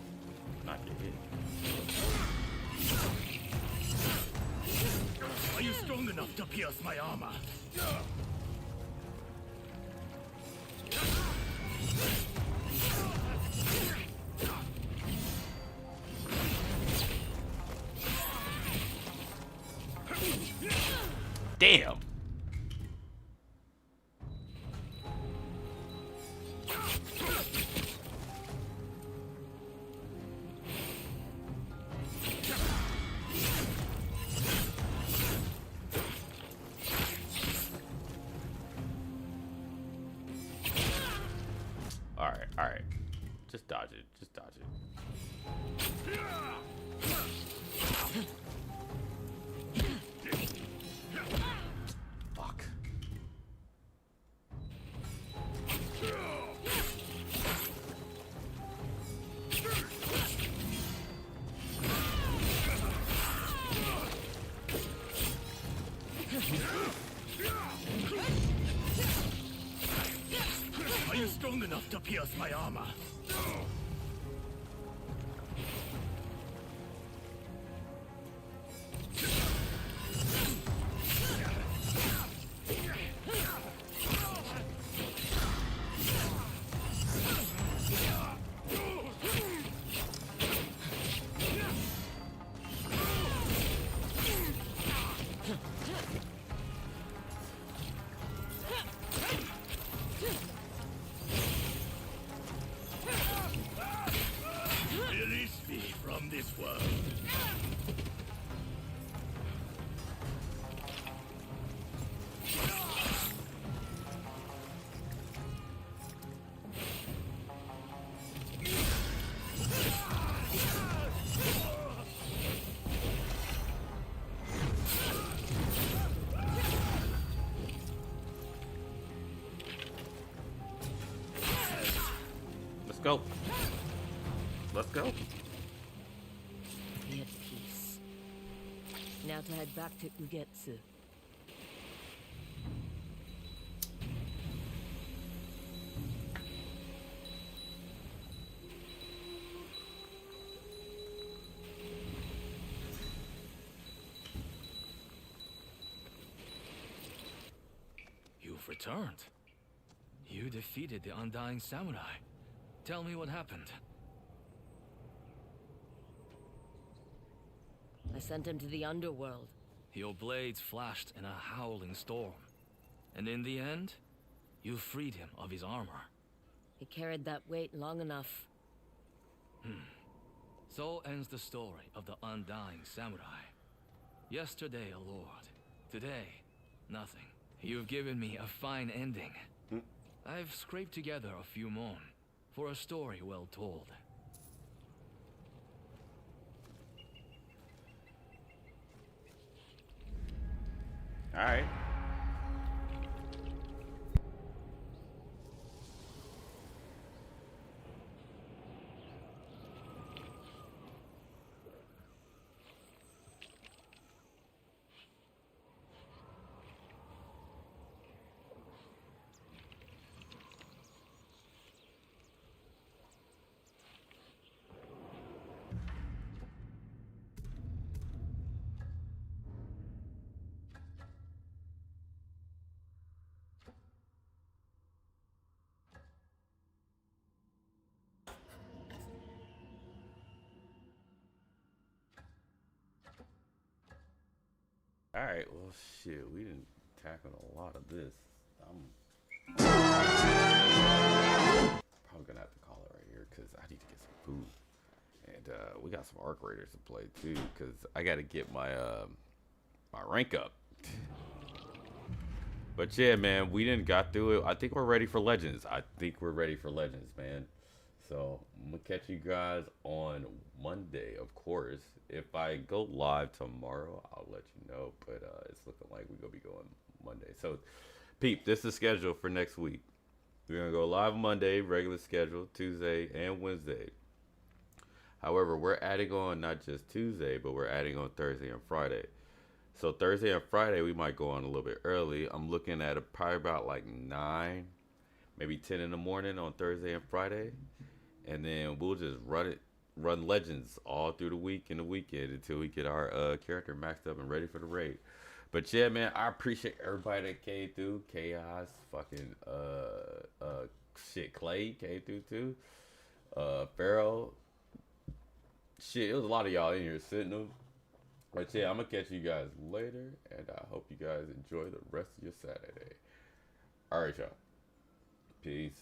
not get hit. Are you strong enough to pierce my armor? Damn. All right. Just dodge it. Just dodge it. Fuck. Are you strong enough to pierce my armor? Release me from this world. Let's go. Let's go. Be at peace. Now to head back to Ugetsu. You returned. You defeated the Undying Samurai. Tell me what happened. I sent him to the underworld. Your blades flashed in a howling storm. And in the end, you freed him of his armor. He carried that weight long enough. So ends the story of the Undying Samurai. Yesterday a lord, today nothing. You've given me a fine ending. I've scraped together a few more for a story well told. All right. All right, well, shit, we didn't tackle a lot of this. I'm probably gonna have to call it right here because I need to get some food, and we got some Arc Raiders to play too because I got to get my my rank up. But yeah, man, we didn't got through it. I think we're ready for Legends. Man. So I'm gonna catch you guys on Monday, of course. If I go live tomorrow, I'll let you know. But it's looking like we're gonna be going Monday. So, peep, this is the schedule for next week. We're gonna go live Monday, regular schedule, Tuesday and Wednesday. However, we're adding on not just Tuesday, but we're adding on Thursday and Friday. So Thursday and Friday, we might go on a little bit early. I'm looking at probably about like 9, maybe 10 in the morning on Thursday and Friday. And then we'll just run Legends all through the week and the weekend until we get our character maxed up and ready for the raid. But yeah, man, I appreciate everybody that came through. Chaos, fucking shit, Clay came through too. Pharaoh. Shit, it was a lot of y'all in here sitting them. But yeah, I'm gonna catch you guys later, and I hope you guys enjoy the rest of your Saturday. Alright, y'all. Peace.